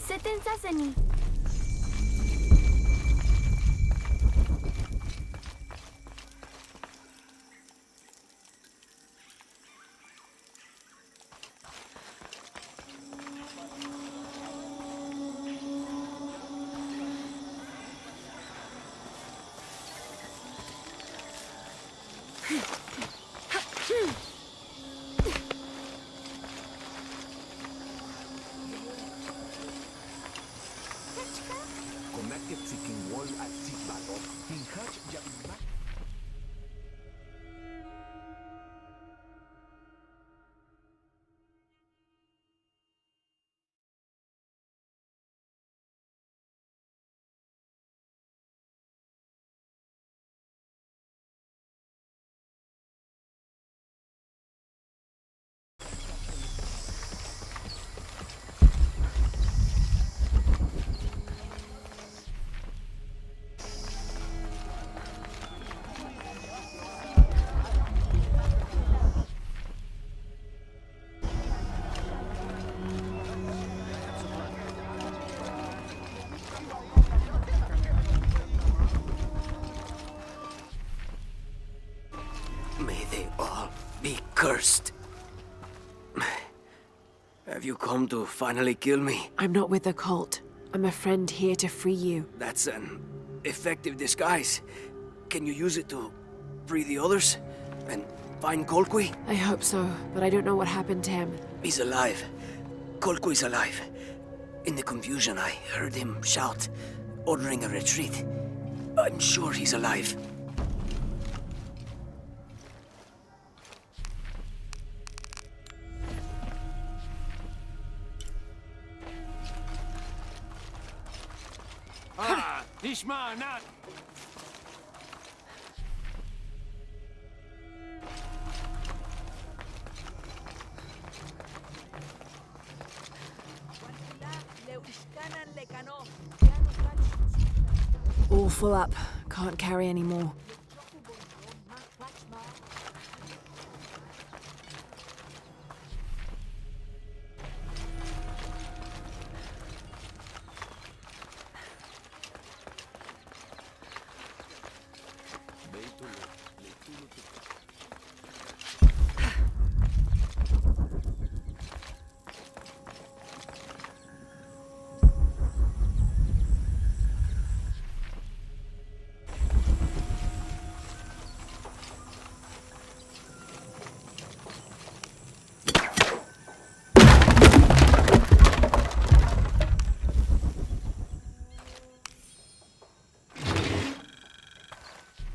Seten saseni. May they all be cursed. Have you come to finally kill me? I'm not with the cult. I'm a friend here to free you. That's an effective disguise. Can you use it to free the others? And find Colqui? I hope so, but I don't know what happened to him. He's alive. Colqui's alive. In the confusion, I heard him shout, ordering a retreat. I'm sure he's alive. Nishma, not. All full up. Can't carry any more.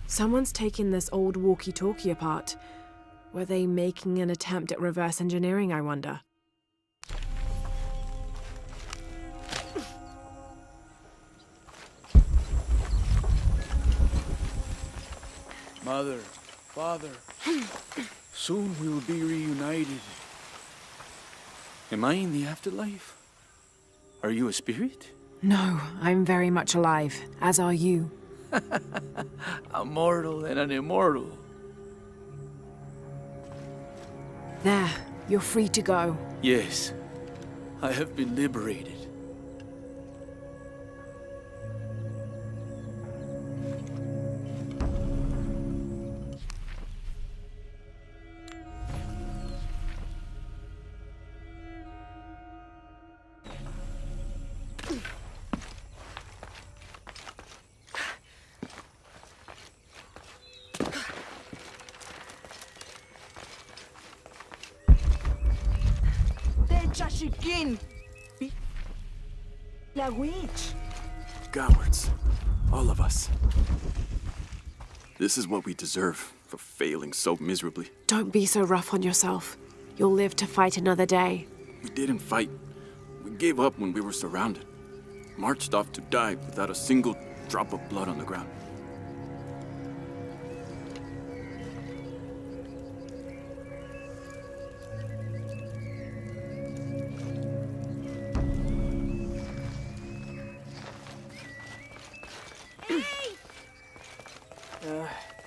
Someone's taking this old walkie-talkie apart. Were they making an attempt at reverse engineering, I wonder? Mother, father, soon we will be reunited. Am I in the afterlife? Are you a spirit? No, I'm very much alive, as are you. A mortal and an immortal. There, you're free to go. Yes, I have been liberated. La witch. Cowards. All of us. This is what we deserve for failing so miserably. Don't be so rough on yourself. You'll live to fight another day. We didn't fight. We gave up when we were surrounded. Marched off to die without a single drop of blood on the ground.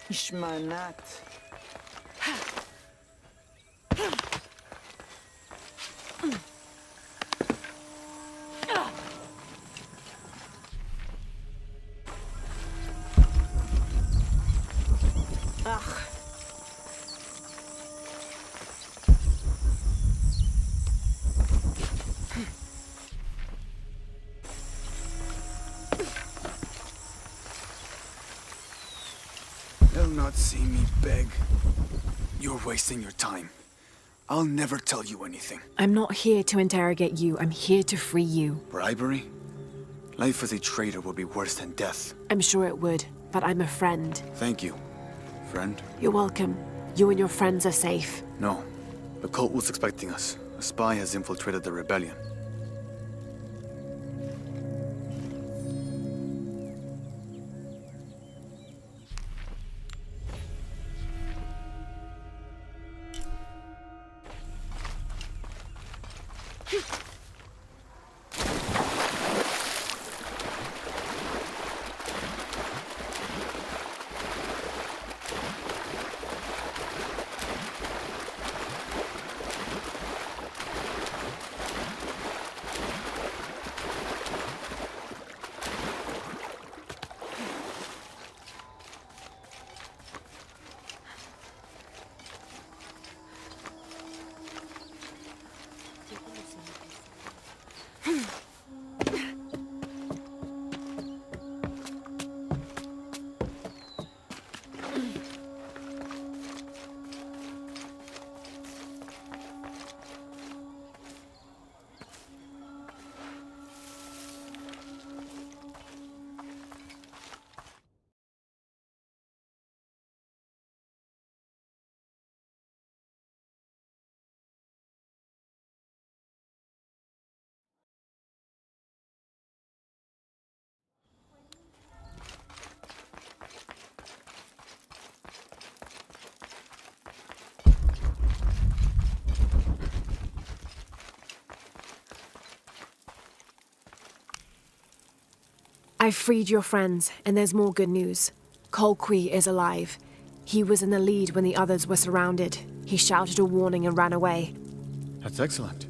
Ishmanat. They'll not see me beg. You're wasting your time. I'll never tell you anything. I'm not here to interrogate you. I'm here to free you. Bribery? Life as a traitor would be worse than death. I'm sure it would, but I'm a friend. Thank you, friend. You're welcome. You and your friends are safe. No. The cult was expecting us. A spy has infiltrated the rebellion. I've freed your friends, and there's more good news. Colqui is alive. He was in the lead when the others were surrounded. He shouted a warning and ran away. That's excellent.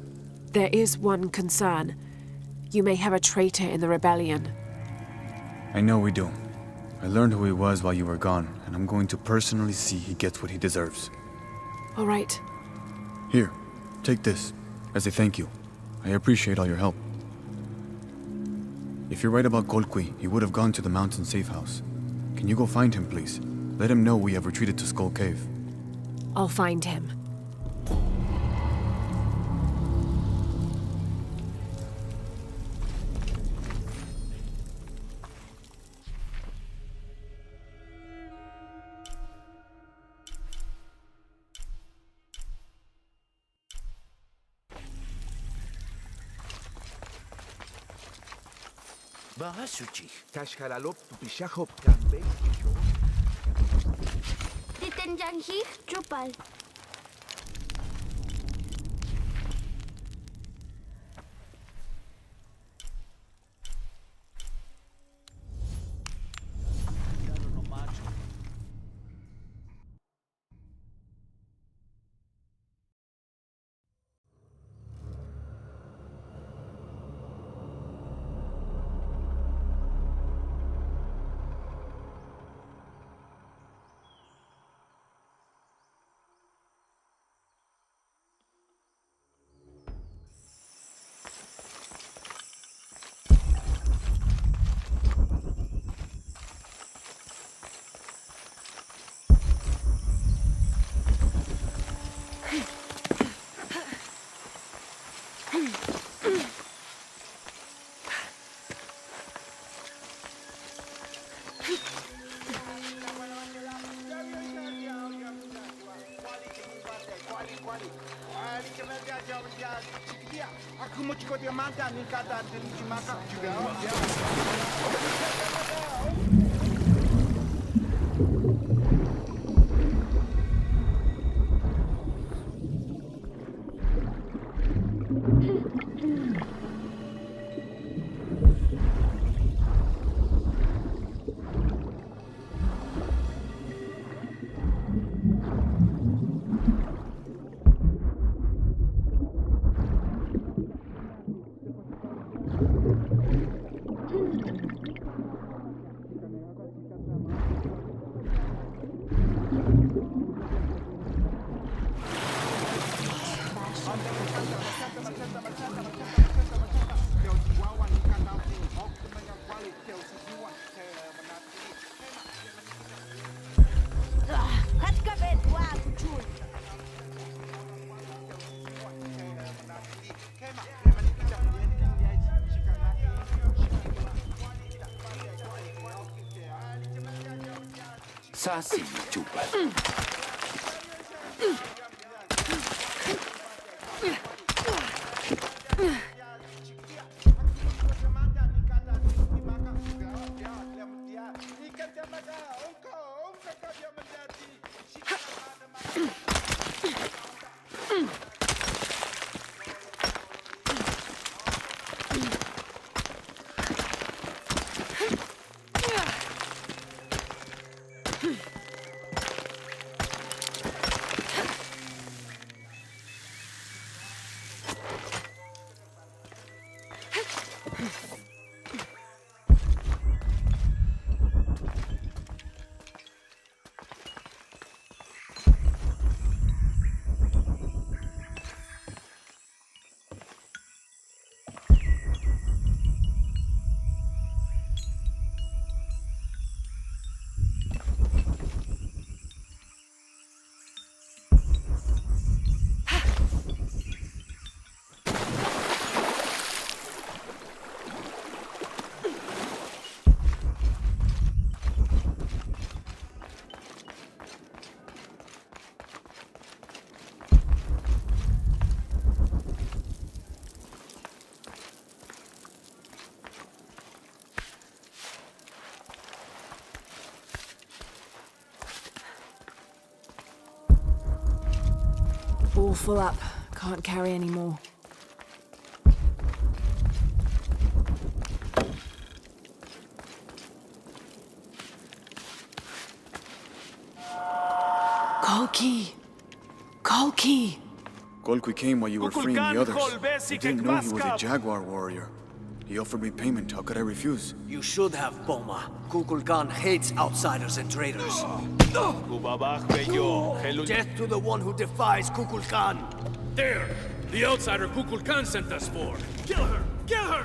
There is one concern. You may have a traitor in the rebellion. I know we do. I learned who he was while you were gone, and I'm going to personally see he gets what he deserves. All right. Here, take this, as a thank you. I appreciate all your help. If you're right about Colqui, he would have gone to the mountain safe house. Can you go find him, please? Let him know we have retreated to Skull Cave. I'll find him. Ditenjanji Jupal. 杀死主人。All full up. Can't carry any more. Kolki! Kolki! Kolki came while you were freeing the others. I didn't know he was a jaguar warrior. He offered me payment. How could I refuse? You should have, Boma. Kukulkan hates outsiders and traitors. Death to the one who defies Kukulkan! There! The outsider Kukulkan sent us for! Kill her! Kill her!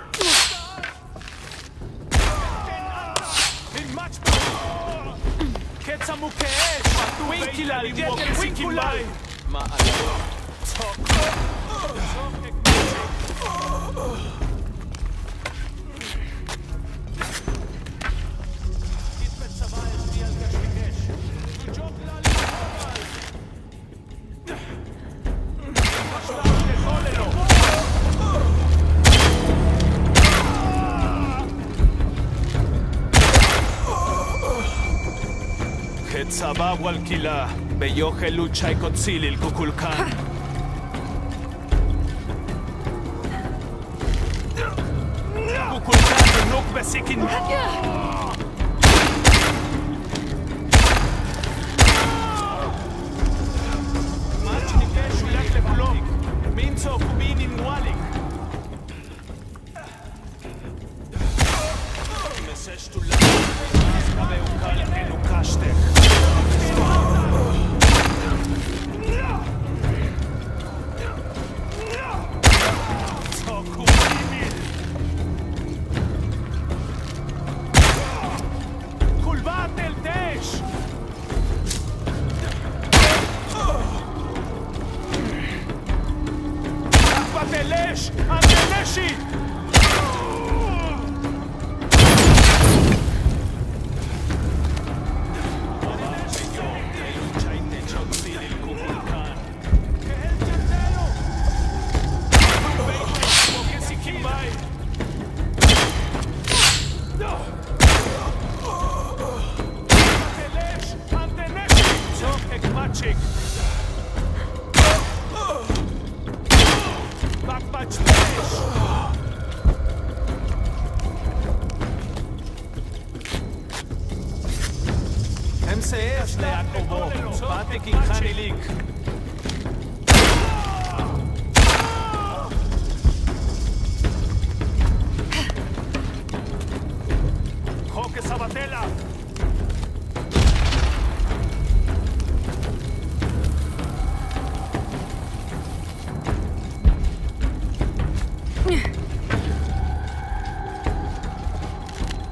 צבא וולקילה, ביוכל לוצ'י קוציל אל קוקולקן. קוקולקן נוק בסיקין. מאצ'ניקה שולק לבלוק, מינצו קומינין וואליק. מסשטולה, ואוקל אלו קשטך. MCS ליעקובו, באתי כיכני ליק. חוק סבתלה!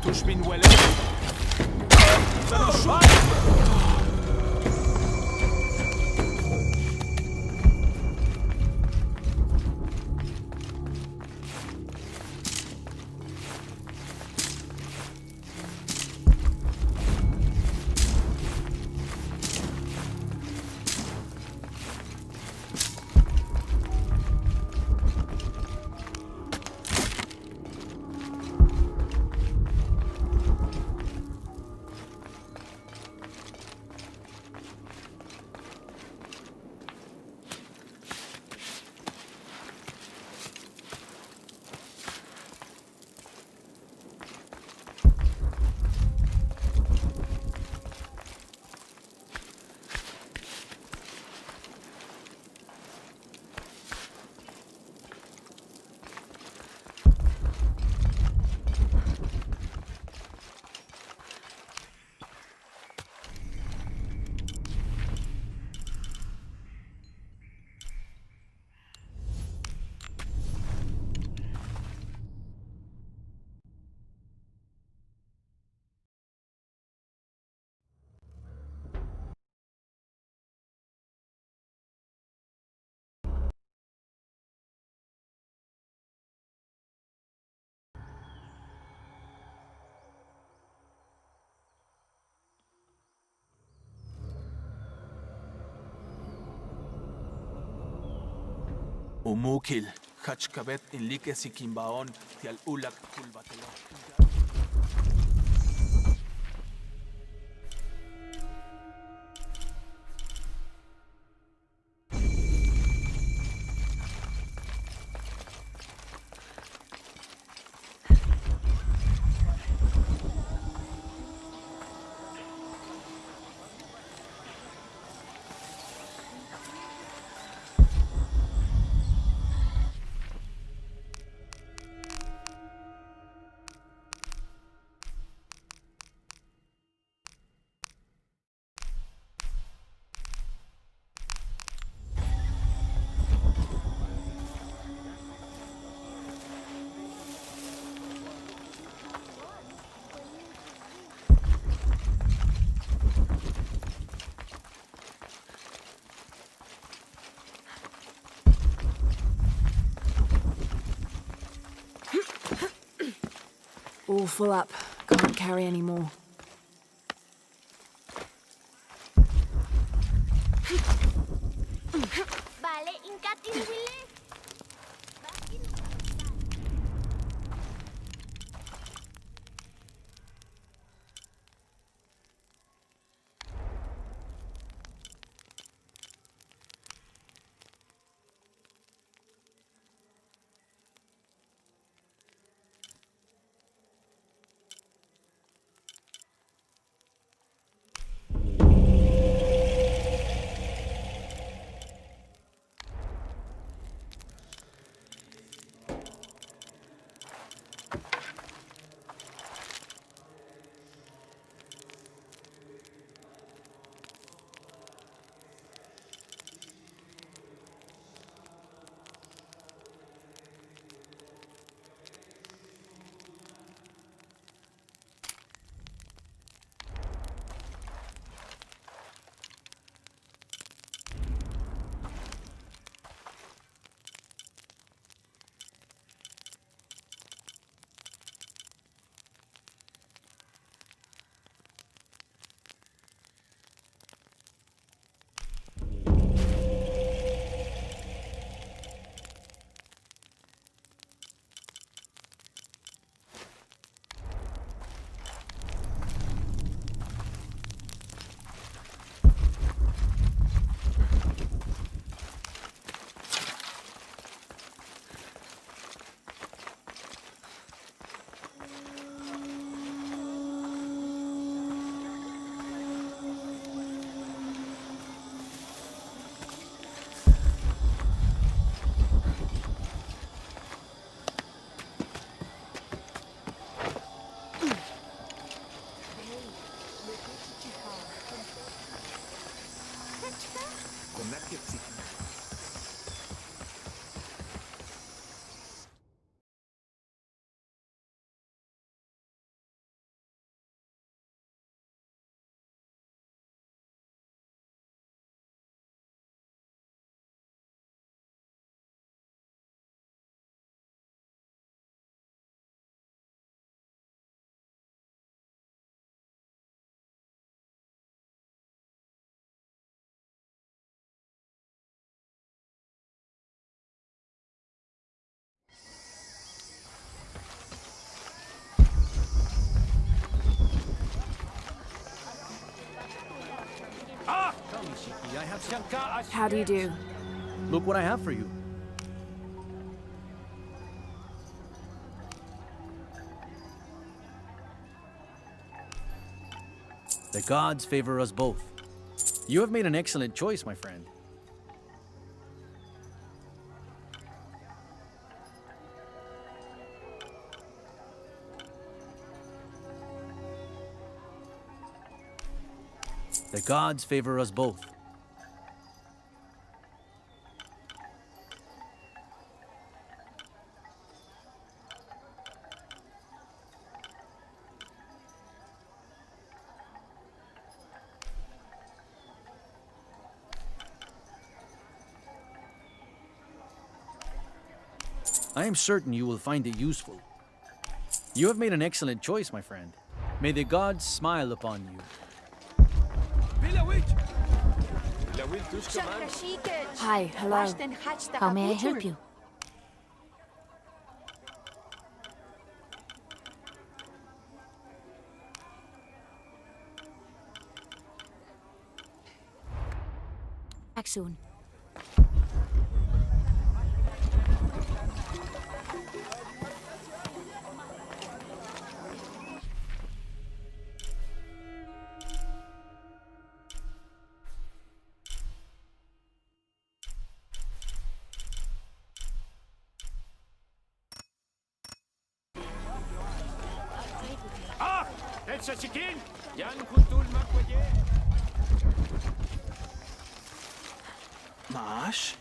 תושבין וולד. Umukil, Hachkabet in Likes y Kimbaon, Tial Ulak Kulbatelo. All full up. Can't carry any more. Vale, incativile. How do you do? Look what I have for you. The gods favor us both. You have made an excellent choice, my friend. The gods favor us both. I am certain you will find it useful. You have made an excellent choice, my friend. May the gods smile upon you. Hi, hello. How may I help you? Back soon. Mash?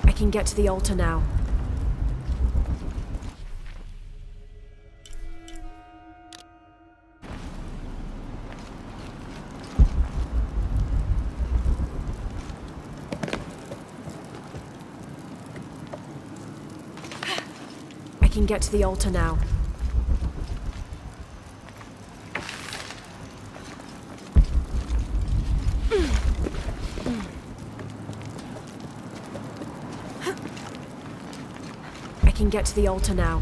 I can get to the altar now. can get to the altar now. I can get to the altar now.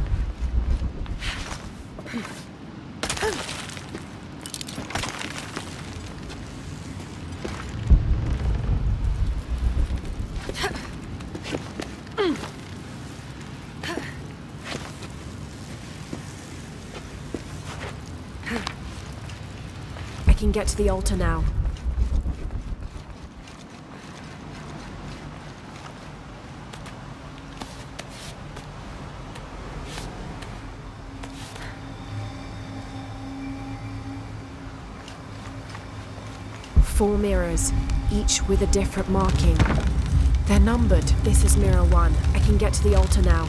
I can get to the altar now. Four mirrors, each with a different marking. They're numbered. This is mirror 1. I can get to the altar now.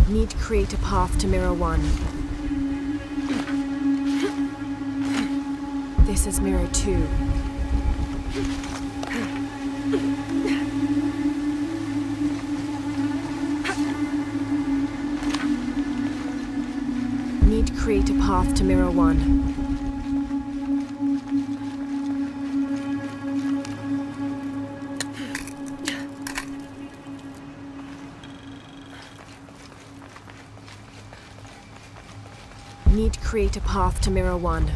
Need to create a path to mirror 1. This is mirror 2. Need to create a path to mirror 1. Need to create a path to mirror 1.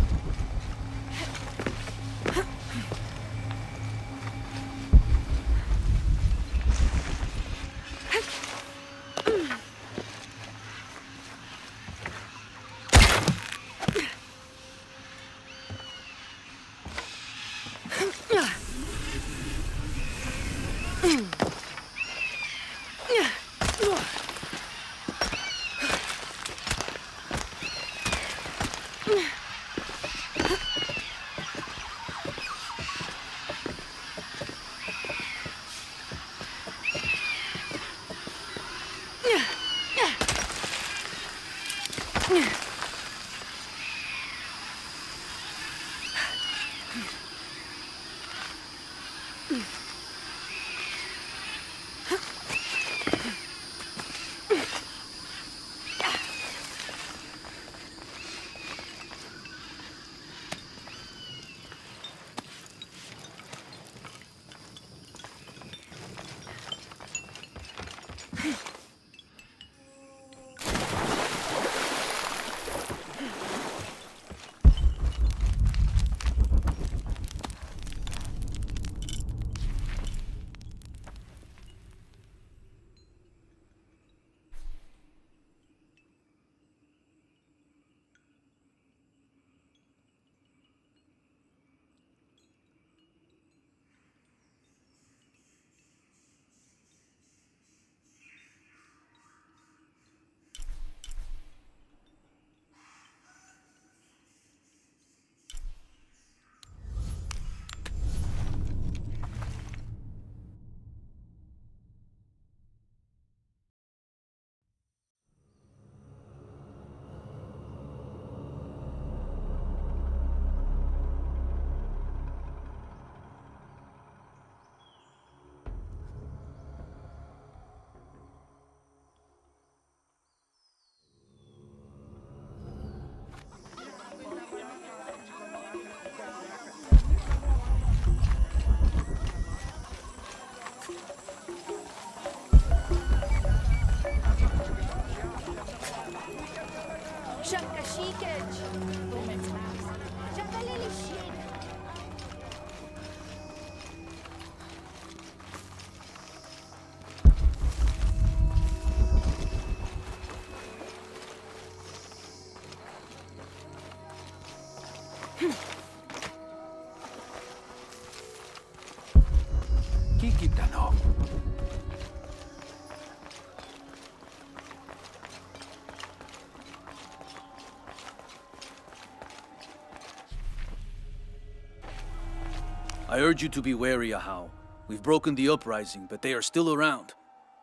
I urge you to be wary, Ahau. We've broken the uprising, but they are still around.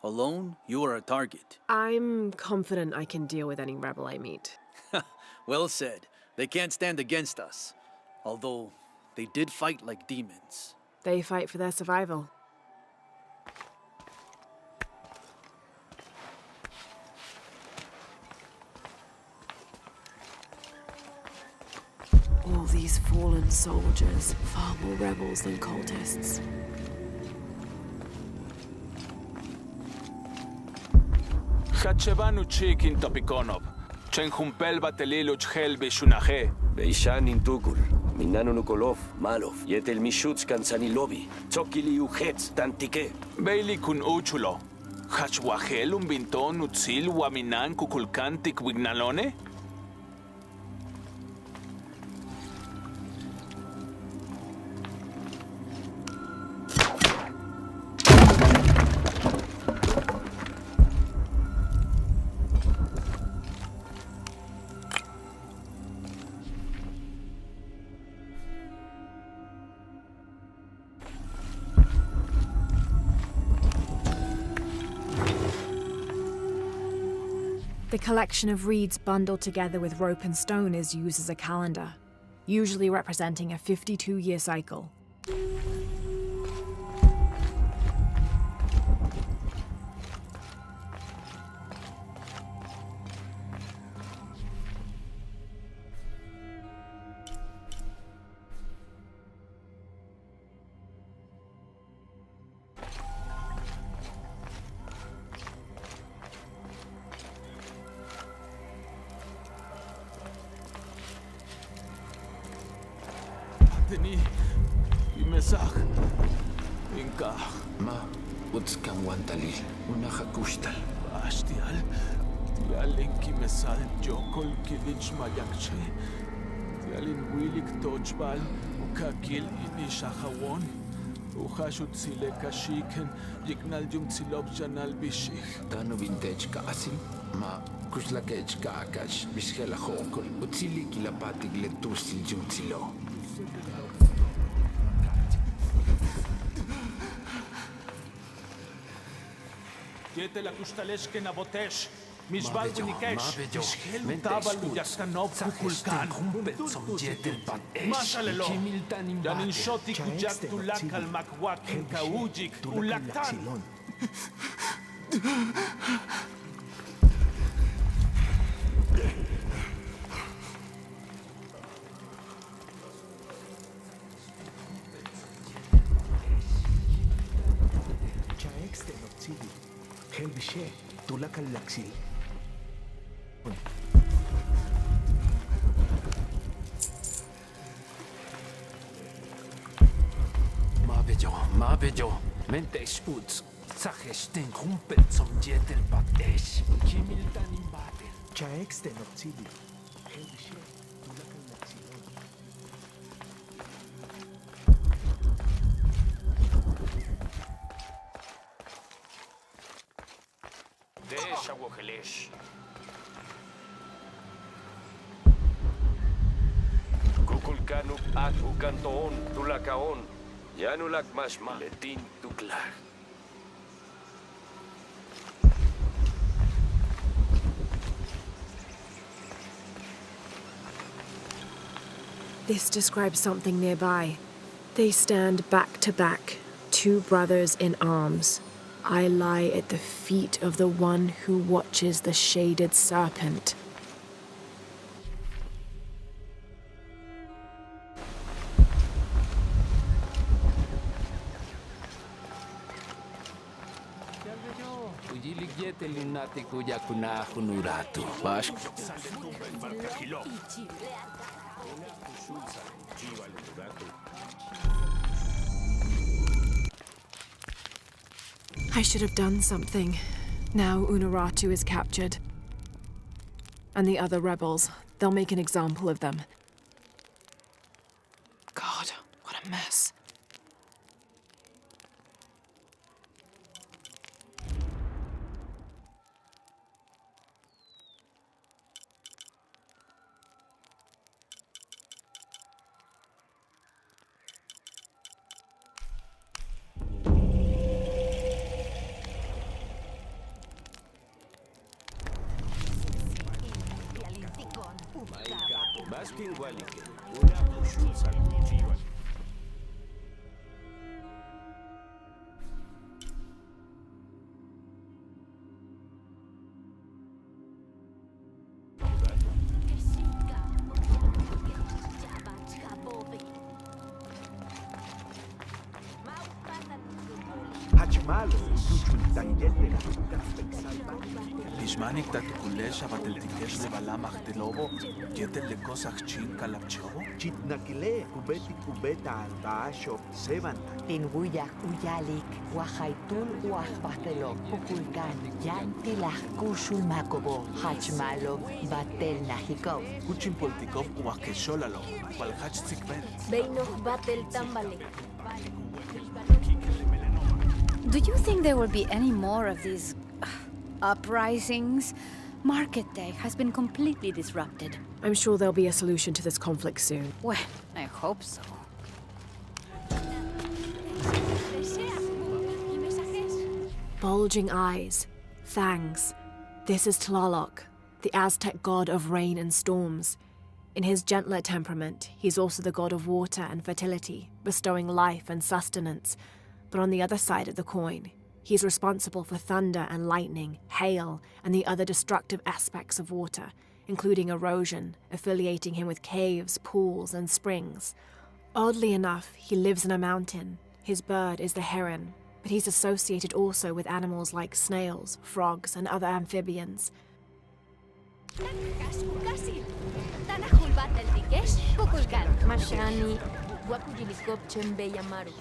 Alone, you are a target. I'm confident I can deal with any rebel I meet. Well said. They can't stand against us. Although, They did fight like demons. They fight for their survival. All these fallen soldiers, far more rebels than cultists. Hachevanu chikin topikonov. Chen humpel batelilo chhel bishunaje. Beishan intukul, minano nukolov, malov, yetel mishuts kansanilobi, tsokili uhetz tantike. Beili kun uchulo. Hachwahel un binton utzil waminan kukulkantik wignalone? The collection of reeds bundled together with rope and stone is used as a calendar, usually representing a 52-year cycle. Deni, imesach, inka. Ma, utskan wantalil, unahakushtal. Ashtial, yalinki mesal jokol kilich mayakche. Yalin wilik tochbal, ukakil inishahawon. Uhashut sile kashiken, yiknal jum tsilob janal bishich. Tanu vintage kasim, ma, kuslakech kaakash, bishela hokol, utsili kilapatig letusil jum tsilo. Yete la kushtalesh na botesh. Mishbal vinikesh. Mishhel tabal yastanov kukulkan. Mashalelo. Yanin shoti kujak tulak al makwak kaujik ulaktan. Helvishe, tulak al laksil. Mabejo, mente sputs, saches den Kumpel zum Jetel Batesh, Kimil dan im Bade. Chaex den Otzili. Helvishe, tulak al laksil. Kukulkanuk at ukantoon tulakaon. Yanulak mashma letin tuklar. This describes something nearby. They stand back to back, two brothers in arms. I lie at the feet of the one who watches the shaded serpent. I should have done something. Now Unuratu is captured. And the other rebels, they'll make an example of them. God, what a mess. Baskin Walike, una kushutsa kuchiwa. Lishmanik tatukulesh abateltikesh de balamach de lobo, yetel de cosach chin kalapchobo? Chitnakile, kubeti kubeta albaasho, sebanta. Tinguyak uyalik, wahaitul uahbatelo, pukulkan, yantilach kushul makobo, hachmalo, batel nahiko. Kuchin poltikov uahkesholalo, walhach zikben. Beinoch batel tambale. Do you think there will be any more of these uprisings? Market day has been completely disrupted. I'm sure there'll be a solution to this conflict soon. Well, I hope so. Bulging eyes, fangs. This is Tlaloc, the Aztec god of rain and storms. In his gentler temperament, he's also the god of water and fertility, bestowing life and sustenance. But on the other side of the coin, he's responsible for thunder and lightning, hail, and the other destructive aspects of water, including erosion, affiliating him with caves, pools, and springs. Oddly enough, he lives in a mountain. His bird is the heron, but he's associated also with animals like snails, frogs, and other amphibians. Mashani, Wakujilikop Chembe Yamaru.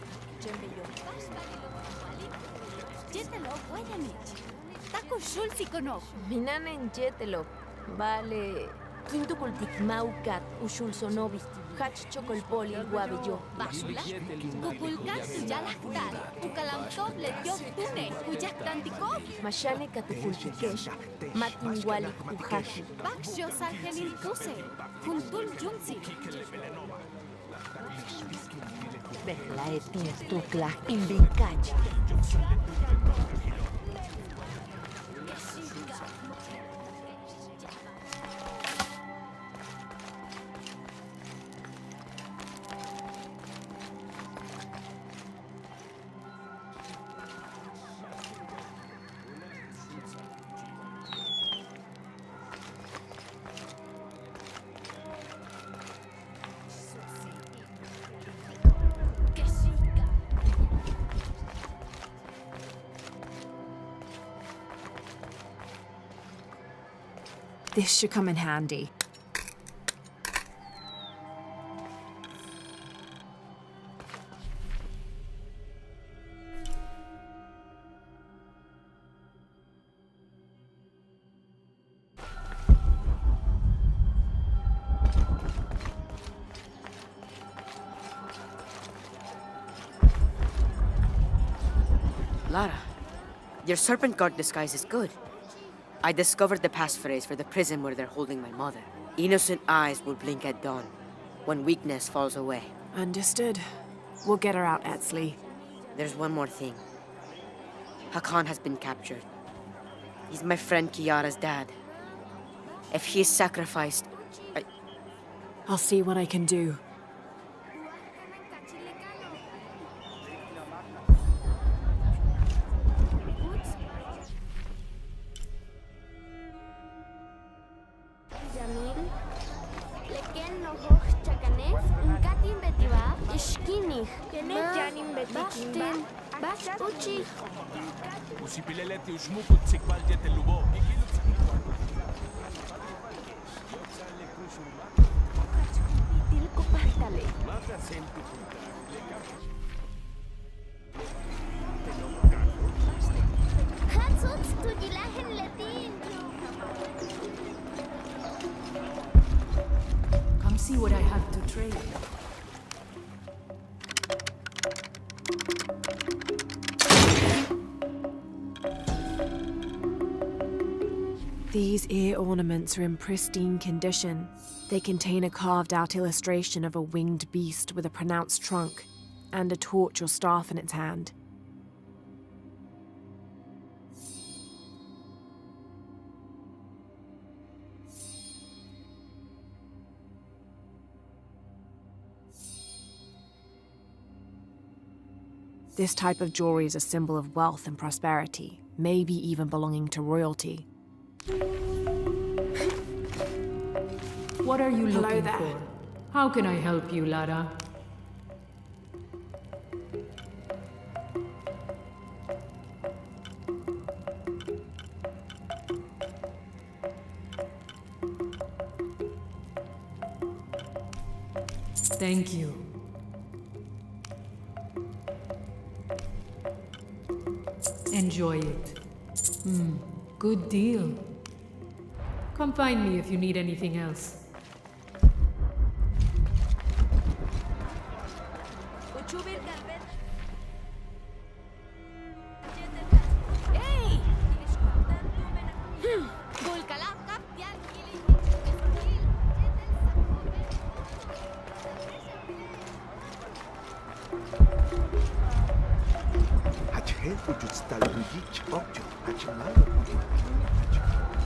Jetelo, Guayanich. Taco Shulsikono. Minanen Jetelo. Vale. Quinto Kultik Maukat, Ushul Sonovis, Hach Chocolpoli, Guabillo. Basula. Kukulkan Sujalaktar. Ukalamtov le dio tune. Kujaktantikov. Mashane Katukultikesh. Matinguali Kuhashi. Baxio Sangelin Puse. Kuntul Junsi. Behlaetin tuklak imbikach. This should come in handy. Lara, your serpent guard disguise is good. I discovered the passphrase for the prison where they're holding my mother. Innocent eyes will blink at dawn, when weakness falls away. Understood. We'll get her out, Etzli. There's one more thing. Hakan has been captured. He's my friend Kiara's dad. If he is sacrificed, I'll see what I can do. Usipileleti ushmuku tsikbal yetelubo. Come see what I have to trade. These ear ornaments are in pristine condition. They contain a carved-out illustration of a winged beast with a pronounced trunk and a torch or staff in its hand. This type of jewelry is a symbol of wealth and prosperity, maybe even belonging to royalty. What are you Hello looking there. for? How can I help you, Lara? Thank you. Enjoy it. Good deal. Come find me if you need anything else.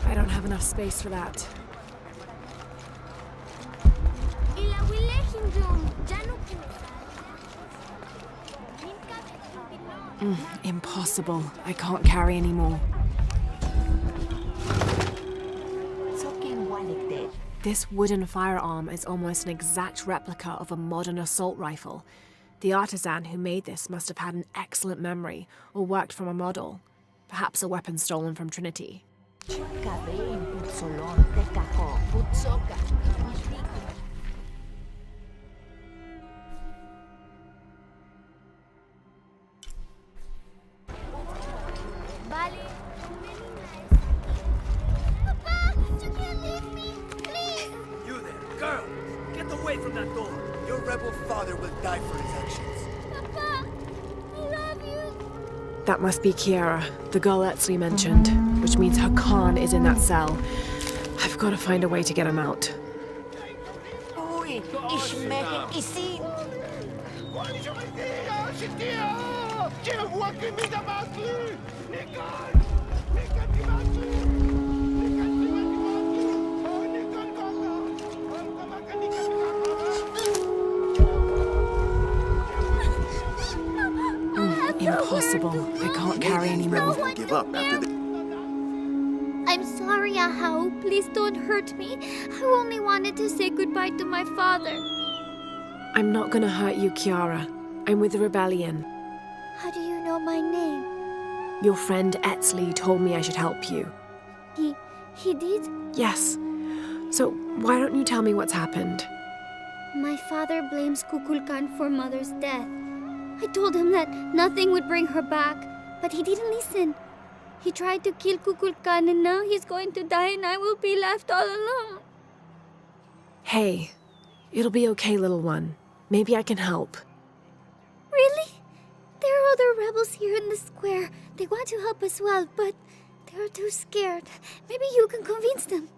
I don't have enough space for that. Impossible. I can't carry anymore. This wooden firearm is almost an exact replica of a modern assault rifle. The artisan who made this must have had an excellent memory or worked from a model. Perhaps a weapon stolen from Trinity. You there, girl! Get away from that door! Your rebel father will die for his actions. That must be Kiara, the girl Etsley mentioned, which means her Khan is in that cell. I've got to find a way to get him out. Impossible. I can't carry anymore. Give up after the... I'm sorry, Ahau. Please don't hurt me. I only wanted to say goodbye to my father. I'm not gonna hurt you, Kiara. I'm with the rebellion. How do you know my name? Your friend Etsley told me I should help you. He did? Yes. So why don't you tell me what's happened? My father blames Kukulkan for Mother's death. I told him that nothing would bring her back, but he didn't listen. He tried to kill Kukulkan and now he's going to die and I will be left all alone. Hey, it'll be okay, little one. Maybe I can help. Really? There are other rebels here in the square. They want to help as well, but they're too scared. Maybe you can convince them.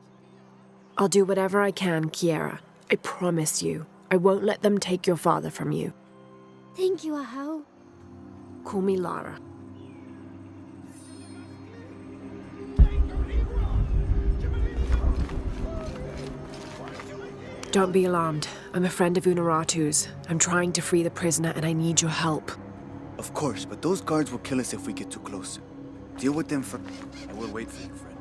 I'll do whatever I can, Kiara. I promise you. I won't let them take your father from you. Thank you, Ahau. Call me Lara. Don't be alarmed. I'm a friend of Unaratu's. I'm trying to free the prisoner and I need your help. Of course, but those guards will kill us if we get too close. Deal with them first. I will wait for you, friend.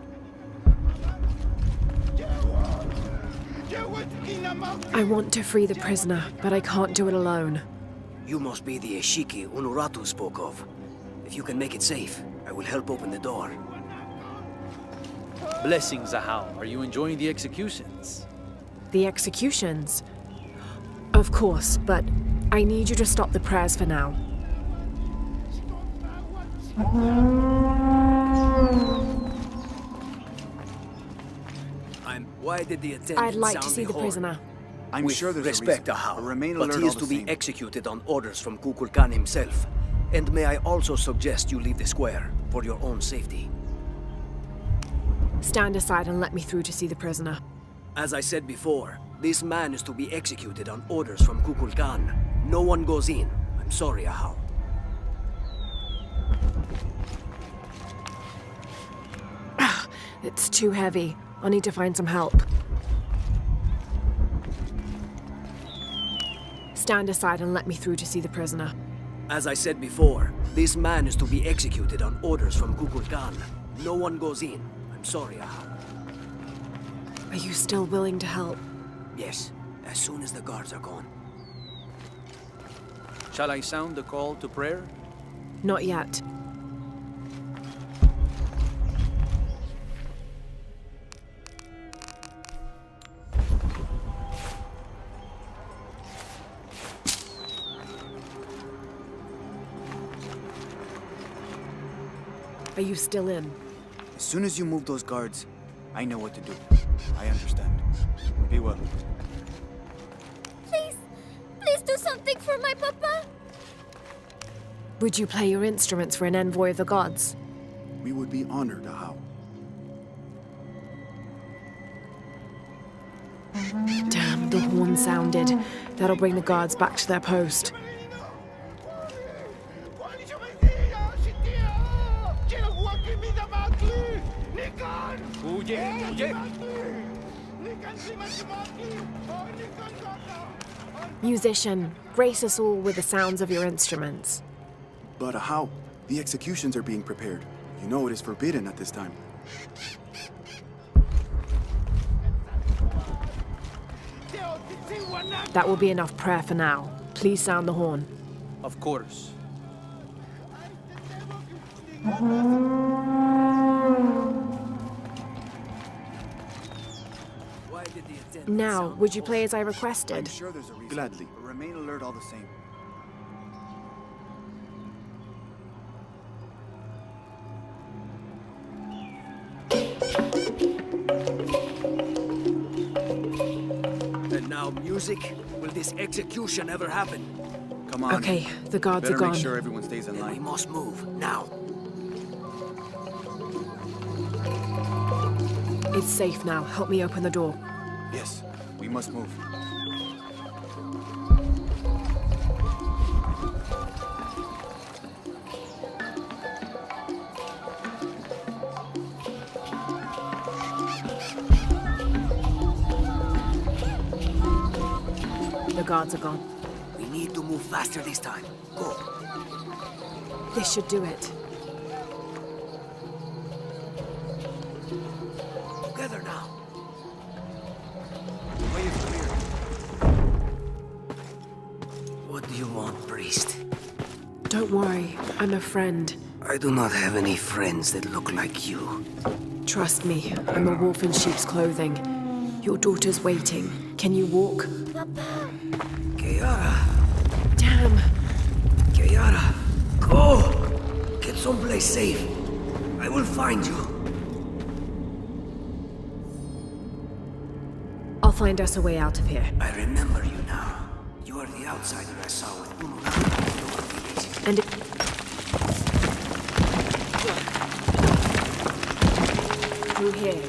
I want to free the prisoner, but I can't do it alone. You must be the Eshiki Unuratu spoke of. If you can make it safe, I will help open the door. Blessings, Ahau. Are you enjoying the executions? The executions? Of course, but I need you to stop the prayers for now. Why did the attendant I'd like to sound see the horn? prisoner. I'm With sure there's a respect, reason, Ahau, but remain but alert he all is the to be same. executed on orders from Kukulkan himself. And may I also suggest you leave the square for your own safety. Stand aside and let me through to see the prisoner. As I said before, this man is to be executed on orders from Kukulkan. No one goes in. I'm sorry, Ahau. It's too heavy. I'll need to find some help. Stand aside and let me through to see the prisoner. As I said before, this man is to be executed on orders from Kukulkan. No one goes in. I'm sorry, Ahau. Are you still willing to help? Yes, as soon as the guards are gone. Shall I sound the call to prayer? Not yet. Are you still in? As soon as you move those guards, I know what to do. I understand. Be well. Please do something for my papa. Would you play your instruments for an envoy of the gods? We would be honored, Ahau. Damn, the horn sounded. That'll bring the guards back to their post. Musician, grace us all with the sounds of your instruments. But Ahau, the executions are being prepared. You know it is forbidden at this time. That will be enough prayer for now. Please sound the horn. Of course. Now, would you play as I requested? I'm sure there's a reason. Gladly. But remain alert all the same. And now music? Will this execution ever happen? Come on. Okay, the guards Better are gone. make sure everyone stays in Then we line. must move, now. It's safe now. Help me open the door. Yes, we must move. The guards are gone. We need to move faster this time. Go. This should do it. Together now. The way is clear. What do you want, priest? Don't worry, I'm a friend. I do not have any friends that look like you. Trust me, I'm a wolf in sheep's clothing. Your daughter's waiting. Can you walk? Papa. Kiara. Damn! Kiara, go! Get someplace safe. I will find you. I'll find us a way out of here. I remember you now. You are the outsider I saw with Uno. And through here.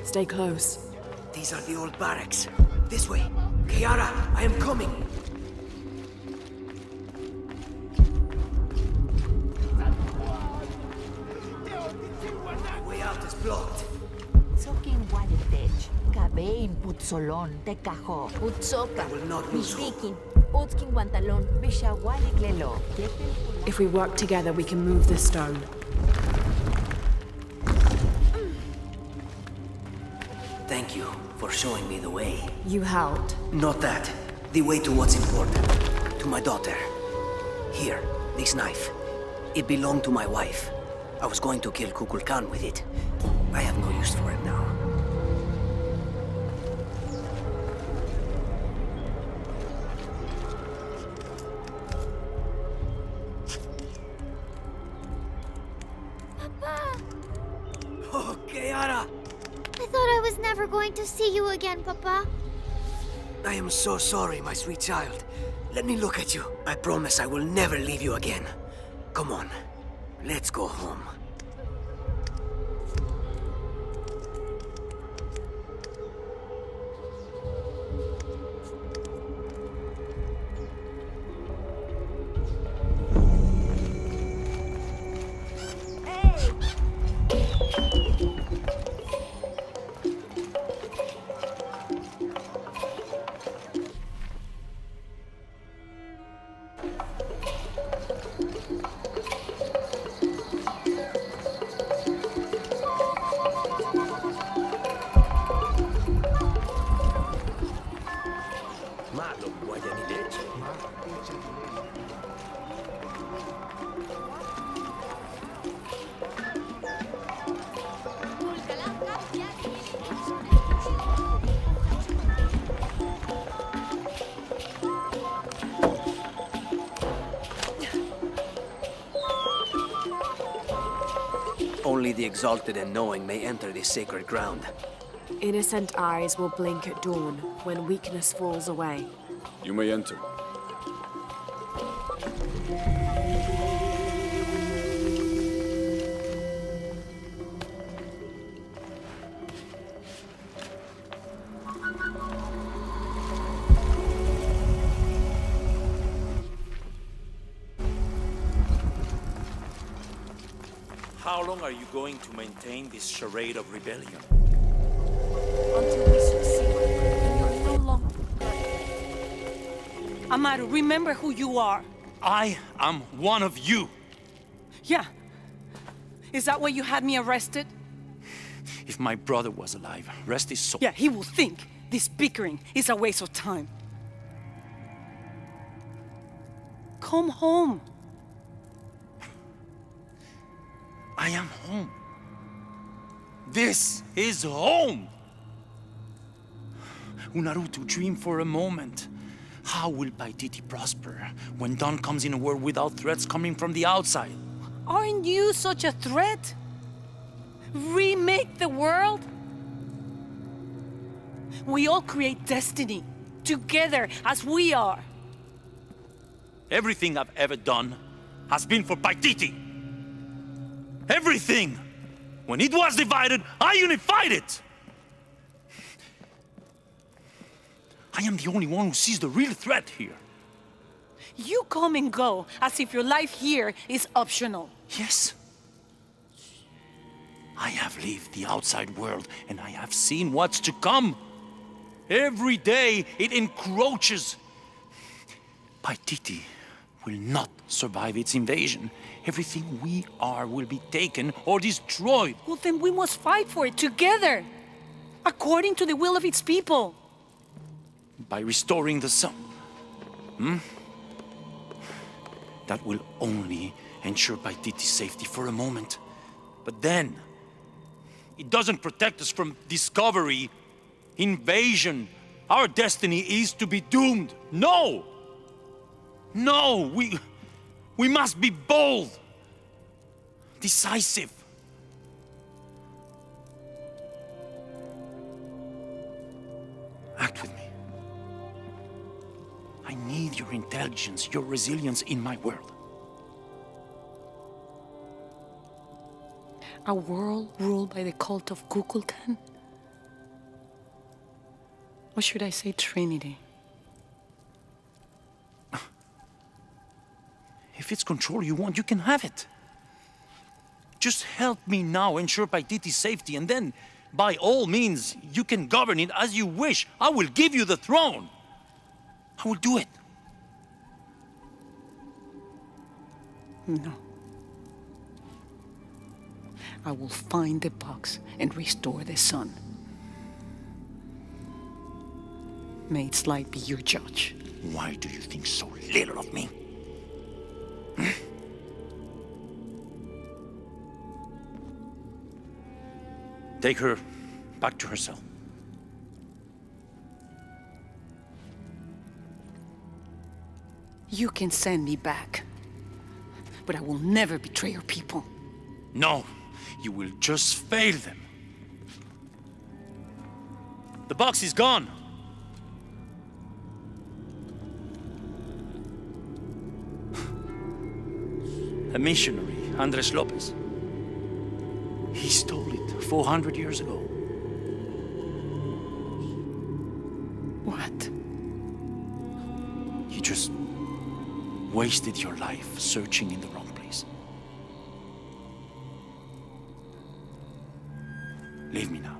Stay close. These are the old barracks. This way. Kiara, I am coming. The way out is blocked. Sokin Wadetech, Kabein Putsolon, Tecajo, Utsoka, will not lose hope. Mixtikin, Utskin Guantalon. Bishawalik Lelo, If we work together, we can move the stone. Thank you for showing me the way. You helped. Not that. The way to what's important. To my daughter. Here, this knife. It belonged to my wife. I was going to kill Kukulkan with it. I have no use for it now. Papa. Oh, Kiara! I thought I was never going to see you again, Papa. I am so sorry, my sweet child. Let me look at you. I promise I will never leave you again. Come on. Let's go home. Only the exalted and knowing may enter this sacred ground. Innocent eyes will blink at dawn when weakness falls away. You may enter. How long are you going to maintain this charade of rebellion? Until we succeed, and you're no longer... Amaru, remember who you are. I am one of you. Yeah. Is that why you had me arrested? If my brother was alive, rest his soul. Yeah, he will think this bickering is a waste of time. Come home. I am home. This is home. Unarutu, dream for a moment. How will Paititi prosper when dawn comes in a world without threats coming from the outside? Aren't you such a threat? Remake the world? We all create destiny, together as we are. Everything I've ever done has been for Paititi. Everything! When it was divided, I unified it! I am the only one who sees the real threat here. You come and go as if your life here is optional. Yes. I have lived the outside world, and I have seen what's to come. Every day, it encroaches. Paititi will not survive its invasion. Everything we are will be taken or destroyed. Well, then we must fight for it together, according to the will of its people. By restoring the sun. That will only ensure Paititi's safety for a moment. But then, it doesn't protect us from discovery, invasion. Our destiny is to be doomed. No! No, we must be bold, decisive. Act with me. I need your intelligence, your resilience in my world. A world ruled by the cult of Kukulkan? Or should I say Trinity? If it's control you want, you can have it. Just help me now ensure Paititi's safety, and then, by all means, you can govern it as you wish. I will give you the throne. I will do it. No. I will find the box and restore the sun. May its light be your judge. Why do you think so little of me? Take her back to her cell. You can send me back, but I will never betray your people. No, you will just fail them. The box is gone. A missionary, Andres Lopez. He stole it 400 years ago. What? You just wasted your life searching in the wrong place. Leave me now.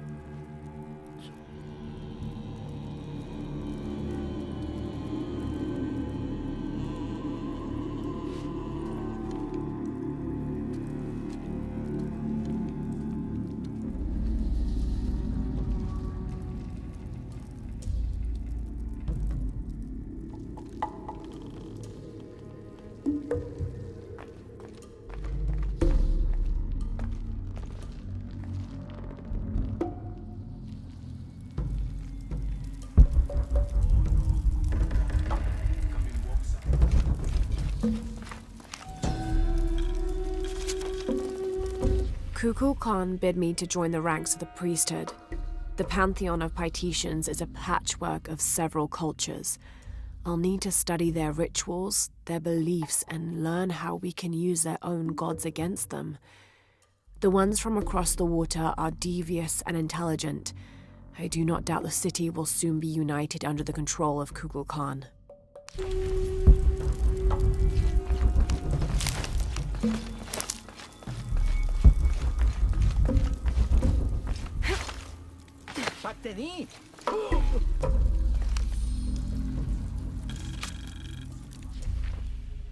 Kukulkan bid me to join the ranks of the priesthood. The pantheon of Paititians is a patchwork of several cultures. I'll need to study their rituals, their beliefs, and learn how we can use their own gods against them. The ones from across the water are devious and intelligent. I do not doubt the city will soon be united under the control of Kukulkan.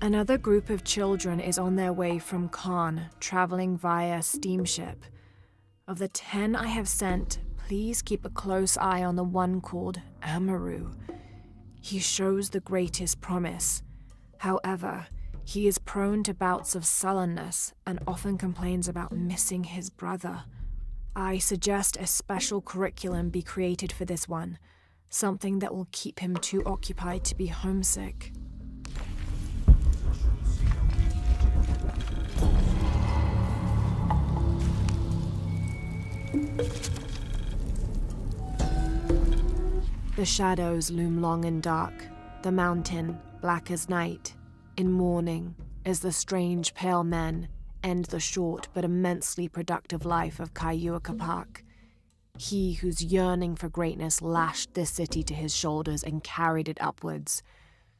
Another group of children is on their way from Khan, traveling via steamship. Of the 10 I have sent, please keep a close eye on the one called Amaru. He shows the greatest promise. However, he is prone to bouts of sullenness and often complains about missing his brother. I suggest a special curriculum be created for this one, something that will keep him too occupied to be homesick. The shadows loom long and dark, the mountain black as night. In mourning, as the strange pale men end the short but immensely productive life of Kayua Kapak. He whose yearning for greatness lashed this city to his shoulders and carried it upwards,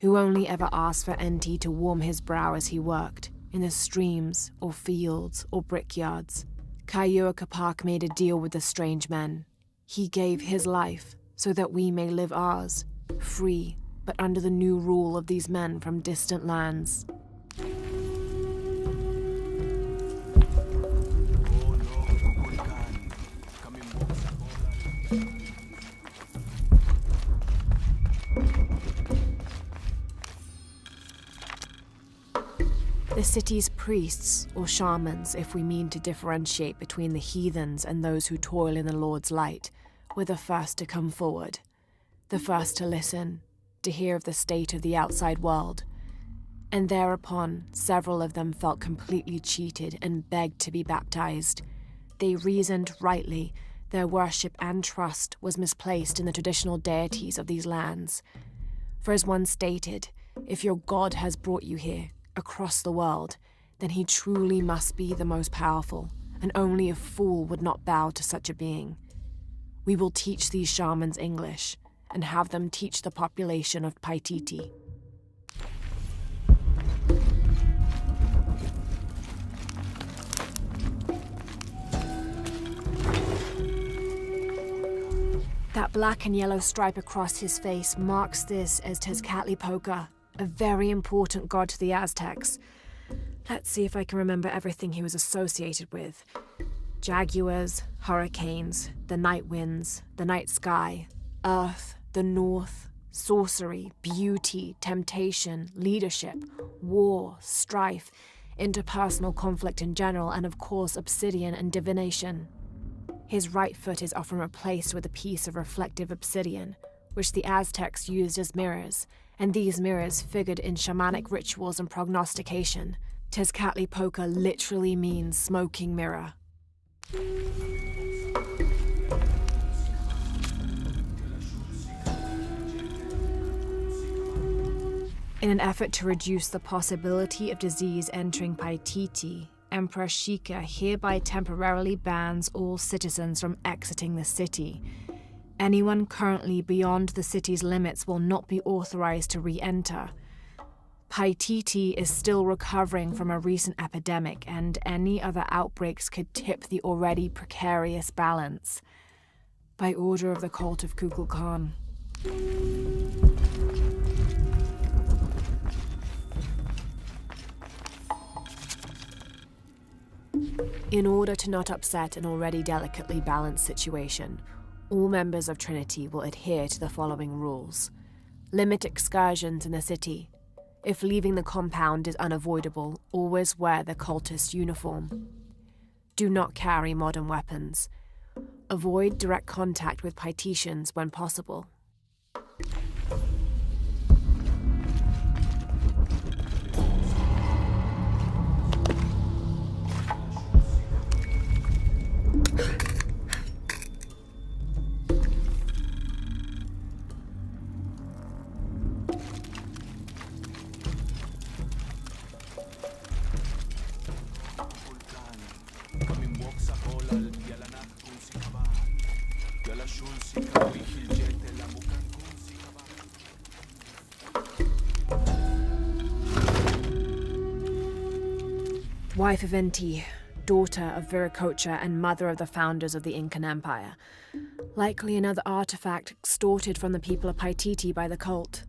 who only ever asked for Enti to warm his brow as he worked, in the streams or fields or brickyards. Kayua Kapak made a deal with the strange men. He gave his life so that we may live ours, free, but under the new rule of these men from distant lands. The city's priests, or shamans, if we mean to differentiate between the heathens and those who toil in the Lord's light, were the first to come forward, the first to listen, to hear of the state of the outside world. And thereupon, several of them felt completely cheated and begged to be baptized. They reasoned rightly their worship and trust was misplaced in the traditional deities of these lands. For as one stated, if your God has brought you here, across the world, then he truly must be the most powerful, and only a fool would not bow to such a being. We will teach these shamans English, and have them teach the population of Paititi. That black and yellow stripe across his face marks this as Tezcatlipoca, a very important god to the Aztecs. Let's see if I can remember everything he was associated with. Jaguars, hurricanes, the night winds, the night sky, earth, the north, sorcery, beauty, temptation, leadership, war, strife, interpersonal conflict in general, and of course obsidian and divination. His right foot is often replaced with a piece of reflective obsidian, which the Aztecs used as mirrors, and these mirrors figured in shamanic rituals and prognostication. Tezcatlipoca literally means smoking mirror. In an effort to reduce the possibility of disease entering Paititi, Emperor Shika hereby temporarily bans all citizens from exiting the city. Anyone currently beyond the city's limits will not be authorized to re-enter. Paititi is still recovering from a recent epidemic, and any other outbreaks could tip the already precarious balance. By order of the cult of Kukulkan. In order to not upset an already delicately balanced situation, all members of Trinity will adhere to the following rules. Limit excursions in the city. If leaving the compound is unavoidable, always wear the cultist uniform. Do not carry modern weapons. Avoid direct contact with Paititians when possible. Wife of Inti, daughter of Viracocha and mother of the founders of the Incan Empire. Likely another artifact extorted from the people of Paititi by the cult.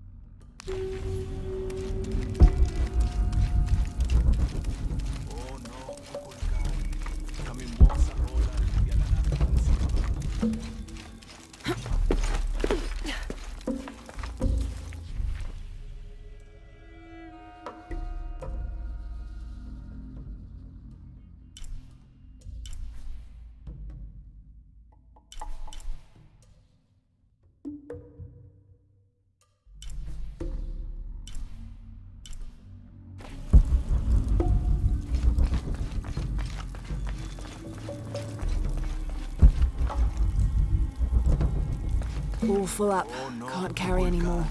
All full up. Can't carry anymore.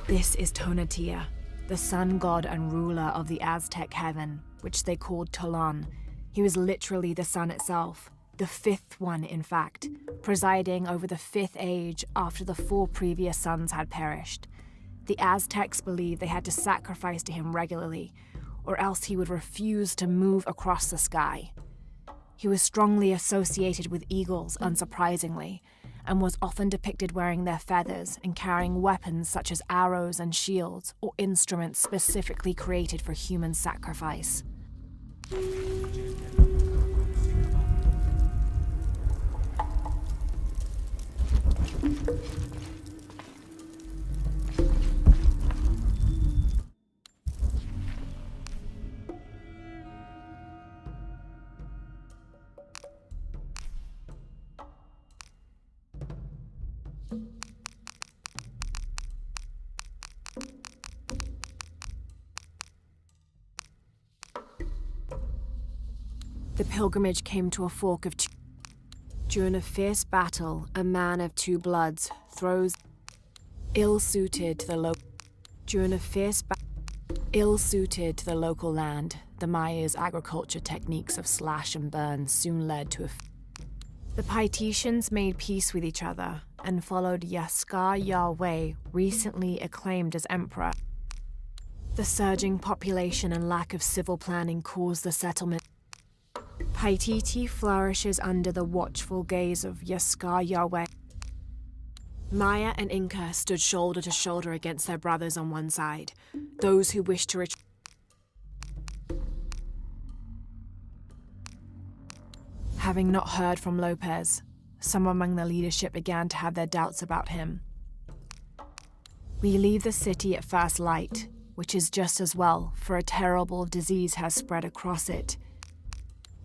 This is Tonatiuh, the sun god and ruler of the Aztec heaven, which they called Tolan. He was literally the sun itself, the fifth one in fact, presiding over the fifth age after the 4 previous suns had perished. The Aztecs believed they had to sacrifice to him regularly, or else he would refuse to move across the sky. He was strongly associated with eagles, unsurprisingly, and was often depicted wearing their feathers and carrying weapons such as arrows and shields, or instruments specifically created for human sacrifice. The pilgrimage came to a fork of two. During a fierce battle, a man of 2 bloods throws ill-suited to the local land. The Maya's agriculture techniques of slash and burn soon led to The Paititians made peace with each other and followed Yaskar Yahweh, recently acclaimed as emperor. The surging population and lack of civil planning caused the settlement. Paititi flourishes under the watchful gaze of Yaskar Yahweh. Maya and Inca stood shoulder to shoulder against their brothers on one side, those who wished to retreat. Having not heard from Lopez, some among the leadership began to have their doubts about him. We leave the city at first light, which is just as well, for a terrible disease has spread across it.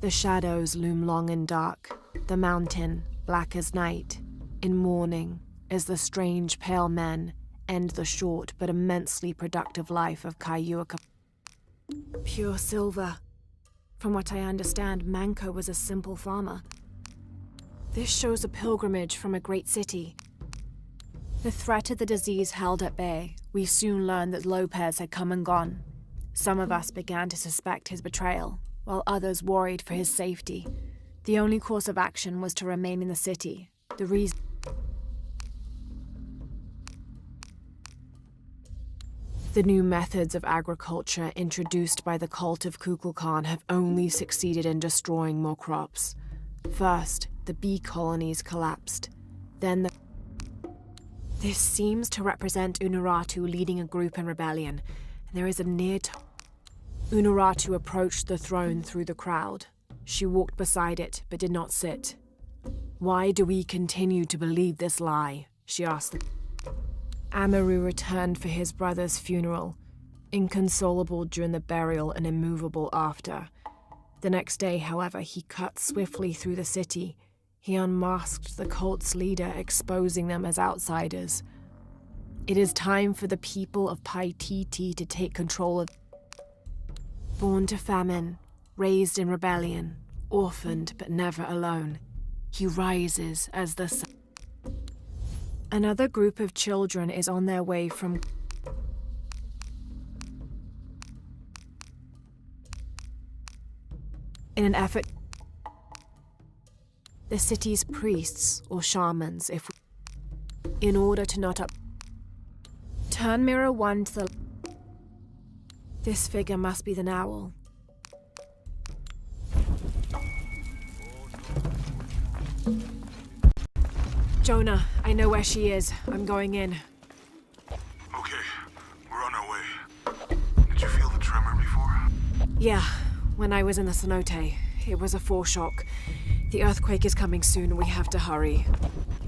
The shadows loom long and dark, the mountain black as night, in mourning as the strange pale men end the short but immensely productive life of Kayuaka. Pure silver. From what I understand, Manco was a simple farmer. This shows a pilgrimage from a great city. The threat of the disease held at bay, we soon learned that Lopez had come and gone. Some of us began to suspect his betrayal, while others worried for his safety. The only course of action was to remain in the city. The reason... The new methods of agriculture introduced by the cult of Kukulkan have only succeeded in destroying more crops. First, the bee colonies collapsed. Then the... This seems to represent Unuratu leading a group in rebellion, and there is a near... Unuratu approached the throne through the crowd. She walked beside it, but did not sit. Why do we continue to believe this lie? She asked. Amaru returned for his brother's funeral, inconsolable during the burial and immovable after. The next day, however, he cut swiftly through the city. He unmasked the cult's leader, exposing them as outsiders. It is time for the people of Paititi to take control of... Born to famine, raised in rebellion, orphaned but never alone, he rises as the sun. Another group of children is on their way from... in an effort. The city's priests or shamans, in order to not up. Turn mirror 1 to the. This figure must be the owl. Jonah, I know where she is. I'm going in. Okay, we're on our way. Did you feel the tremor before? Yeah, when I was in the cenote. It was a foreshock. The earthquake is coming soon. We have to hurry.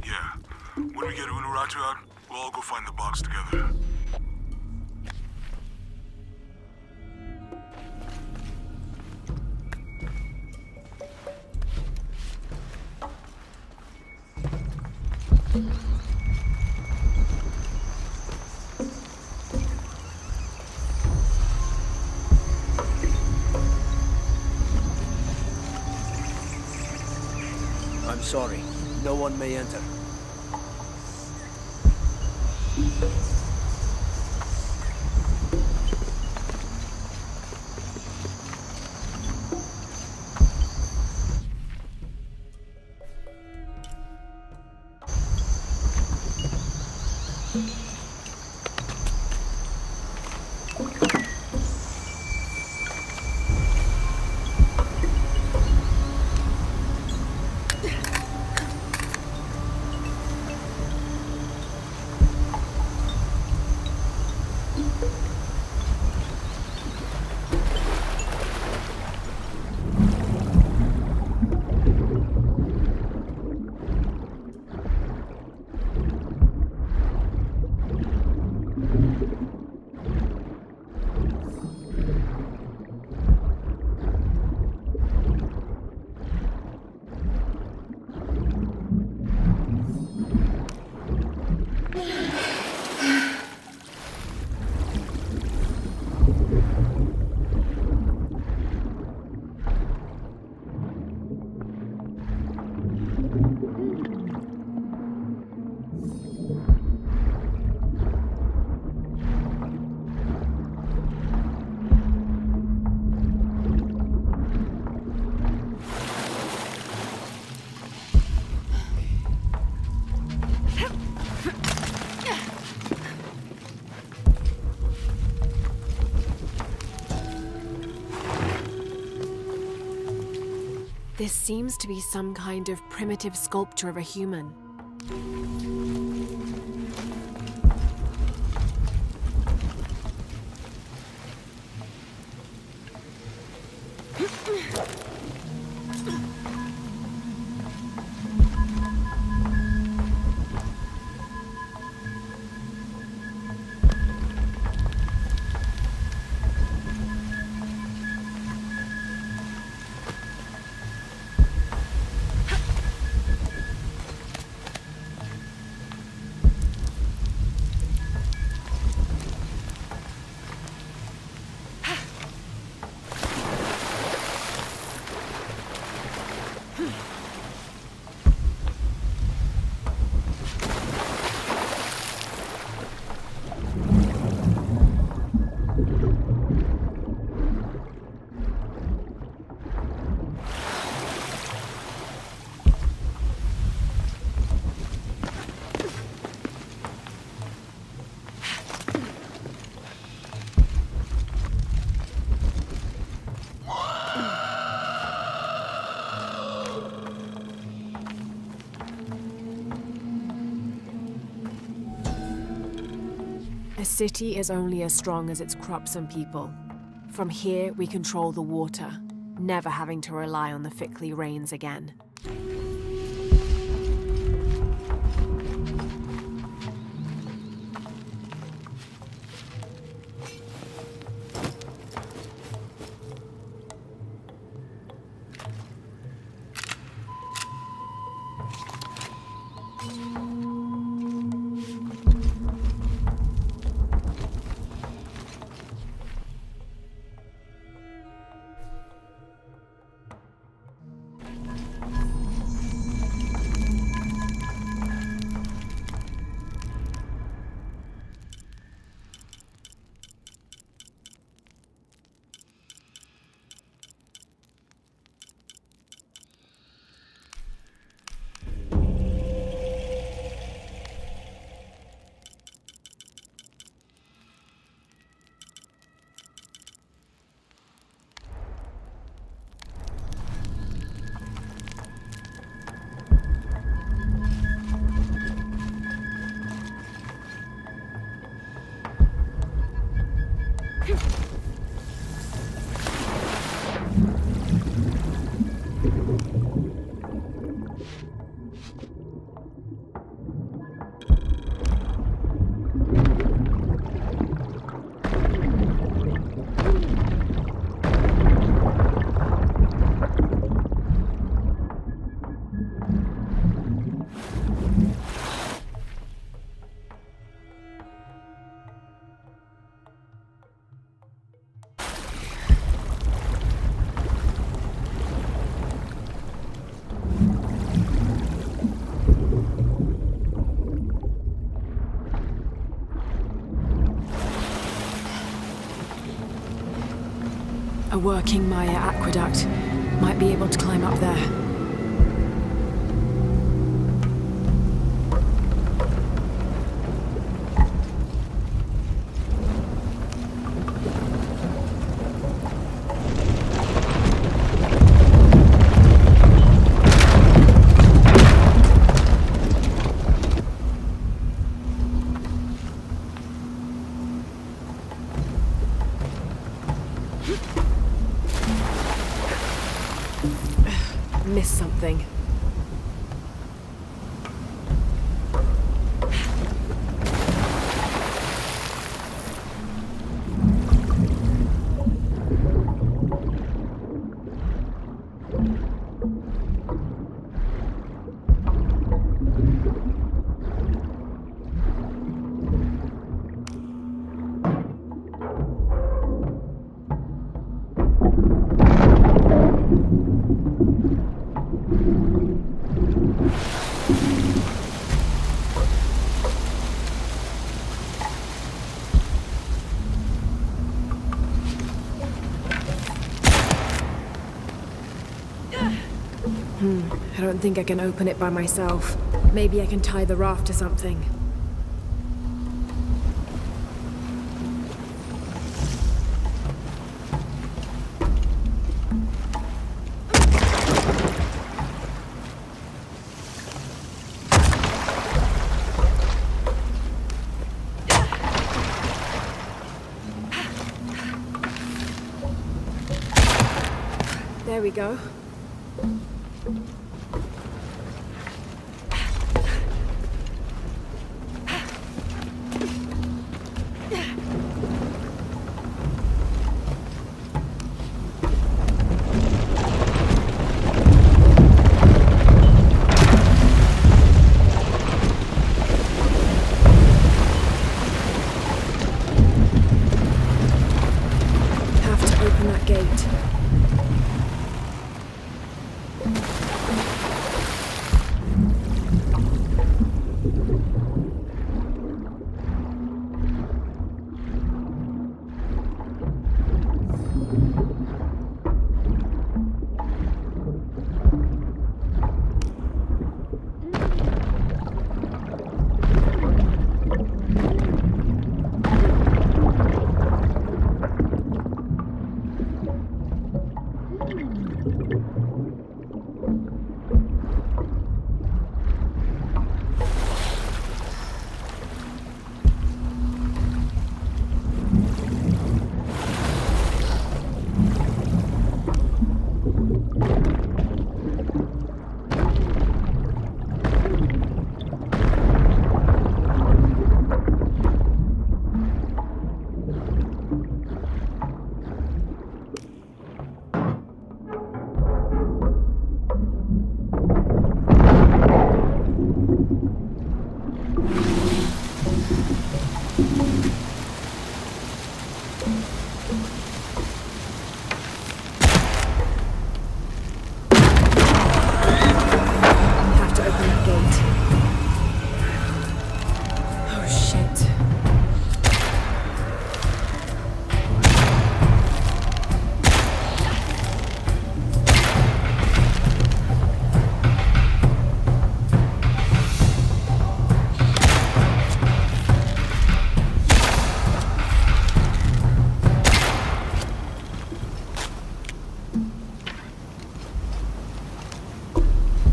Yeah. When we get Unuratu out, we'll all go find the box together. I'm sorry. No one may enter. This seems to be some kind of primitive sculpture of a human. A city is only as strong as its crops and people. From here, we control the water, never having to rely on the Fickley rains again. A working Maya aqueduct. Might be able to climb up there. Missed something. I don't think I can open it by myself. Maybe I can tie the raft to something. There we go. Have to open that gate.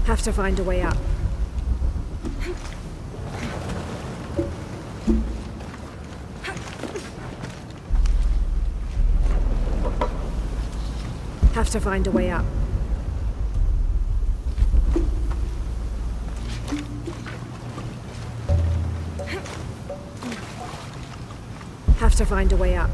Have to find a way up. Have to find a way up. Have to find a way up.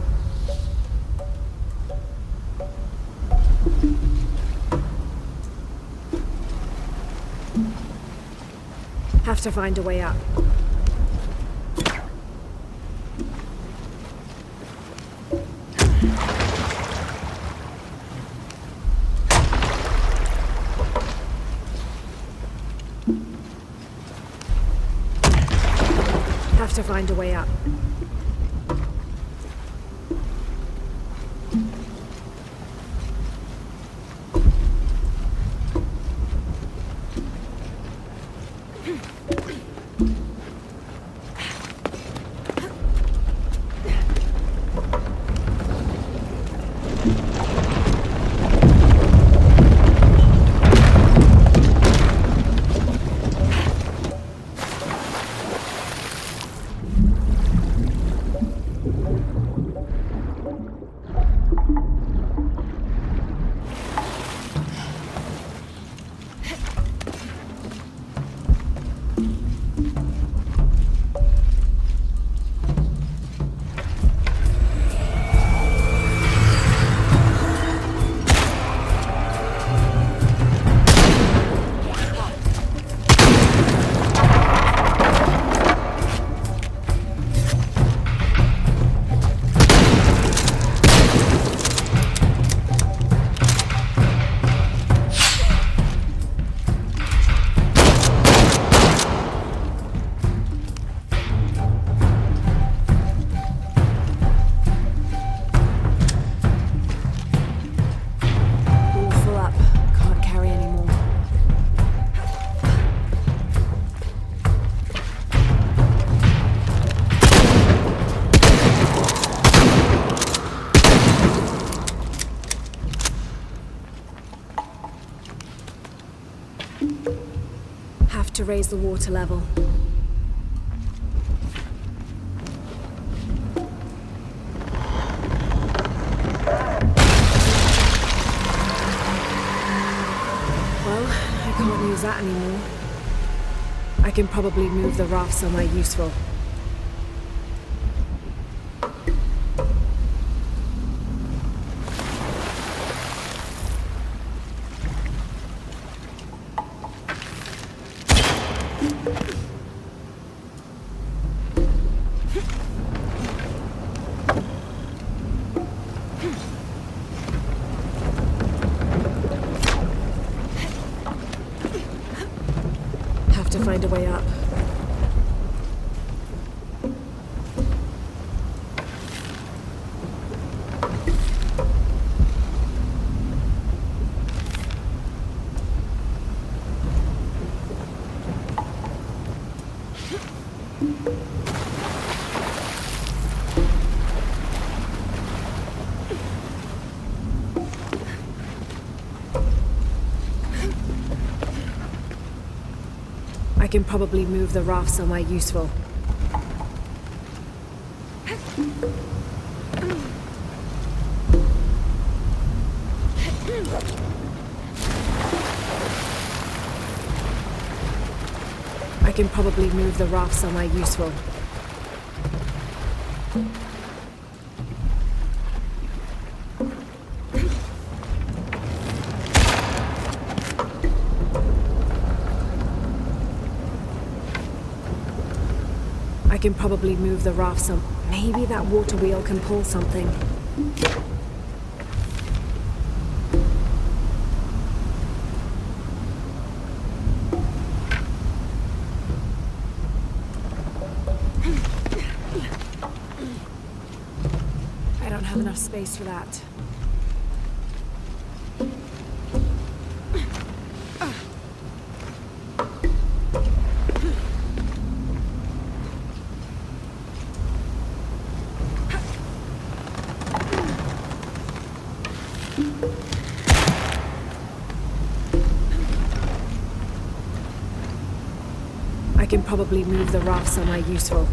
Have to find a way up. Have to find a way up. to raise the water level. Well, I can't use that anymore. I can probably move the raft somewhere useful. Have to find a way up. I can probably move the raft somewhere useful. I can probably move the raft somewhere useful. I can probably move the raft some. Maybe that water wheel can pull something. I don't have enough space for that. I can probably move the raft somewhere useful.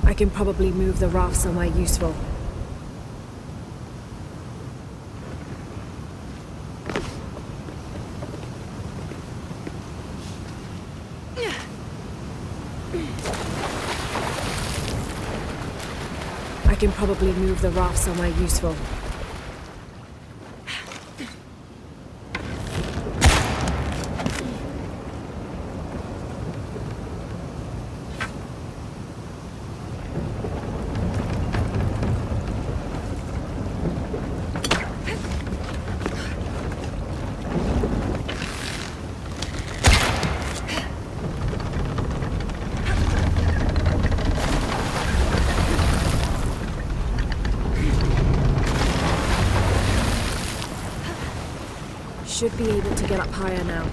I can probably move the raft somewhere useful. I can probably move the raft somewhere useful. Should be able to get up higher now.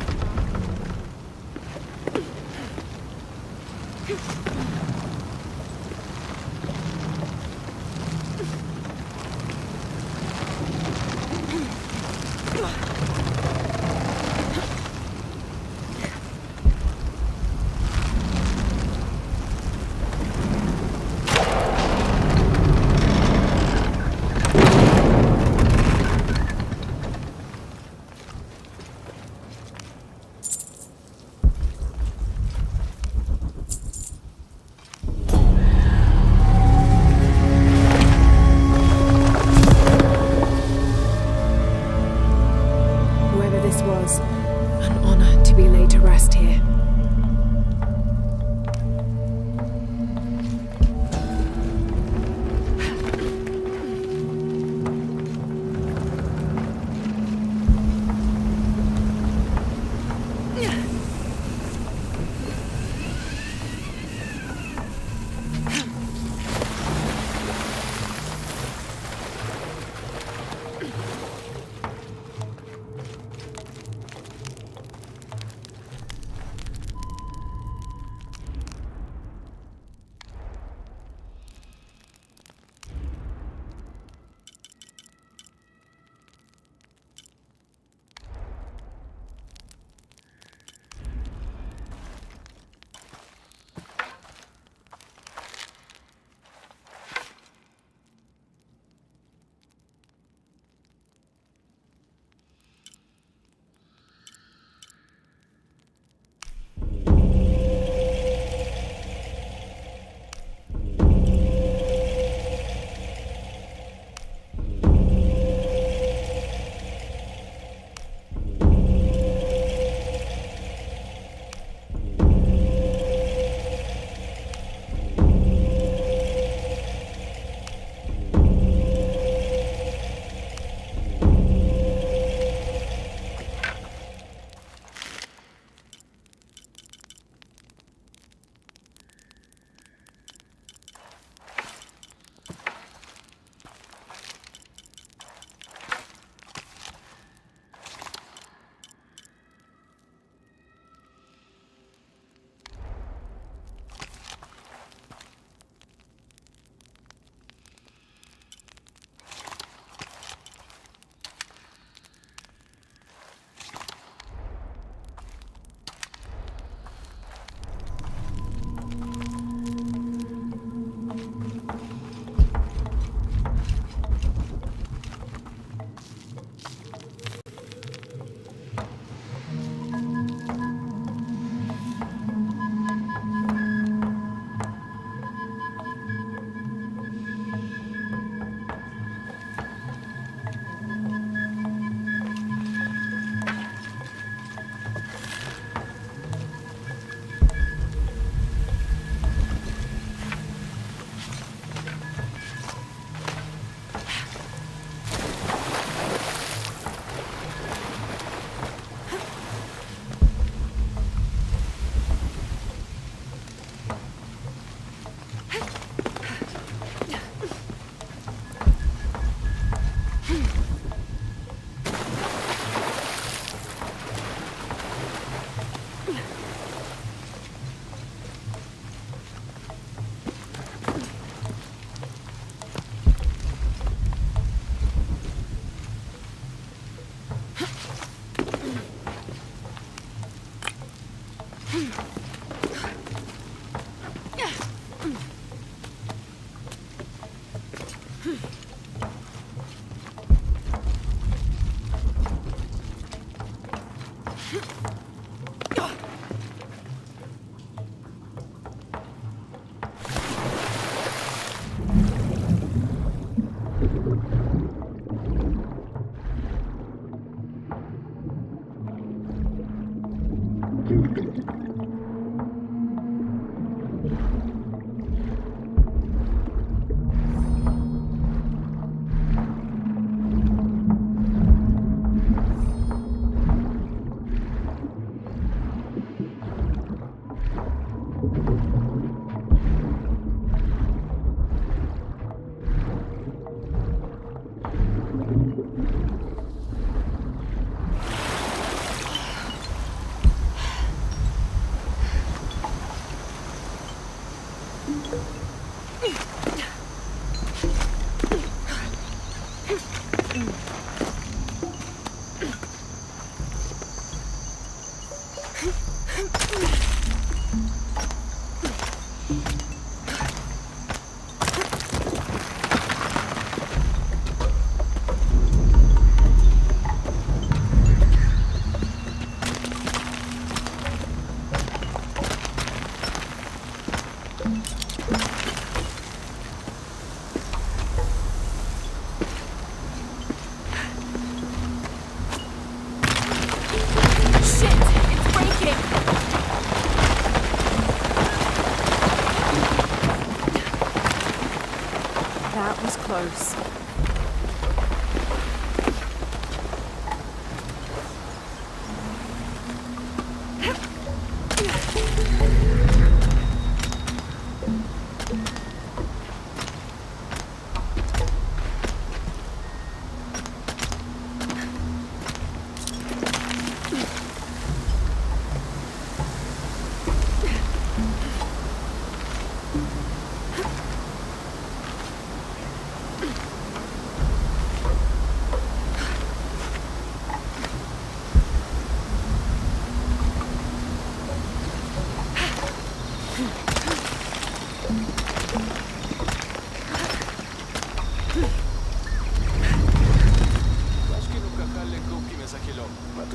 That was close.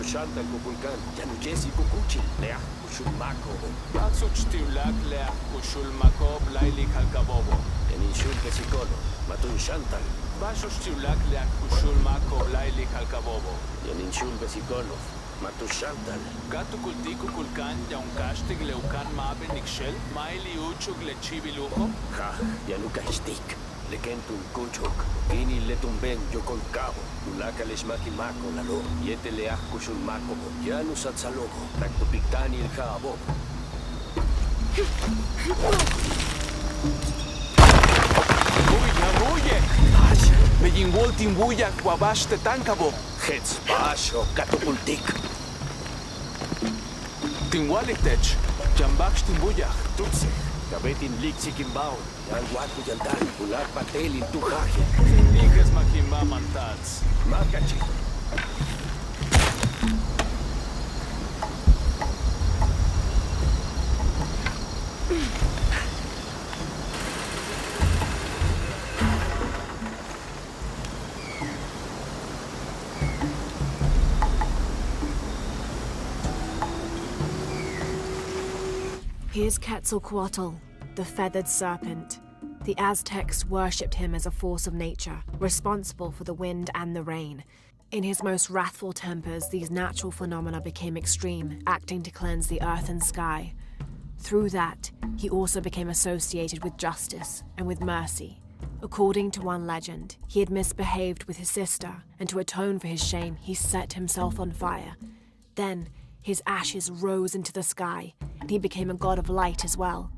Shanta Kukulkan, Janujesi Kukuchi, Leah Kushulmako. Atsuk Stiulak Leah Kushulmako, Blailik Halkabobo. Yaninshul Pesikolo, Matun Shantal. Basho Stiulak Leah Kushulmako, Blailik Halkabobo. Yaninshul Pesikolo, Matun Shantal. Gatu Kultiku Kulkan, Yankashtig Leukan Mabe Nikshel, Maili Uchuk Lechibilujo. Ha, Yanuka Stik. Lekentun Kunchuk, Kini Letumben Yokolkabo, Nulaka Lesmakimako Lalo, Yete Leakushun Mako, Janus at Salogo, Naktupiktani el Kaabo. Buye! Ash, Megin Woltin Buya, Wabash te Tankabo. Hetz Basho, Katupultik. Tinwalitech, Jambaksh Timbuya. Tutse. Kabetin Lixikimbao, Yanguatu Yantan, Ular Patel in Tujaje. Ikas Makimba Mantats. Makachi. Here's Quetzalcoatl, the feathered serpent. The Aztecs worshipped him as a force of nature, responsible for the wind and the rain. In his most wrathful tempers, these natural phenomena became extreme, acting to cleanse the earth and sky. Through that, he also became associated with justice and with mercy. According to one legend, he had misbehaved with his sister, and to atone for his shame, he set himself on fire. Then, his ashes rose into the sky, and he became a god of light as well.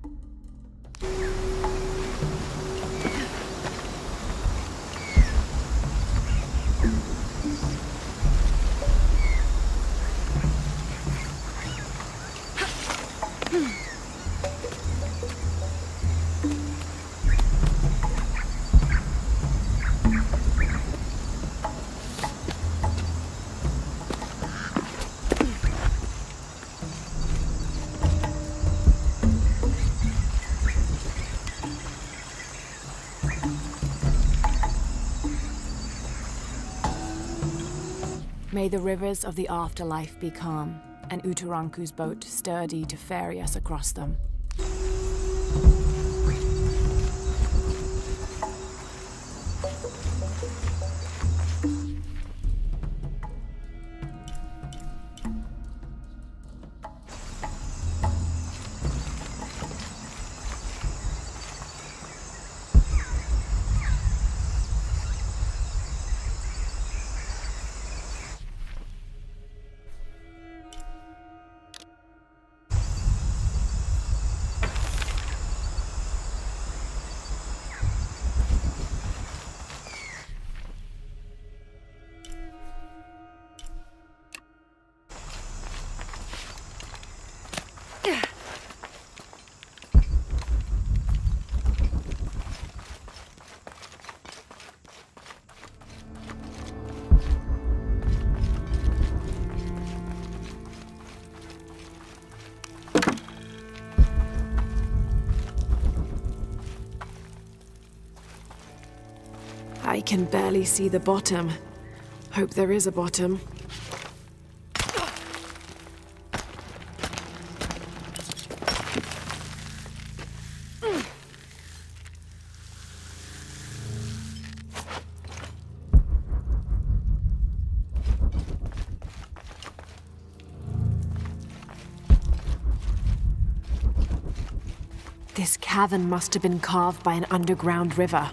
May the rivers of the afterlife be calm, and Uturanku's boat sturdy to ferry us across them. can barely see the bottom. Hope there is a bottom. This cavern must have been carved by an underground river.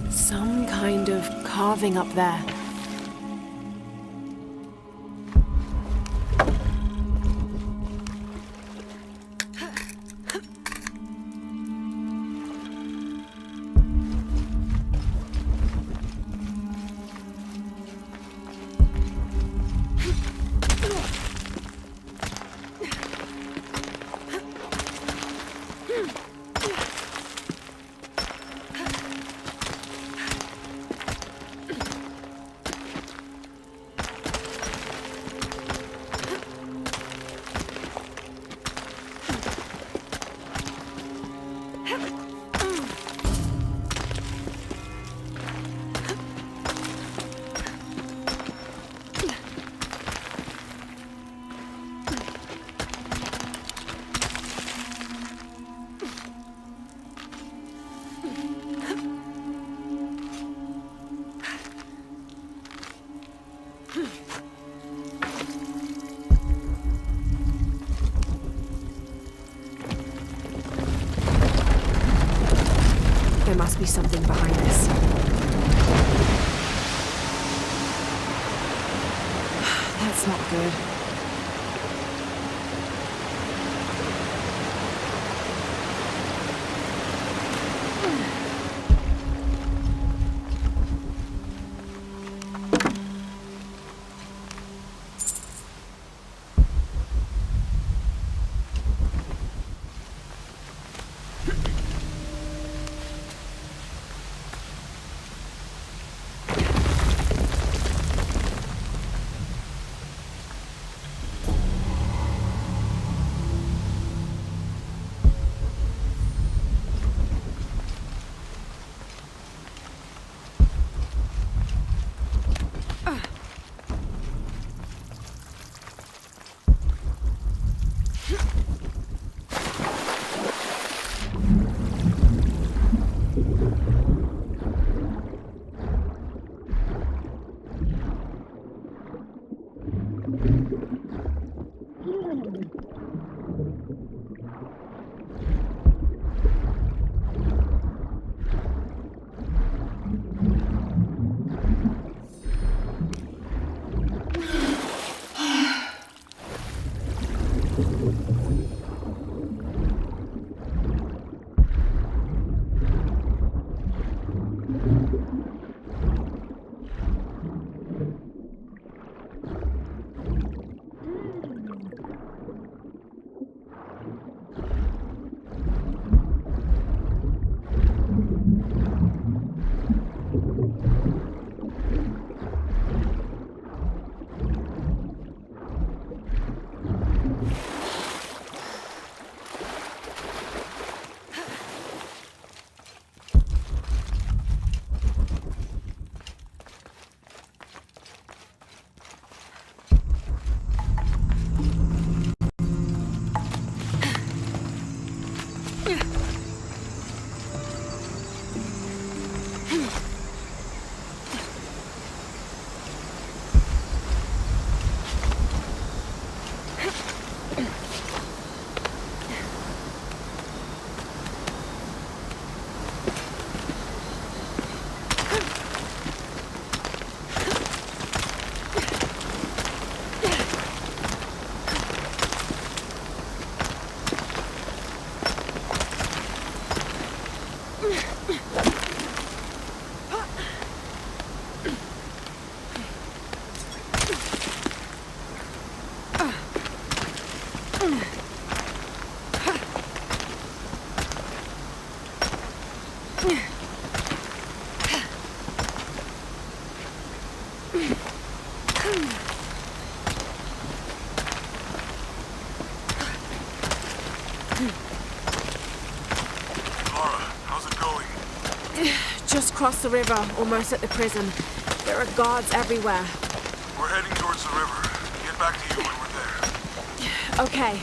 Some kind of carving up there. There must be something behind this. That's not good. just crossed the river, almost at the prison. There are guards everywhere. We're heading towards the river. Get back to you when we're there. Okay.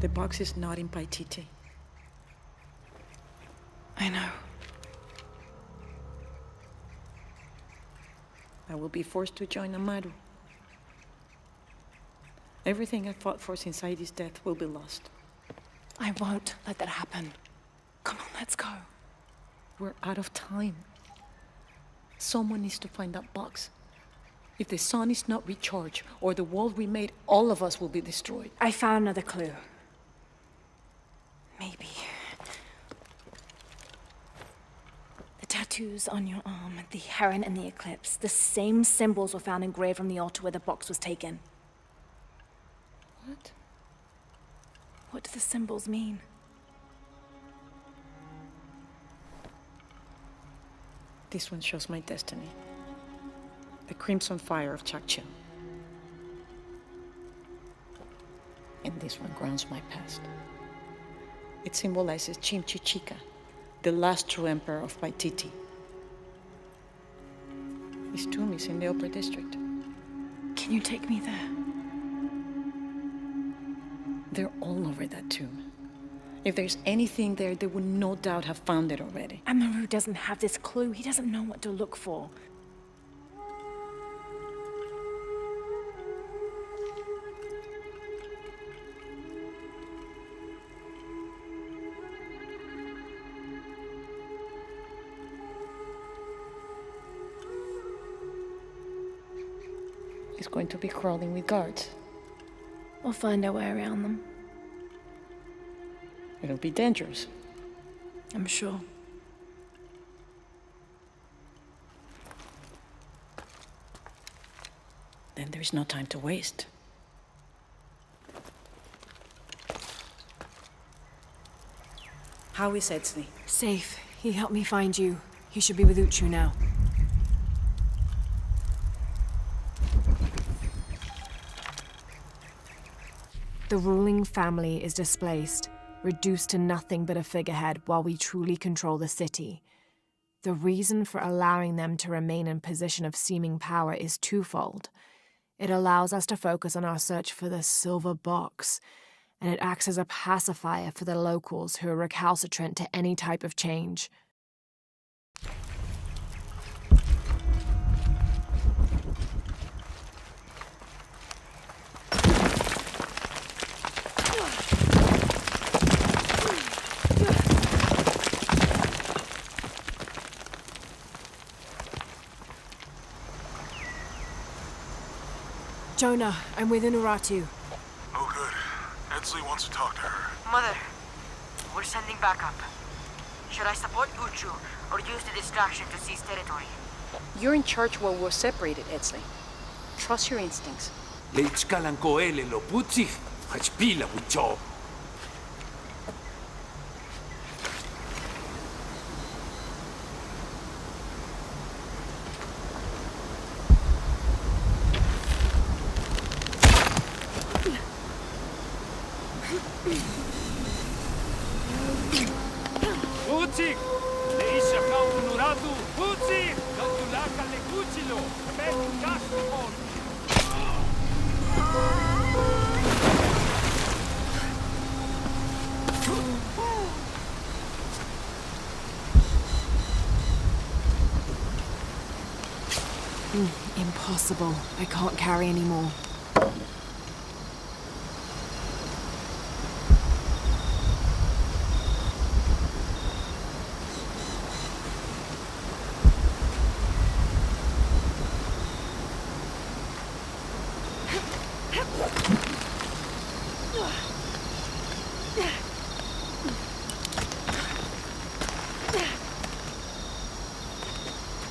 The box is not in Paititi. I know. I will be forced to join Amaru. Everything I fought for since Aidi's death will be lost. I won't let that happen. Come on, let's go. We're out of time. Someone needs to find that box. If the sun is not recharged, or the world we made, all of us will be destroyed. I found another clue. Maybe. The tattoos on your arm, the heron and the eclipse, the same symbols were found engraved on the altar where the box was taken. What? What do the symbols mean? This one shows my destiny. The crimson fire of Chakchil. And this one grounds my past. It symbolizes Chimchichica, the last true emperor of Paititi. His tomb is in the upper district. Can you take me there? They're all over that tomb. If there's anything there, they would no doubt have found it already. Amaru doesn't have this clue. He doesn't know what to look for. He's going to be crawling with guards. We'll find our way around them. It'll be dangerous. I'm sure. Then there's no time to waste. How is Etzli? Safe. He helped me find you. He should be with Uchu now. The ruling family is displaced, reduced to nothing but a figurehead while we truly control the city. The reason for allowing them to remain in position of seeming power is twofold. It allows us to focus on our search for the silver box, and it acts as a pacifier for the locals who are recalcitrant to any type of change. Jonah, I'm with Unuratu. Oh, good. Etzli wants to talk to her. Mother, we're sending backup. Should I support Uchu or use the distraction to seize territory? You're in charge while we're separated, Etzli. Trust your instincts. Leichkalankoele lo putzich, hachpila wicho. Putzich! Leisha kaunuratu! Putzich! Gatulaka lekuchilo! Betu gastimon! Impossible. I can't carry anymore.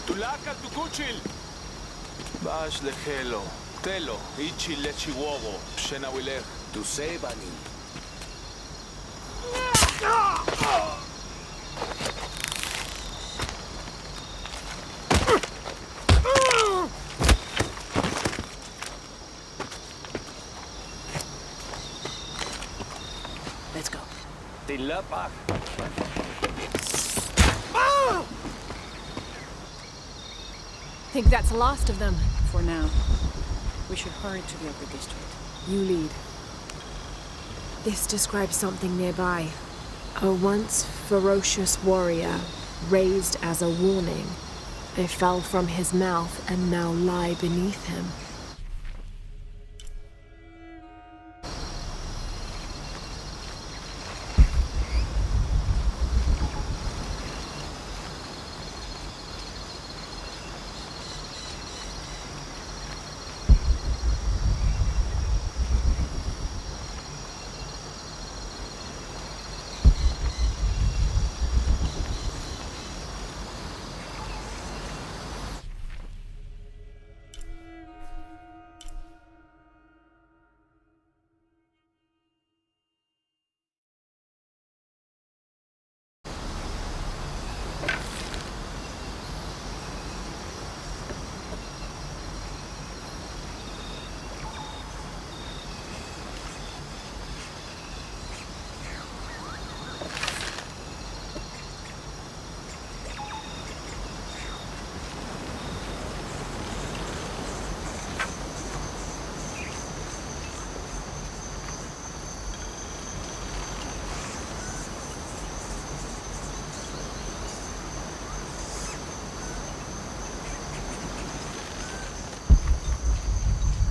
Tulaka tukuchil. Bash lehelo. Telo. Ichi lechiwogo. Shenawilech. Tu sebani. Let's go. Tilapa. Think that's the last of them. For now, we should hurry to the upper district. You lead. This describes something nearby. A once ferocious warrior, raised as a warning. They fell from his mouth and now lie beneath him.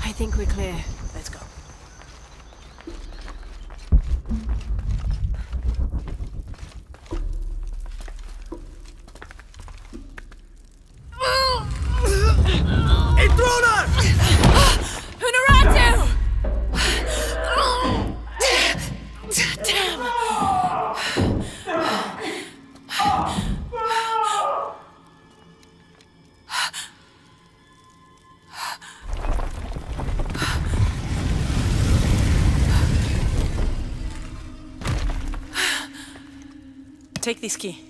I think we're clear. Let's go. Intruder! Honoratu! Damn! Take this key.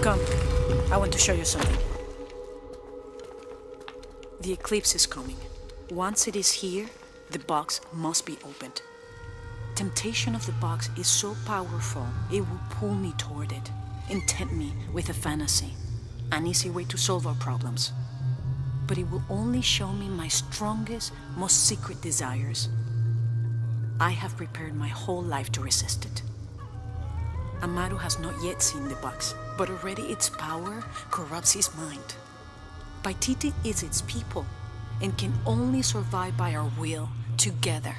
Come. I want to show you something. The eclipse is coming. Once it is here, the box must be opened. Temptation of the box is so powerful, it will pull me toward it and tempt me with a fantasy, an easy way to solve our problems. But it will only show me my strongest, most secret desires. I have prepared my whole life to resist it. Amaru has not yet seen the box, but already its power corrupts his mind. Paititi is its people and can only survive by our will together.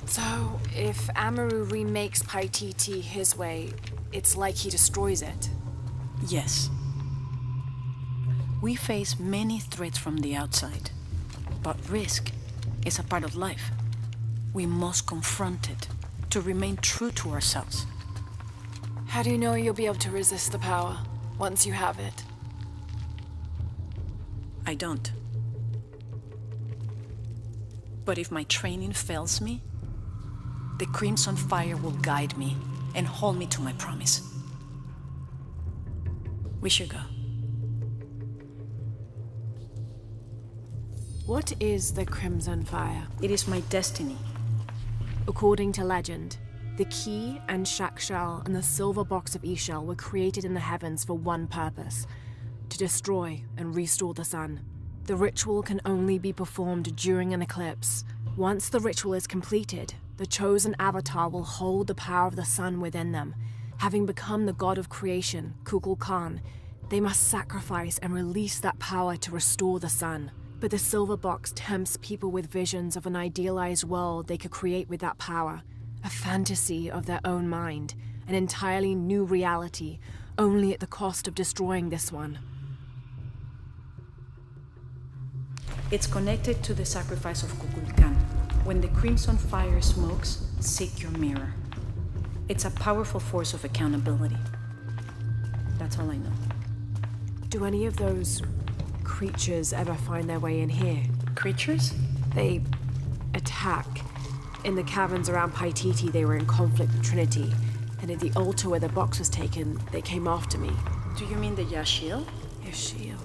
So, if Amaru remakes Paititi his way, it's like he destroys it? Yes. We face many threats from the outside, but risk is a part of life. We must confront it to remain true to ourselves. How do you know you'll be able to resist the power once you have it? I don't. But if my training fails me, the Crimson Fire will guide me and hold me to my promise. We should go. What is the Crimson Fire? It is my destiny. According to legend, the key and Shakshal and the silver box of Ishal were created in the heavens for one purpose: to destroy and restore the sun. The ritual can only be performed during an eclipse. Once the ritual is completed, the chosen avatar will hold the power of the sun within them. Having become the god of creation, Kukulkan, they must sacrifice and release that power to restore the sun. But the silver box tempts people with visions of an idealized world they could create with that power. A fantasy of their own mind, an entirely new reality, only at the cost of destroying this one. It's connected to the sacrifice of Kukulkan. When the crimson fire smokes, seek your mirror. It's a powerful force of accountability. That's all I know. Do any of those creatures ever find their way in here? Creatures? They attack. In the caverns around Paititi, they were in conflict with Trinity. And at the altar where the box was taken, they came after me. Do you mean the Yashil? Yashil.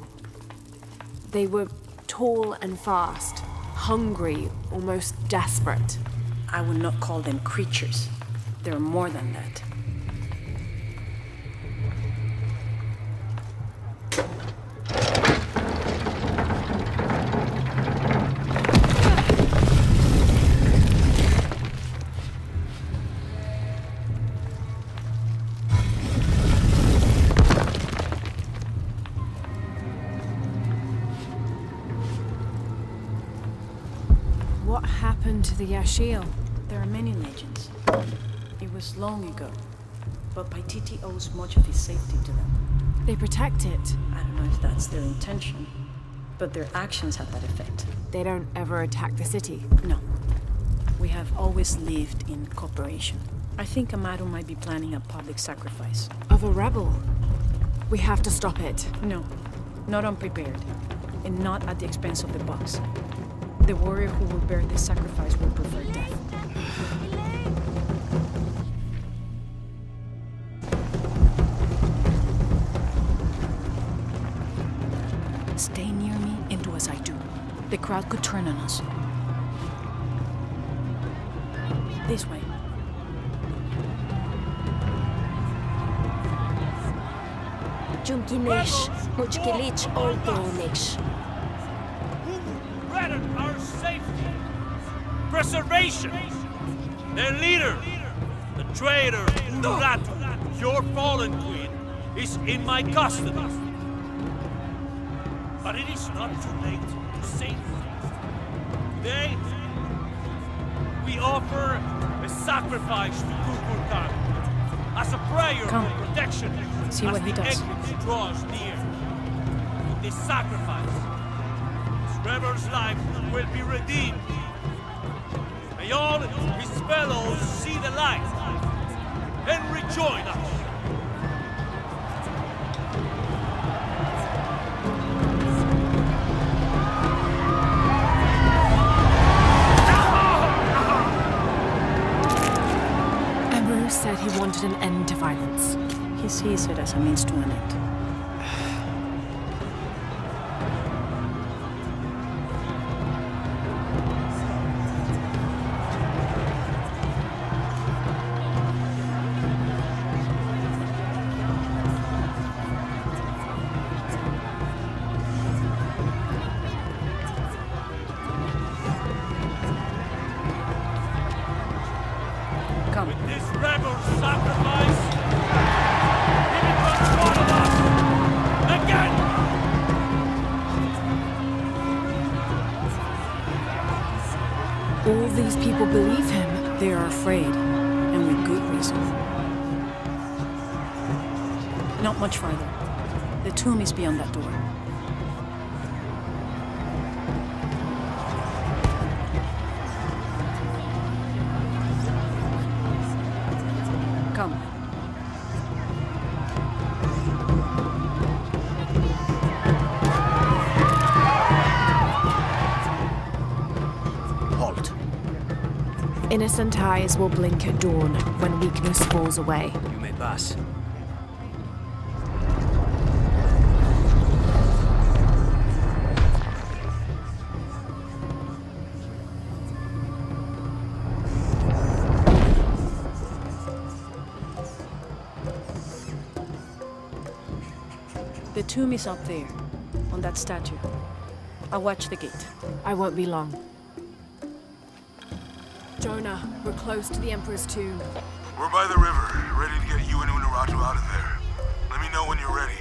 They were tall and fast, hungry, almost desperate. I would not call them creatures. They're more than that. What happened to the Yashil? There are many legends. It was long ago, but Paititi owes much of its safety to them. They protect it. I don't know if that's their intention, but their actions have that effect. They don't ever attack the city? No. We have always lived in cooperation. I think Amaru might be planning a public sacrifice. Of a rebel? We have to stop it. No, not unprepared, and not at the expense of the box. The warrior who will bear this sacrifice will prefer death. Stay near me and do as I do. The crowd could turn on us. This way. Jumkinesh, Muchkilich Oltonish. Who threatened our safety? Preservation! Their leader, the traitor Uratu, your fallen queen, is in my custody. But it is not too late to save her. Today, we offer a sacrifice to Kukulkan as a prayer for protection. See what he does. As the eclipse draws near. With this sacrifice, this rebel's life will be redeemed. May all his fellows see the light and rejoin us. Amaru said he wanted an end to violence. He sees it as a means to an end. Come. With this rebel sacrifice, he becomes one of us again! All these people believe him. They are afraid, and with good reason. Not much farther. The tomb is beyond that door. Come. Halt. Innocent eyes will blink at dawn when weakness falls away. You may pass. The tomb is up there, on that statue. I'll watch the gate. I won't be long. Jonah, we're close to the Emperor's tomb. We're by the river, ready to get you and Unuratu out of there. Let me know when you're ready.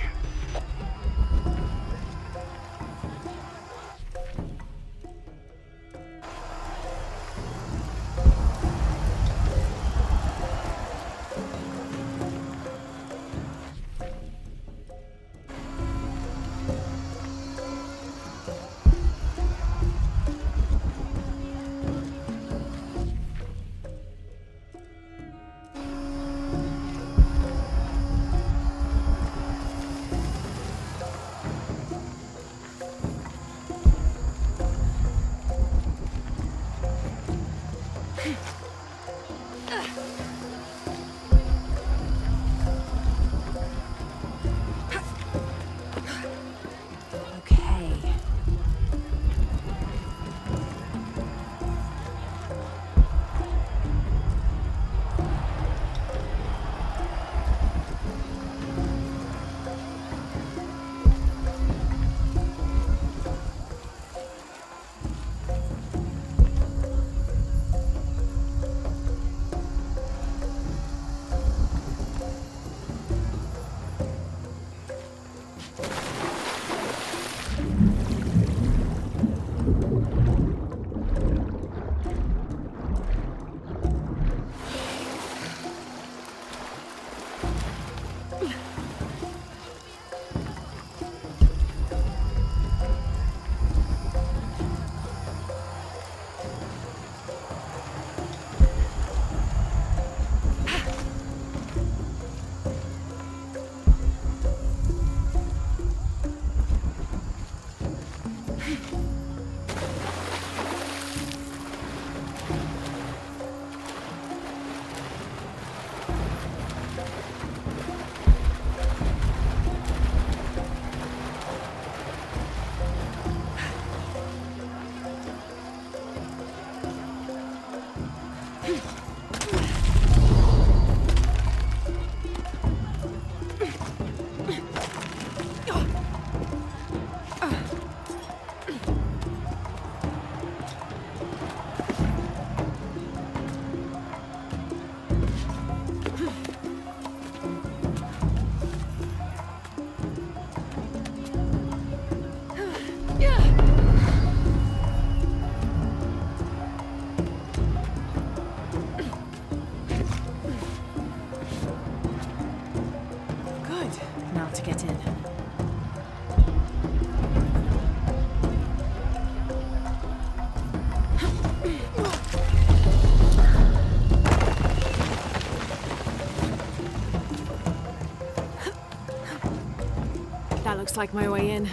Looks like my way in.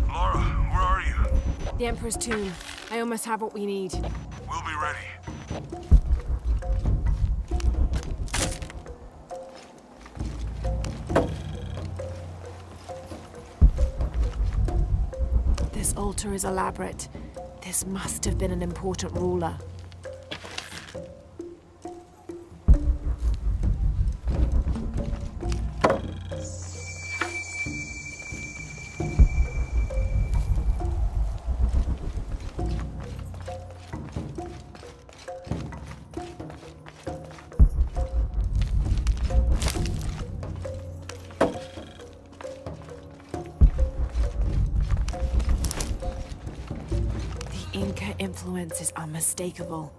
Laura, where are you? The Emperor's tomb. I almost have what we need. We'll be ready. This altar is elaborate. This must have been an important ruler. Inca influence is unmistakable.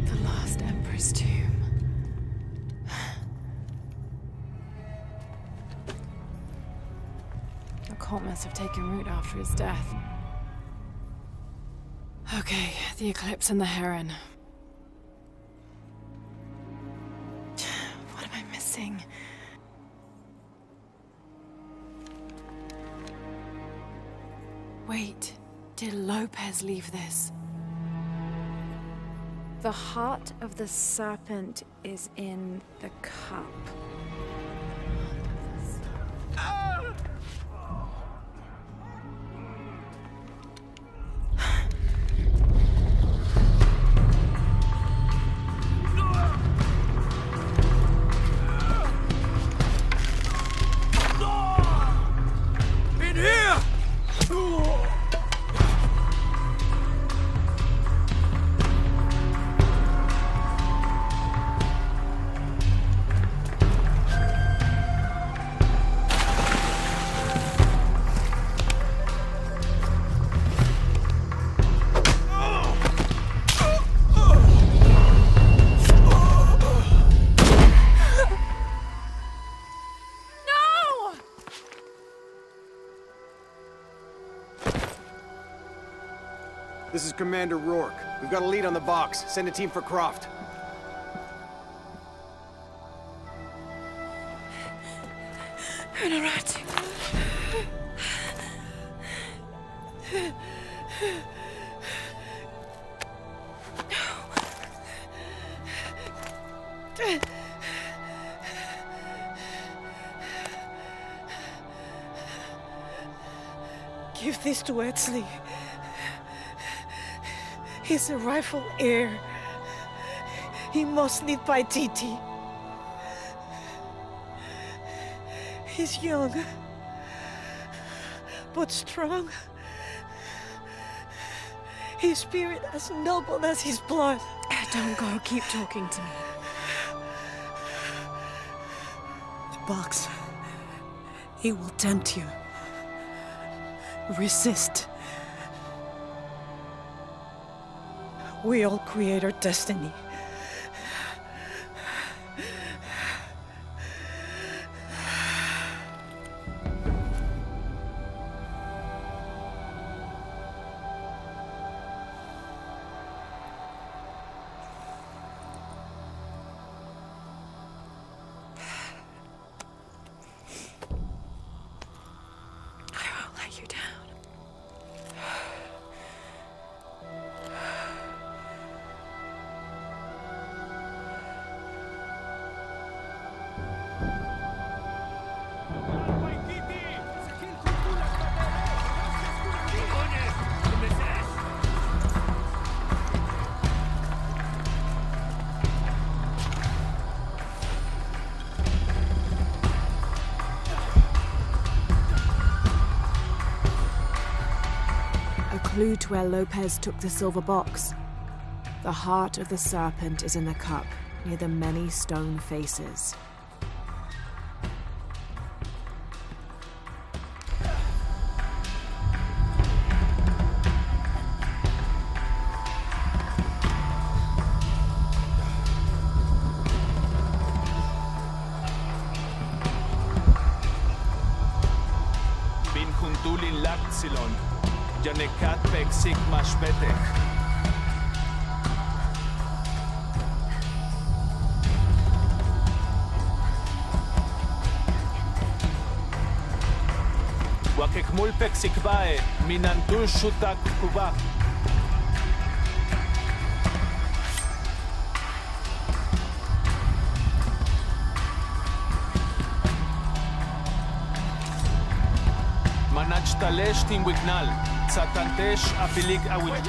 The last Emperor's tomb. The cult must have taken root after his death. Okay, the eclipse and the heron. What am I missing? Wait, did Lopez leave this? The heart of the serpent is in the cup. This is Commander Rourke. We've got a lead on the box. Send a team for Croft. Honorat. Give this to Etzli. He's the rightful heir. He must live by Titi. He's young, but strong. His spirit as noble as his blood. Don't go, keep talking to me. The box, it will tempt you. Resist. We all create our destiny. I won't let you down. Clue to where Lopez took the silver box. The heart of the serpent is in the cup, near the many stone faces. Tulin Lakzilon, Janekat Pexik Mashpetech. Wakekmul Pexikbae, Minantul Shutak Kubak. Manach Talesh Timwignal, Satantesh Apilik Awit.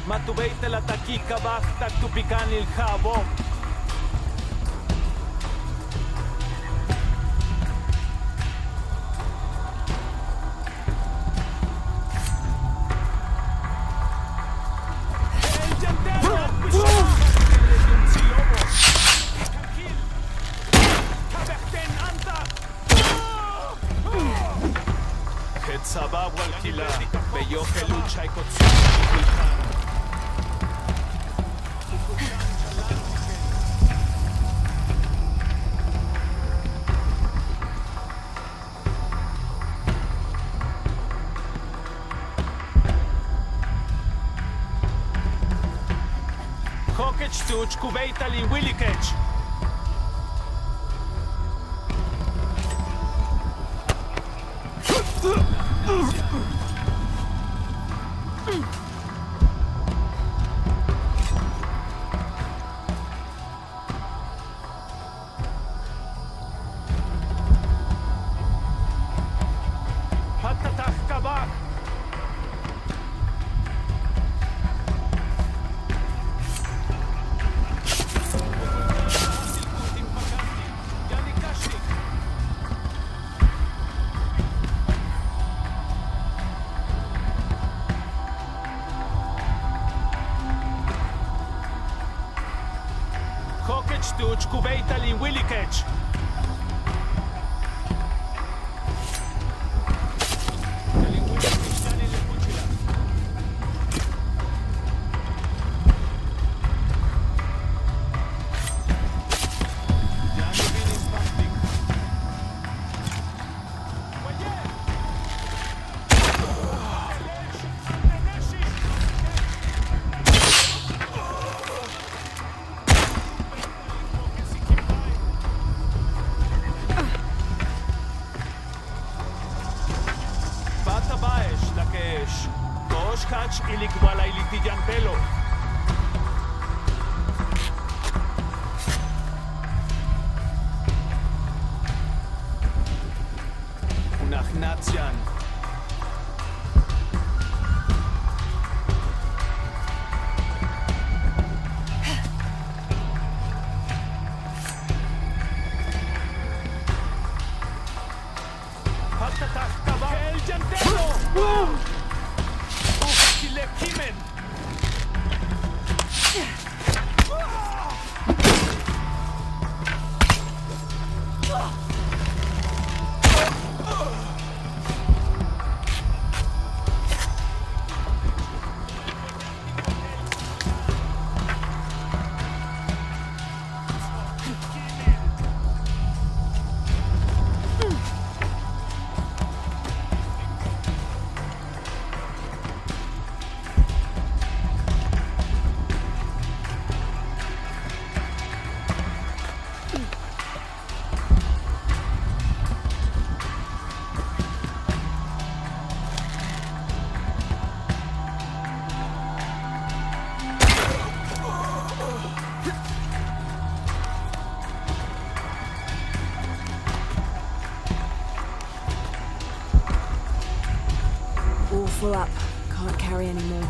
Matubeitel ataki kabak tak tupikan il jabok. Sabab wal kila, beyo pelucha y Hokech tuch kubeita li willikech. Patatach kabak. Hokech tuch kubeita li willikech. Catch iligwala ilitijan pelo. Unachnatian. Patatach kabak el jantelo. Kimen. All full up. Can't carry any more.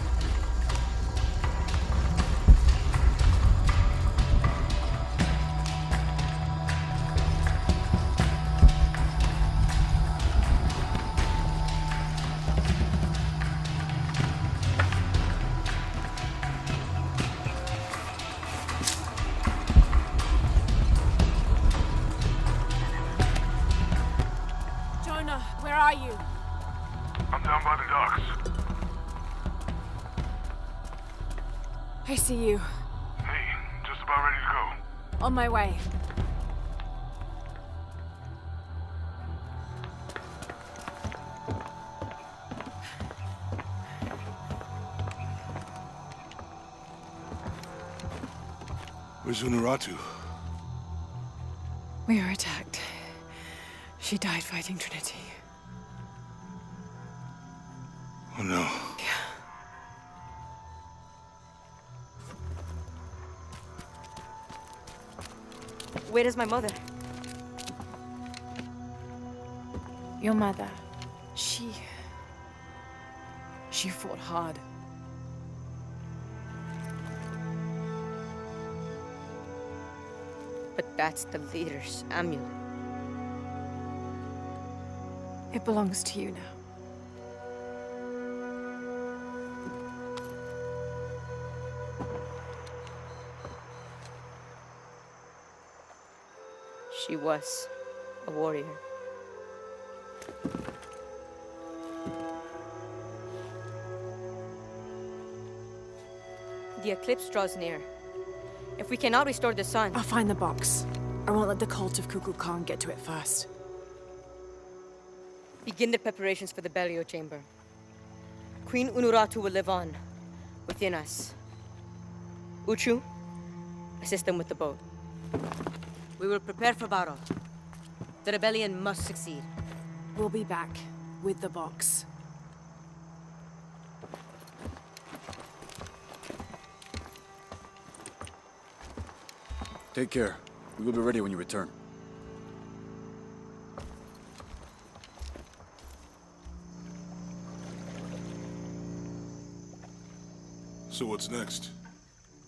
I see you. Hey, just about ready to go. On my way. Where's Unuratu? We were attacked. She died fighting Trinity. Oh no. Where is my mother? Your mother, she fought hard. But that's the leader's amulet. It belongs to you now. She was a warrior. The eclipse draws near. If we cannot restore the sun... I'll find the box. I won't let the cult of Kukulkan get to it first. Begin the preparations for the burial chamber. Queen Unuratu will live on, within us. Uchu, assist them with the boat. We will prepare for battle. The rebellion must succeed. We'll be back with the box. Take care. We will be ready when you return. So what's next?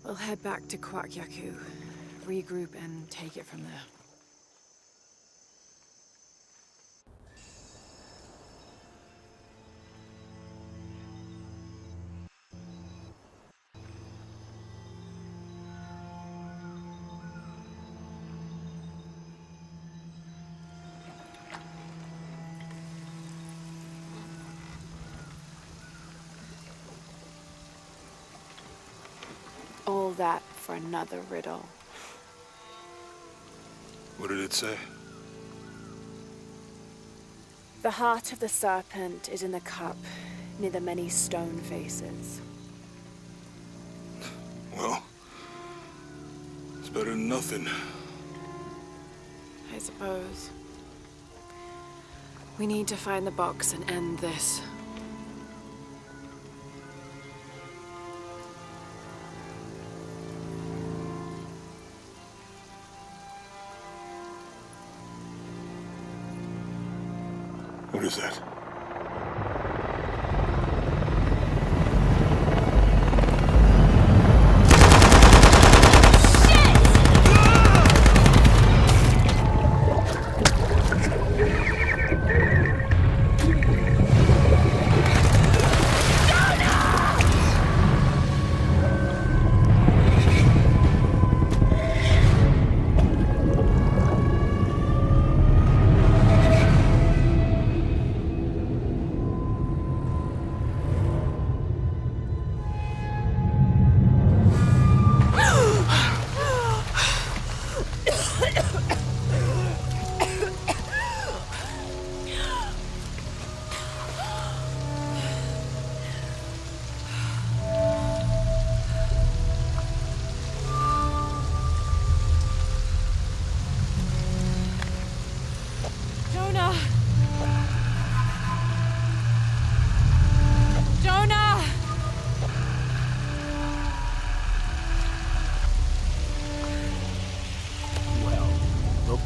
We'll head back to Kwakyaku, regroup and take it from there. All that for another riddle. What did it say? The heart of the serpent is in the cup, near the many stone faces. Well, it's better than nothing. I suppose. We need to find the box and end this. What is that?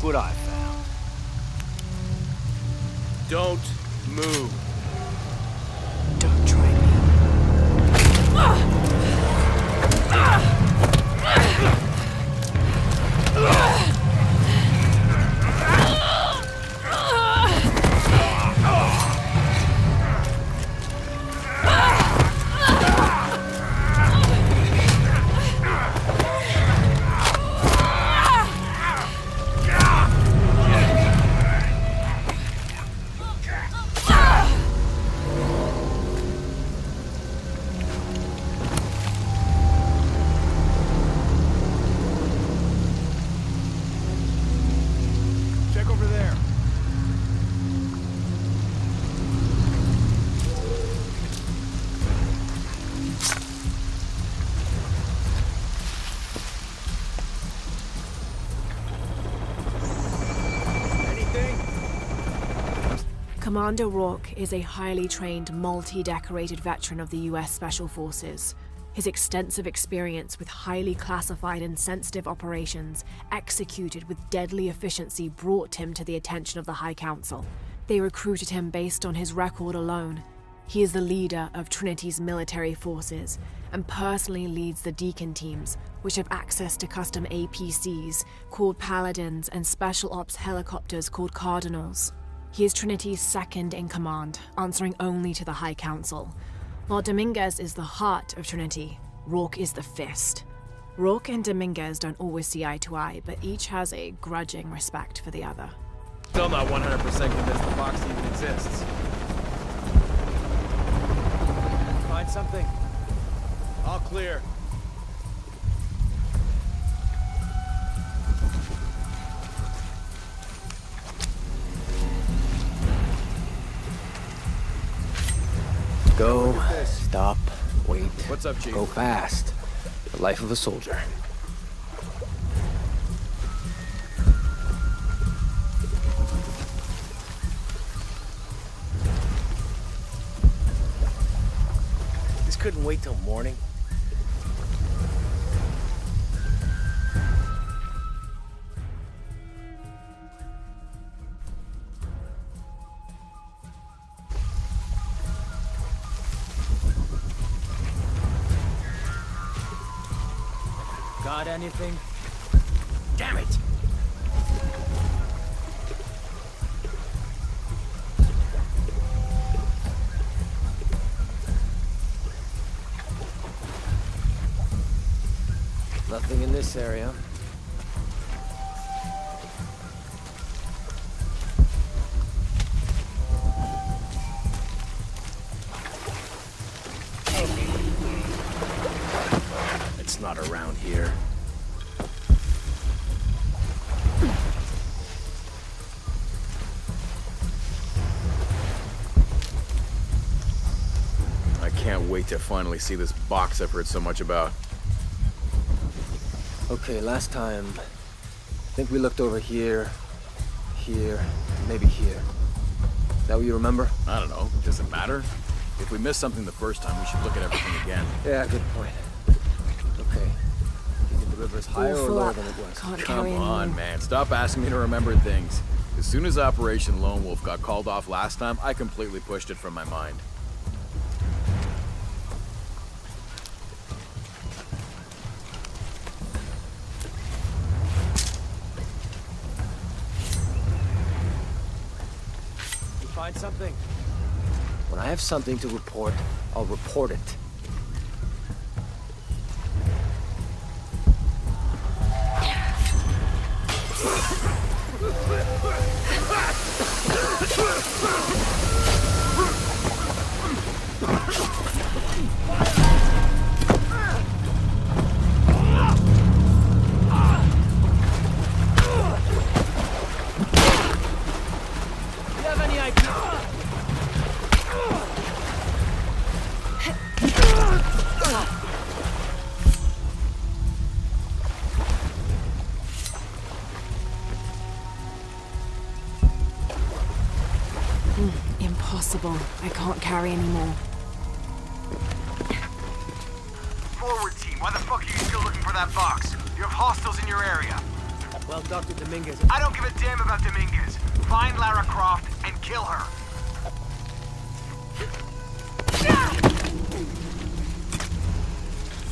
What I found. Don't move. Don't try me. Commander Rourke is a highly trained, multi-decorated veteran of the US Special Forces. His extensive experience with highly classified and sensitive operations, executed with deadly efficiency, brought him to the attention of the High Council. They recruited him based on his record alone. He is the leader of Trinity's military forces, and personally leads the Deacon teams, which have access to custom APCs, called Paladins, and Special Ops helicopters called Cardinals. He is Trinity's second in command, answering only to the High Council. While Dominguez is the heart of Trinity, Rourke is the fist. Rourke and Dominguez don't always see eye to eye, but each has a grudging respect for the other. Still not 100% convinced the box even exists. Find something. All clear. Go, stop, wait. What's up, Chief? Go fast. The life of a soldier. This couldn't wait till morning. Got anything? Damn it! Nothing in this area. It's not around here. I can't wait to finally see this box I've heard so much about. Okay, last time, I think we looked over here, maybe here. Is that what you remember? I don't know. Does it matter? If we missed something the first time, we should look at everything again. Yeah, good point. Okay. Do you think the river is higher or lower than it was? Come on, man. Stop asking me to remember things. As soon as Operation Lone Wolf got called off last time, I completely pushed it from my mind. Find something. When I have something to report, I'll report it. Impossible. I can't carry anymore. Forward team, why the fuck are you still looking for that box? You have hostiles in your area. Well, Dr. Dominguez... I don't give a damn about Dominguez. Find Lara Croft and kill her.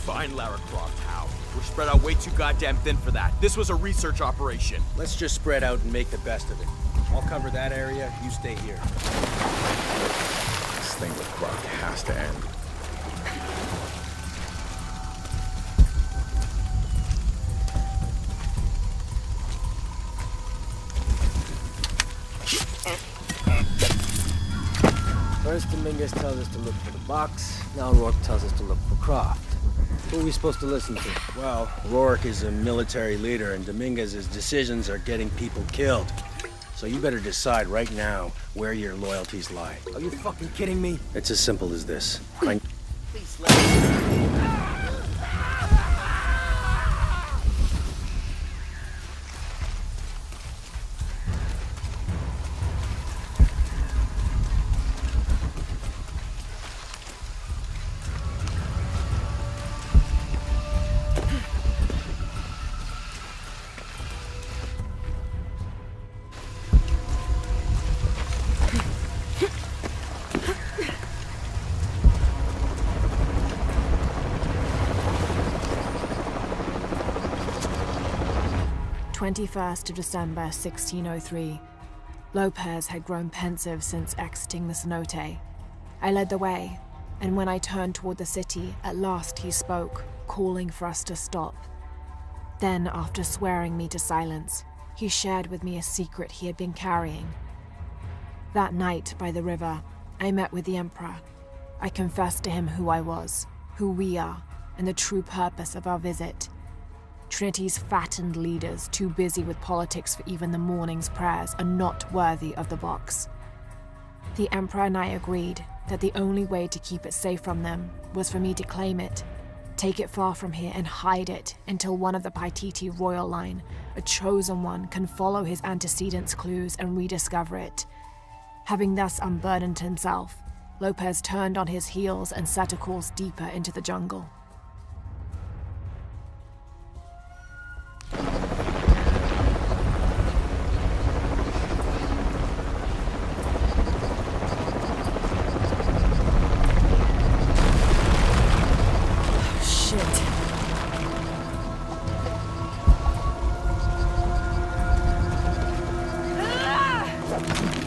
Find Lara Croft, how? We're spread out way too goddamn thin for that. This was a research operation. Let's just spread out and make the best of it. I'll cover that area, you stay here. This thing with Croft has to end. First, Dominguez tells us to look for the box. Now Rourke tells us to look for Croft. Who are we supposed to listen to? Well, Rourke is a military leader, and Dominguez's decisions are getting people killed. So you better decide right now where your loyalties lie. Are you fucking kidding me? It's as simple as this. Please let me... 21st of December, 1603. Lopez had grown pensive since exiting the cenote. I led the way, and when I turned toward the city, at last he spoke, calling for us to stop. Then, after swearing me to silence, he shared with me a secret he had been carrying. That night, by the river, I met with the Emperor. I confessed to him who I was, who we are, and the true purpose of our visit. Trinity's fattened leaders, too busy with politics for even the morning's prayers, are not worthy of the box. The Emperor and I agreed that the only way to keep it safe from them was for me to claim it, take it far from here and hide it until one of the Paititi royal line, a chosen one, can follow his antecedents' clues and rediscover it. Having thus unburdened himself, Lopez turned on his heels and set a course deeper into the jungle.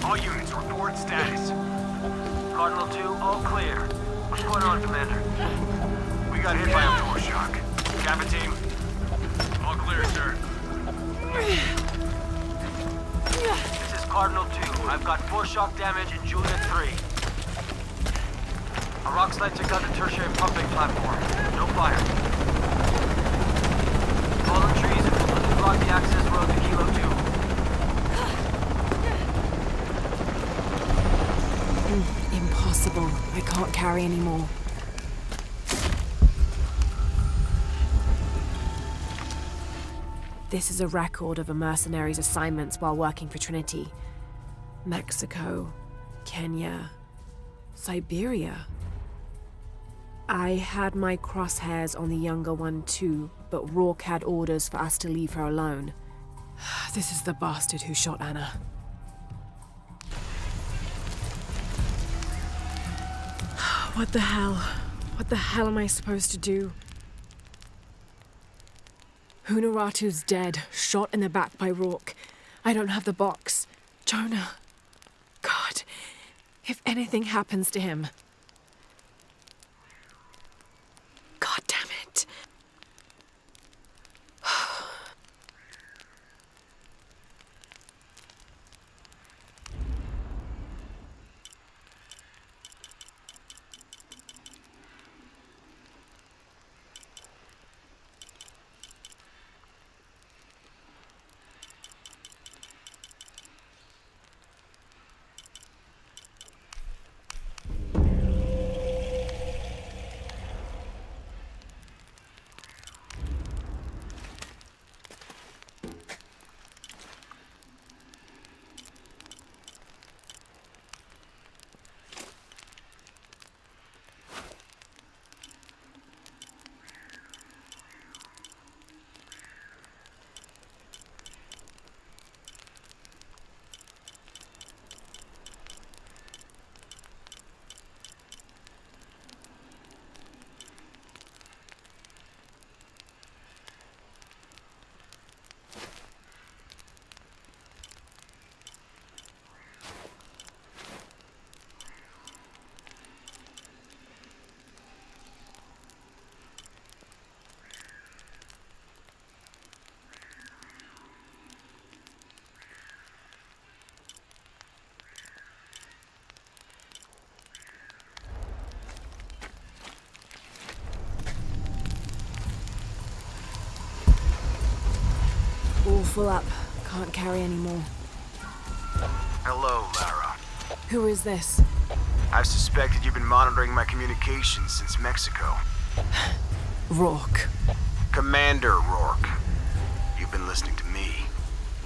All units, report status. Cardinal 2, all clear. What's going on, Commander? We got hit by a force shock. Kappa team? All clear, sir. This is Cardinal 2. I've got force shock damage in Juliet 3. A rock slide took out the tertiary pumping platform. No fire. Fallen trees have completely blocked the access road to Kilo 2. Impossible. I can't carry anymore. This is a record of a mercenary's assignments while working for Trinity. Mexico, Kenya, Siberia. I had my crosshairs on the younger one too, but Rourke had orders for us to leave her alone. This is the bastard who shot Anna. What the hell? What the hell am I supposed to do? Hunaratu's dead, shot in the back by Rourke. I don't have the box. Jonah. God, if anything happens to him. God damn it. All full up. Can't carry anymore. Hello, Lara. Who is this? I've suspected you've been monitoring my communications since Mexico. Rourke. Commander Rourke. You've been listening to me.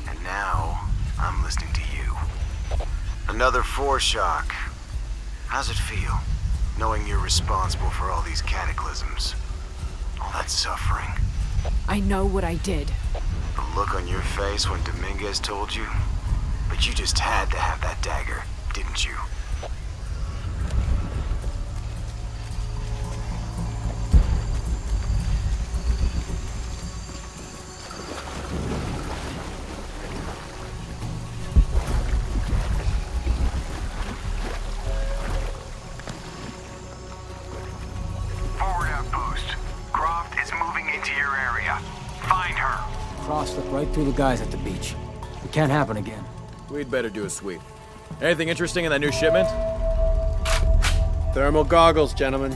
And now, I'm listening to you. Another force shock. How's it feel, knowing you're responsible for all these cataclysms? All that suffering. I know what I did. The look on your face when Dominguez told you? But you just had to have that dagger, didn't you? Slipped right through the guys at the beach. It can't happen again. We'd better do a sweep. Anything interesting in that new shipment? Thermal goggles, gentlemen.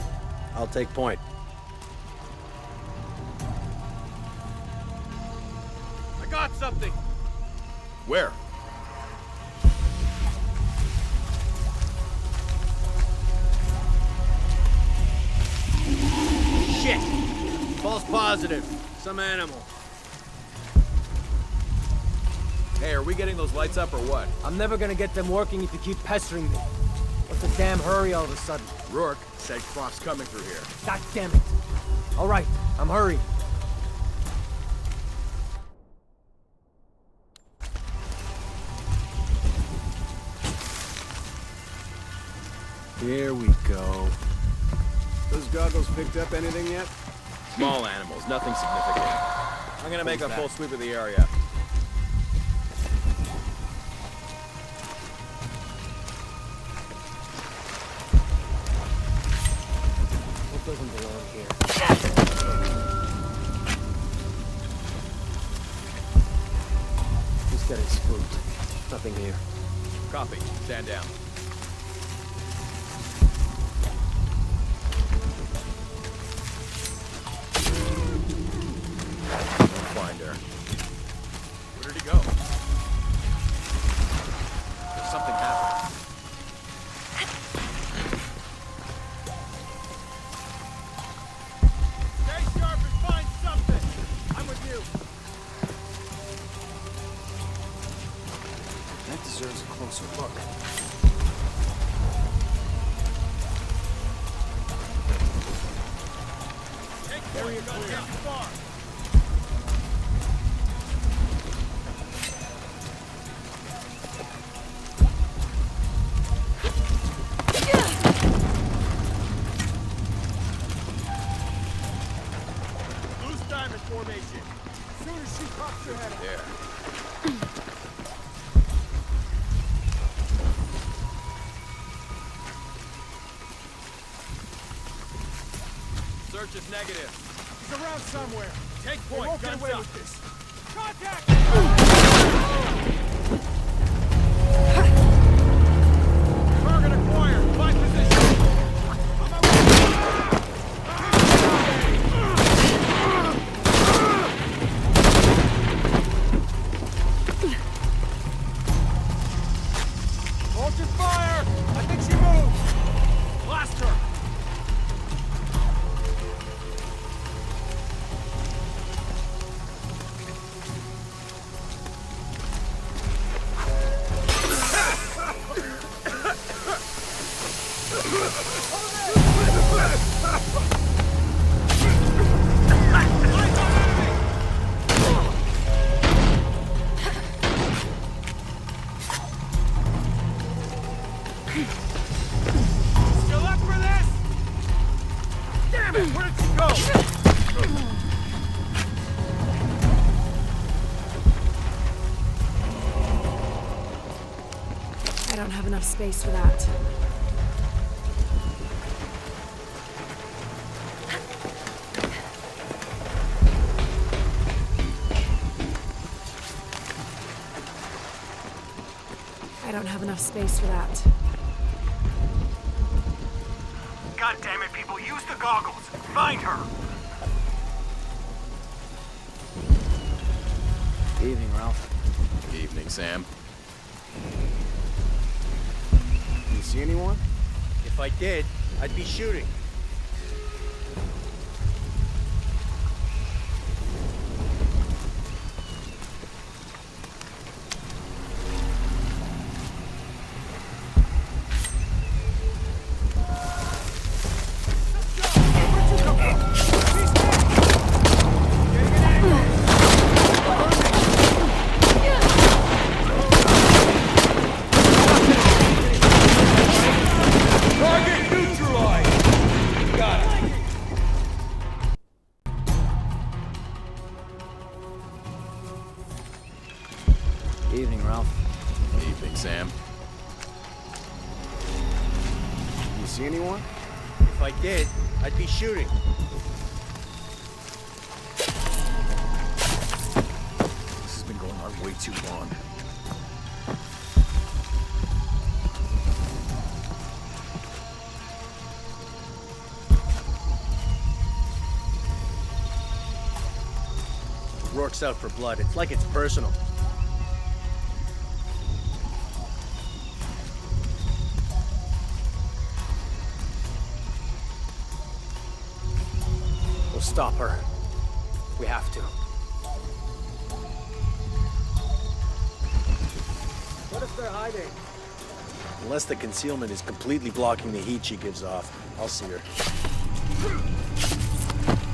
I'll take point. I got something! Where? Shit! False positive. Some animal. Hey, are we getting those lights up or what? I'm never gonna get them working if you keep pestering me. What's the damn hurry all of a sudden? Rourke said Croft's coming through here. God damn it. All right, I'm hurrying. Here we go. Those goggles picked up anything yet? Small animals, nothing significant. I'm gonna make a full sweep of the area. What doesn't belong here? Just getting spooked. Nothing here. Copy. Stand down. Find her. Where did he go? There's something happened. Stay sharp and find something! I'm with you. That deserves a closer look. Area clear. Far. Loose diamond formation. Soon as she pops her head up. There. Search is negative. He's around somewhere. Take point. They won't get Guns away up. with this. Contact! Target acquired. Find position. Hold your fire! I think she moved! Blast her! Still up for this? Damn it! Where did she go? I don't have enough space for that. I don't have enough space for that. God damn it, people! Use the goggles! Find her! Evening, Ralph. Evening, Sam. You see anyone? If I did, I'd be shooting. Target neutralized! Got it. Evening, Ralph. Evening, Sam. You see anyone? If I did, I'd be shooting. too long. Rourke's out for blood. It's like it's personal. We'll stop her. We have to. What if they're hiding? Unless the concealment is completely blocking the heat she gives off, I'll see her.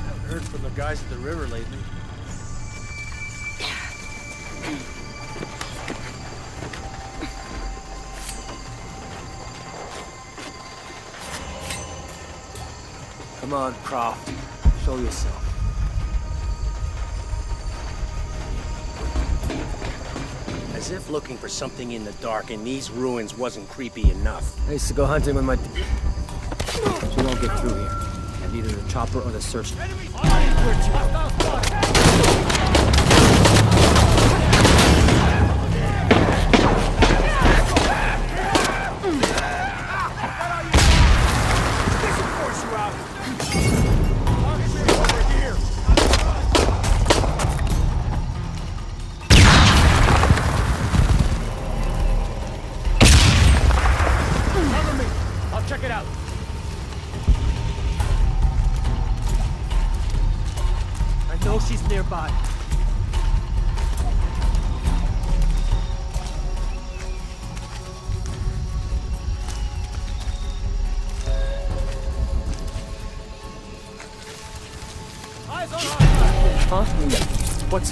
Haven't heard from the guys at the river lately. Come on, Croft. Show yourself. As if looking for something in the dark in these ruins wasn't creepy enough. I used to go hunting with my... She won't get through here. And either the chopper or the search... Check it out. I know she's nearby. Eyes on her. Huh? What's...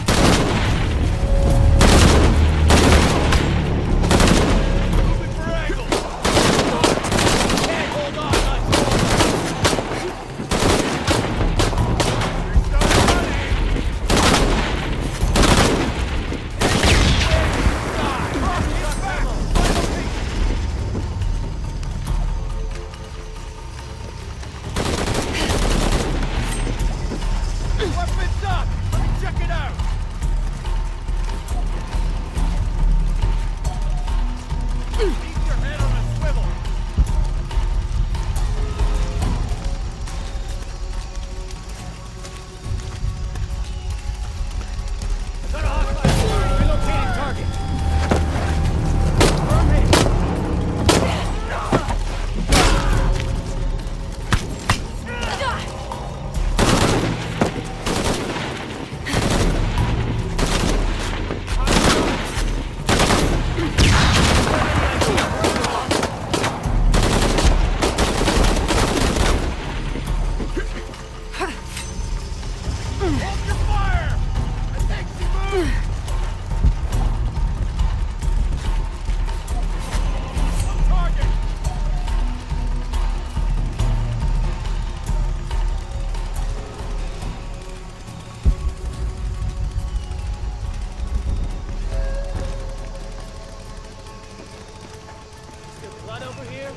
Blood over here?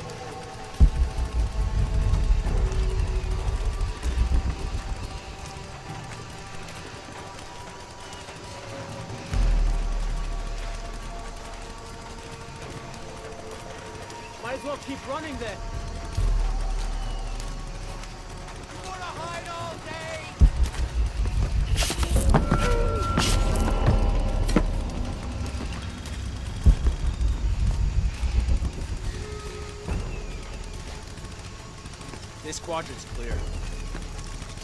Might as well keep running then. You wanna hide all day? This quadrant's clear.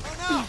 Oh no!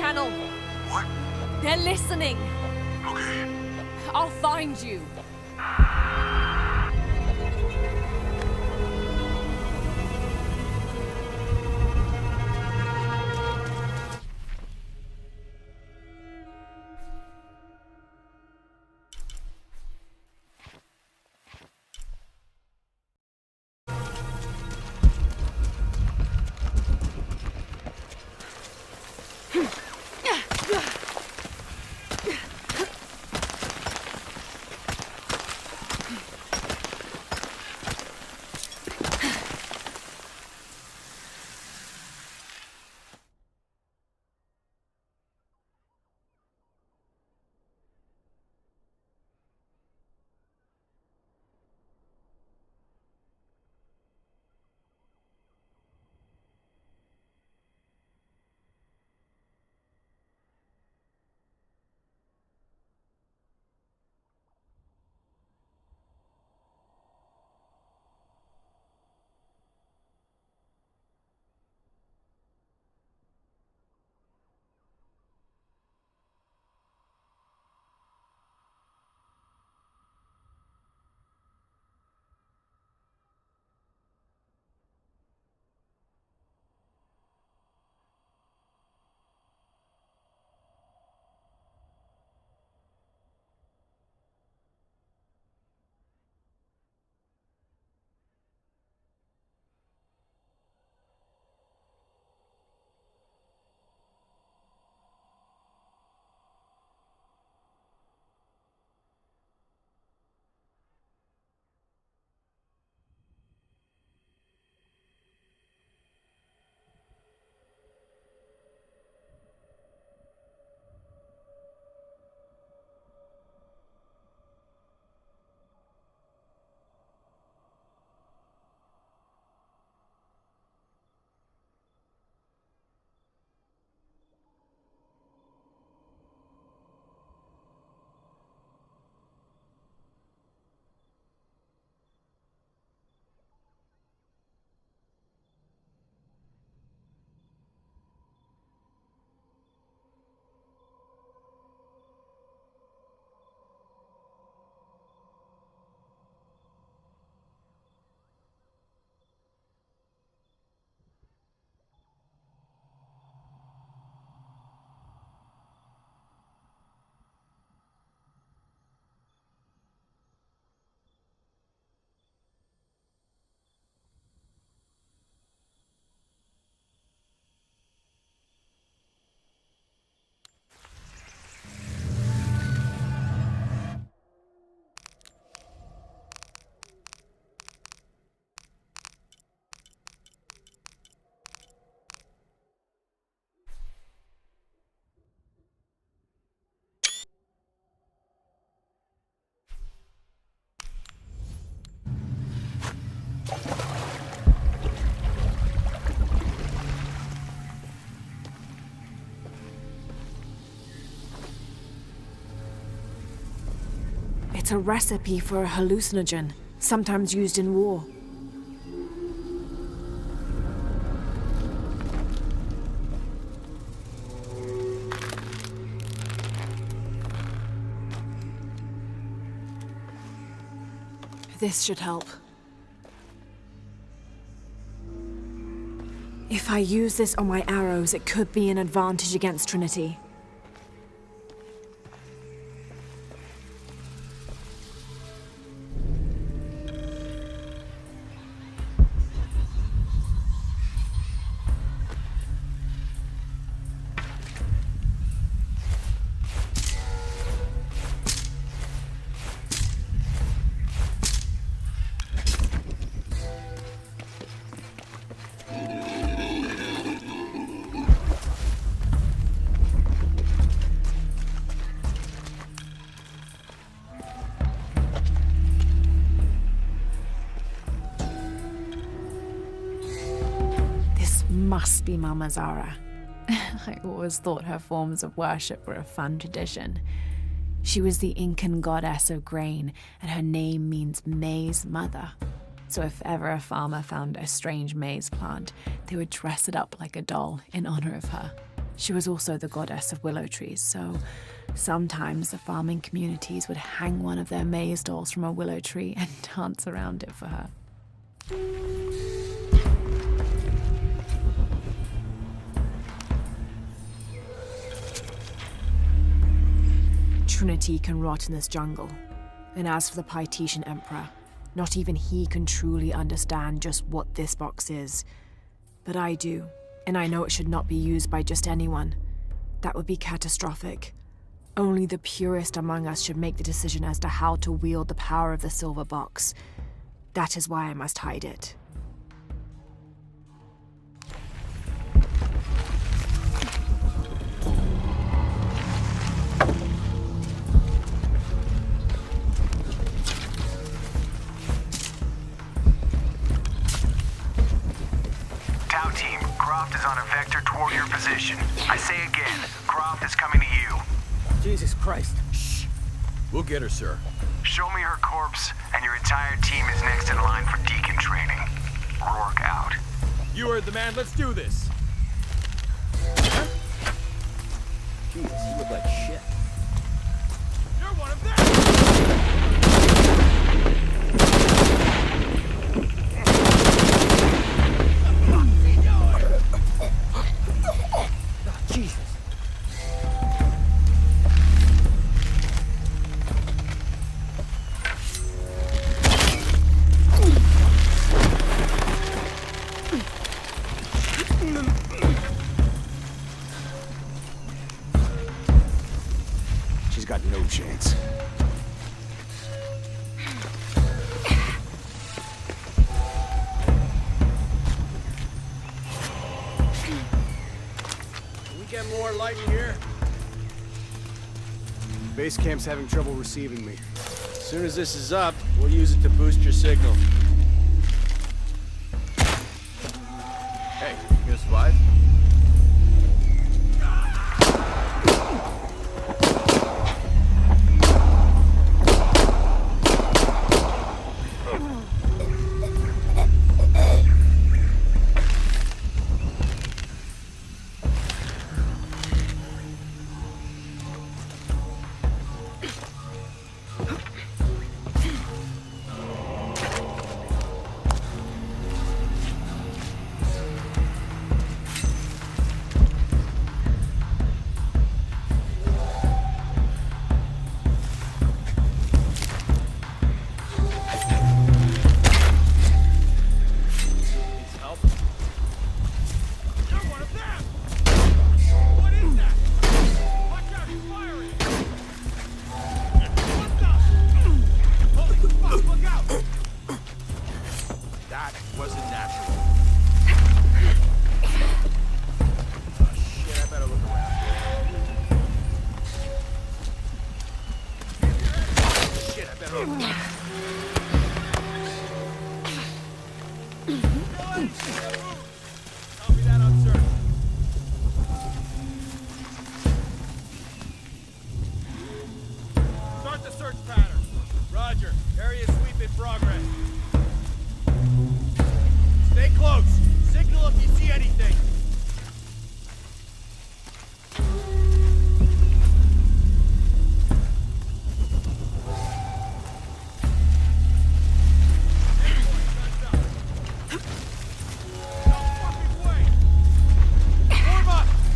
channel. What? They're listening. Okay. I'll find you. It's a recipe for a hallucinogen, sometimes used in war. This should help. If I use this on my arrows, it could be an advantage against Trinity. Must be Mama Zara. I always thought her forms of worship were a fun tradition. She was the Incan goddess of grain, and her name means maize mother. So if ever a farmer found a strange maize plant, they would dress it up like a doll in honor of her. She was also the goddess of willow trees, so sometimes the farming communities would hang one of their maize dolls from a willow tree and dance around it for her. Trinity can rot in this jungle. And as for the Pytetian Emperor, not even he can truly understand just what this box is. But I do, and I know it should not be used by just anyone. That would be catastrophic. Only the purest among us should make the decision as to how to wield the power of the silver box. That is why I must hide it. Tau team, Croft is on a vector toward your position. I say again, Croft is coming to you. Jesus Christ. Shh. We'll get her, sir. Show me her corpse, and your entire team is next in line for Deacon training. Rourke out. You heard the man. Let's do this. Jesus, you look like shit. You're one of them! Jesus. She's got no chance. Can we get more light in here? Base camp's having trouble receiving me. As soon as this is up, we'll use it to boost your signal. Hey, you gonna survive? Start the search pattern. Roger. Area sweep in progress. Stay close. Signal if you see anything.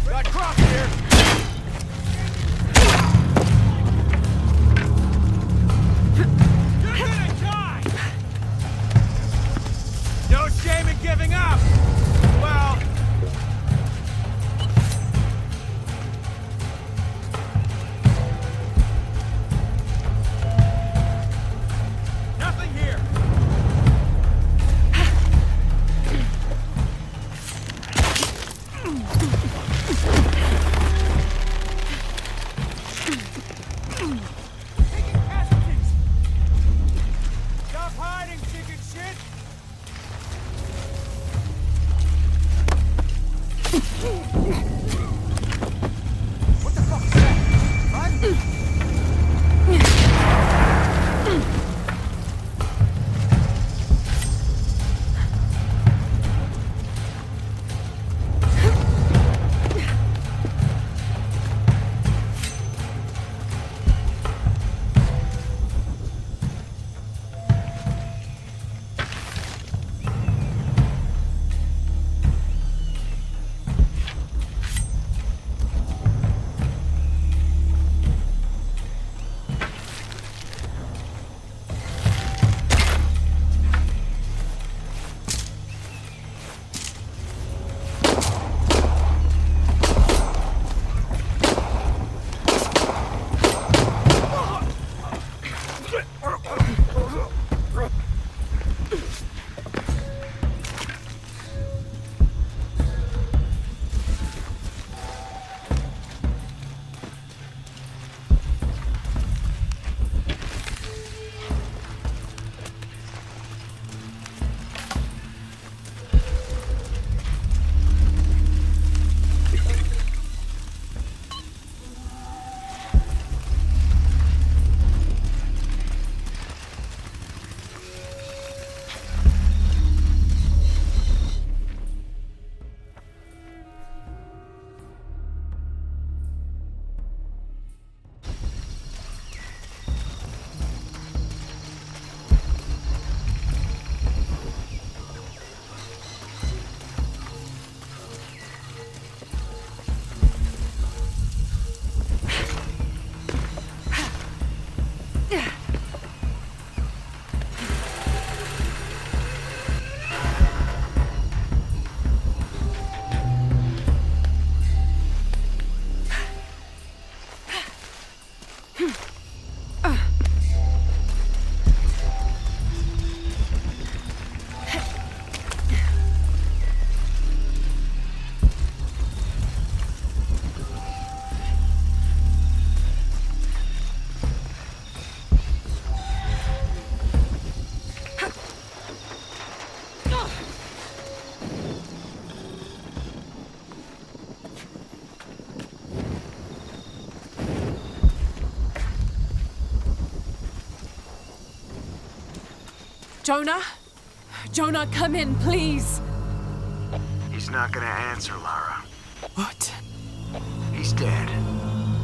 Got Croft here! You're gonna die! No shame in giving up! Well, Jonah? Jonah, come in, please. He's not gonna answer, Lara. What? He's dead.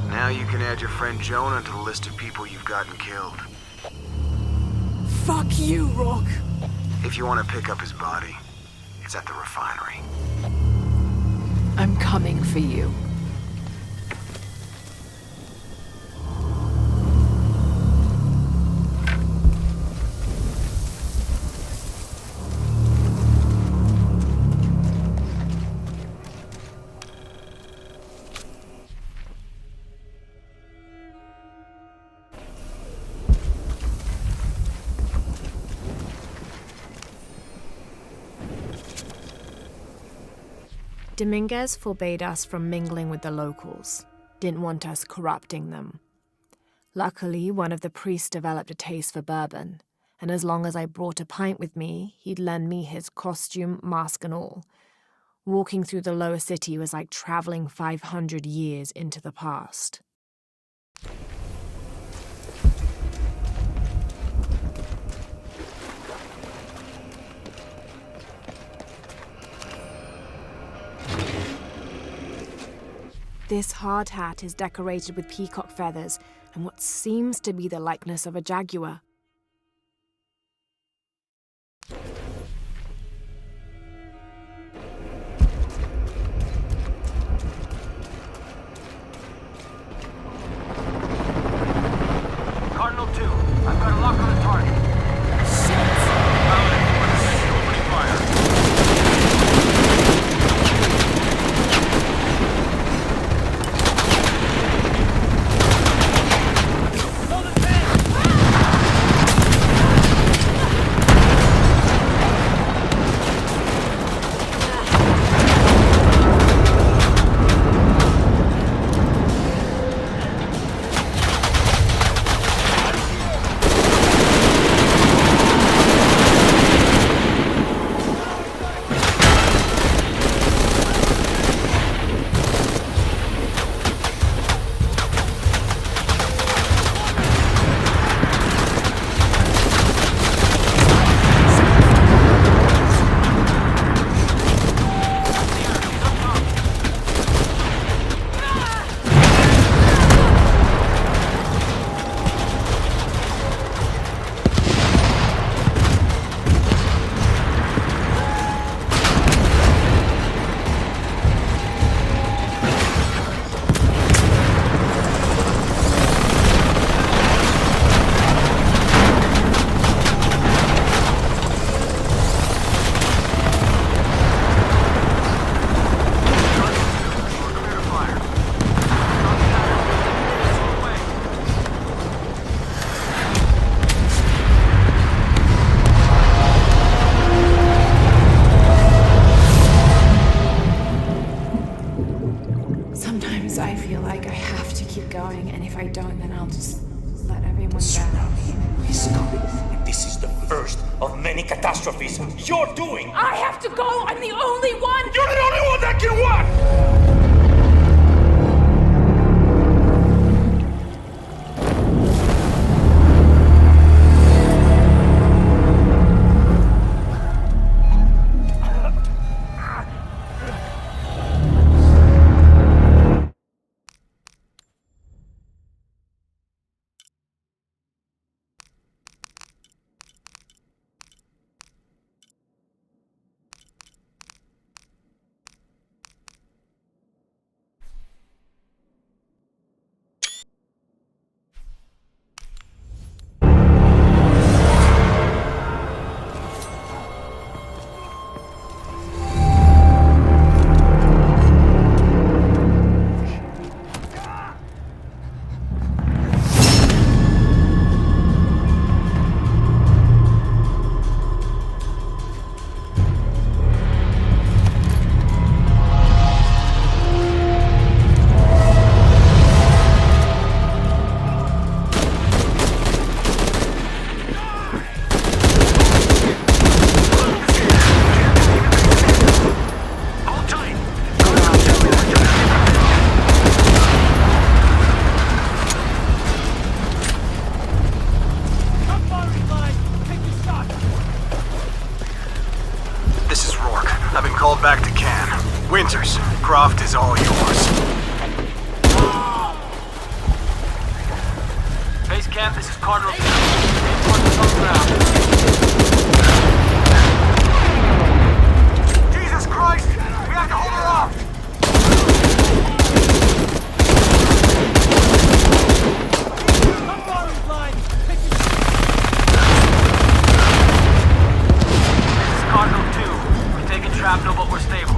Now you can add your friend Jonah to the list of people you've gotten killed. Fuck you, Rourke. If you want to pick up his body, it's at the refinery. I'm coming for you. Dominguez forbade us from mingling with the locals, didn't want us corrupting them. Luckily, one of the priests developed a taste for bourbon, and as long as I brought a pint with me, he'd lend me his costume, mask and all. Walking through the lower city was like traveling 500 years into the past. This hard hat is decorated with peacock feathers and what seems to be the likeness of a jaguar. Cardinal 2, I've got a lock on the target. Opening fire. Sometimes I feel like I have to keep going, and if I don't, then I'll just let everyone down. Is coming, and this is the first of many catastrophes you're doing. I have to go! I'm the only one! You're the only one that can what? called back to Can. Winters, Croft is all yours. Base camp, this is Cardinal 2. Reinforcements on the ground. Jesus Christ! We have to hold her off! This is Cardinal 2. We're taking shrapnel, but we're stable.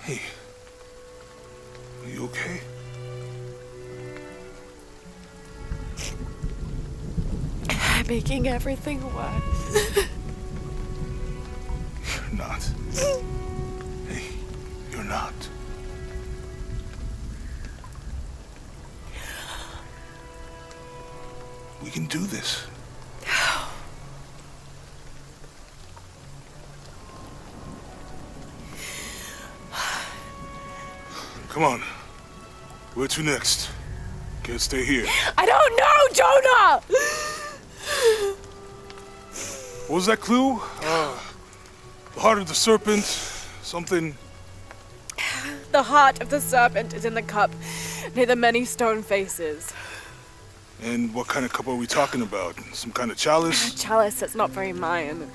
Hey. Are you okay? I'm making everything worse. You're not. Hey, you're not. We can do this. Come on. Where to next? Can't stay here. I don't know, Jonah! What was that clue? The heart of the serpent, something... The heart of the serpent is in the cup, near the many stone faces. And what kind of cup are we talking about? Some kind of chalice? A chalice that's not very Mayan.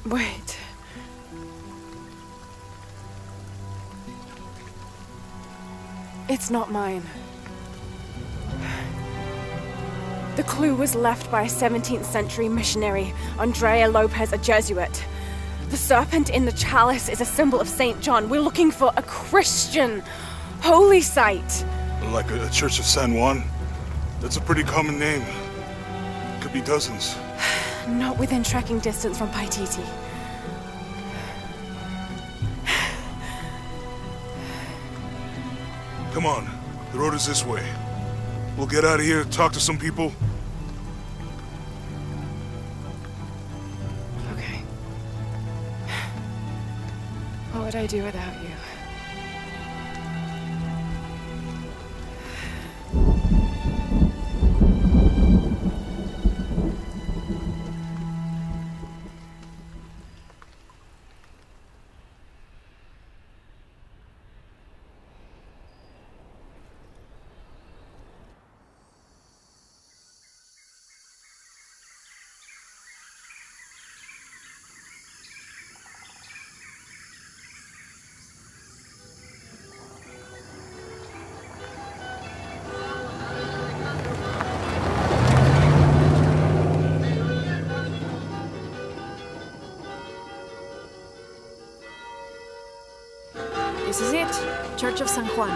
Wait. It's not mine. The clue was left by a 17th century missionary, Andrea Lopez, a Jesuit. The serpent in the chalice is a symbol of St. John. We're looking for a Christian holy site. Like a Church of San Juan? That's a pretty common name. Could be dozens. Not within trekking distance from Paititi. Come on, the road is this way. We'll get out of here, talk to some people. Okay. What would I do without you? This is it. Church of San Juan.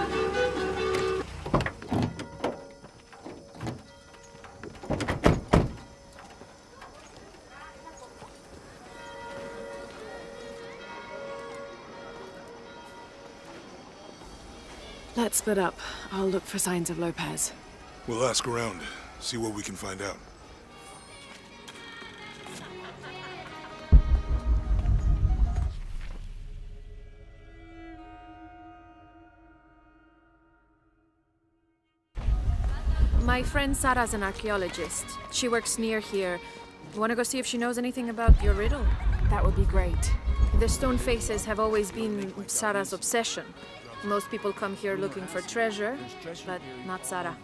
Let's split up. I'll look for signs of Lopez. We'll ask around, see what we can find out. My friend Sarah's an archaeologist. She works near here. Want to go see if she knows anything about your riddle? That would be great. The stone faces have always been Sarah's obsession. Most people come here looking for treasure, but not Sarah.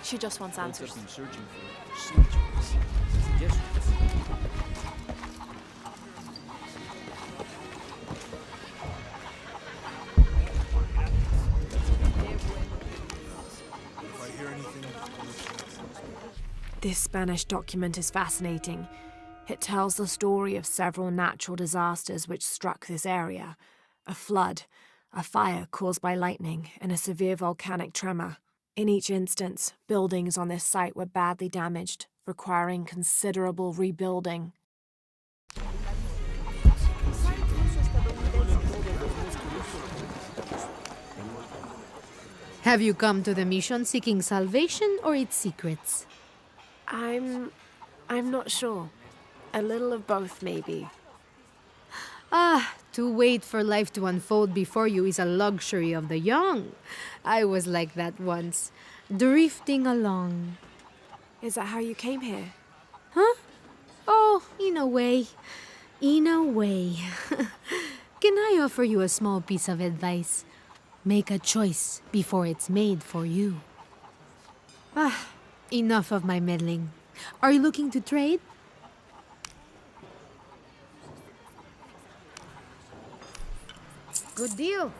She just wants answers. This Spanish document is fascinating. It tells the story of several natural disasters which struck this area. A flood, a fire caused by lightning, and a severe volcanic tremor. In each instance, buildings on this site were badly damaged, requiring considerable rebuilding. Have you come to the mission seeking salvation or its secrets? I'm not sure. A little of both, maybe. Ah, to wait for life to unfold before you is a luxury of the young. I was like that once, drifting along. Is that how you came here? Huh? Oh, in a way. In a way. Can I offer you a small piece of advice? Make a choice before it's made for you. Ah, enough of my meddling. Are you looking to trade? Good deal.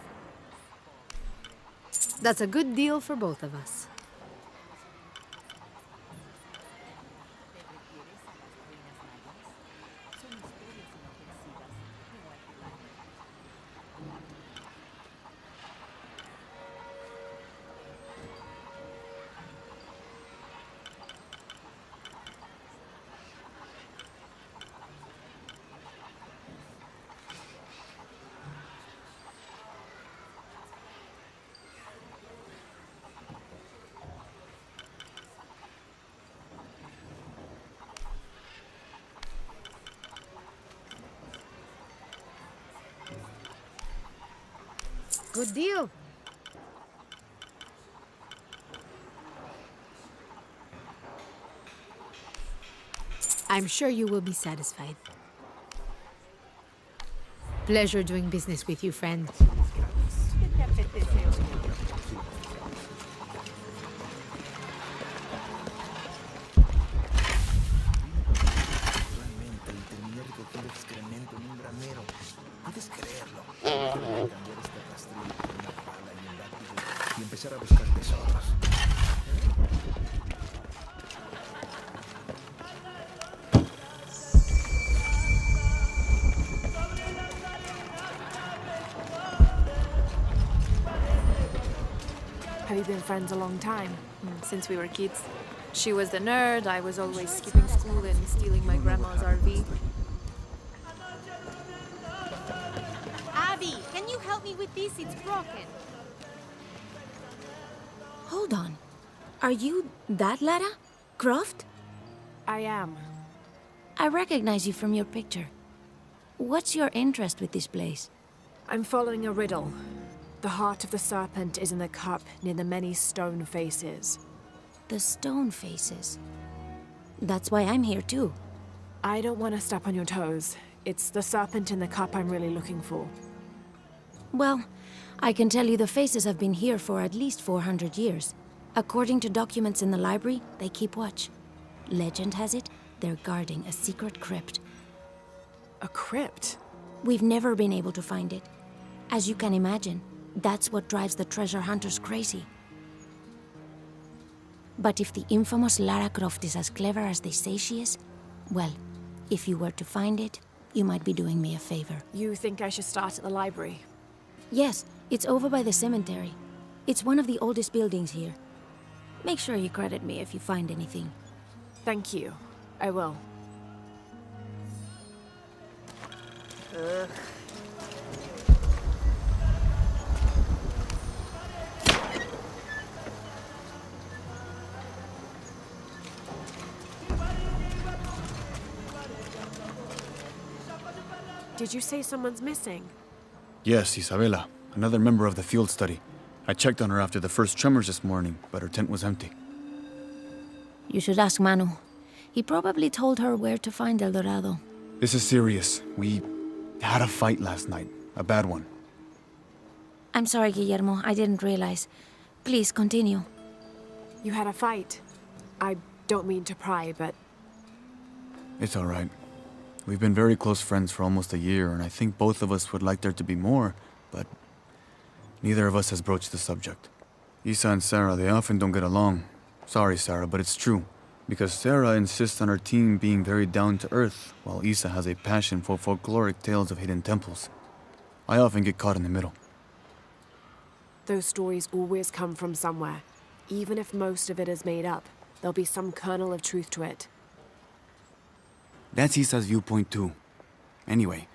That's a good deal for both of us. Good deal. I'm sure you will be satisfied. Pleasure doing business with you, friend. Have you been friends a long time? Since we were kids. She was the nerd, I was always skipping school and stealing my grandma's RV. Abby, can you help me with this? It's broken. Hold on. Are you that Lara? Croft? I am. I recognize you from your picture. What's your interest with this place? I'm following a riddle. The heart of the serpent is in the cup near the many stone faces. The stone faces? That's why I'm here too. I don't want to step on your toes. It's the serpent in the cup I'm really looking for. Well, I can tell you the faces have been here for at least 400 years. According to documents in the library, they keep watch. Legend has it, they're guarding a secret crypt. A crypt? We've never been able to find it. As you can imagine, that's what drives the treasure hunters crazy. But if the infamous Lara Croft is as clever as they say she is, well, if you were to find it, you might be doing me a favor. You think I should start at the library? Yes, It's over by the cemetery. It's one of the oldest buildings here. Make sure you credit me if you find anything. Thank you. I will. Did you say someone's missing? Yes, Isabela, another member of the field study. I checked on her after the first tremors this morning, but her tent was empty. You should ask Manu. He probably told her where to find El Dorado. This is serious. We had a fight last night. A bad one. I'm sorry, Guillermo. I didn't realize. Please, continue. You had a fight. I don't mean to pry, but... It's all right. We've been very close friends for almost a year, and I think both of us would like there to be more, but neither of us has broached the subject. Isa and Sarah, they often don't get along. Sorry, Sarah, but it's true. Because Sarah insists on her team being very down-to-earth, while Isa has a passion for folkloric tales of hidden temples. I often get caught in the middle. Those stories always come from somewhere. Even if most of it is made up, there'll be some kernel of truth to it. That's Isa's viewpoint too. Anyway,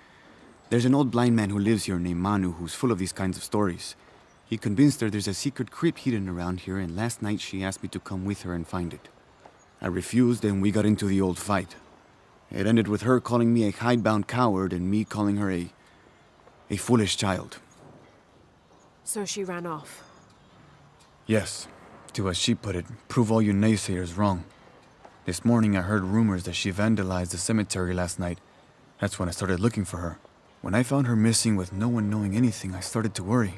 there's an old blind man who lives here named Manu who's full of these kinds of stories. He convinced her there's a secret crypt hidden around here, and last night she asked me to come with her and find it. I refused, and we got into the old fight. It ended with her calling me a hidebound coward and me calling her a foolish child. So she ran off. Yes, to as she put it, prove all you naysayers wrong. This morning I heard rumors that she vandalized the cemetery last night. That's when I started looking for her. When I found her missing with no one knowing anything, I started to worry.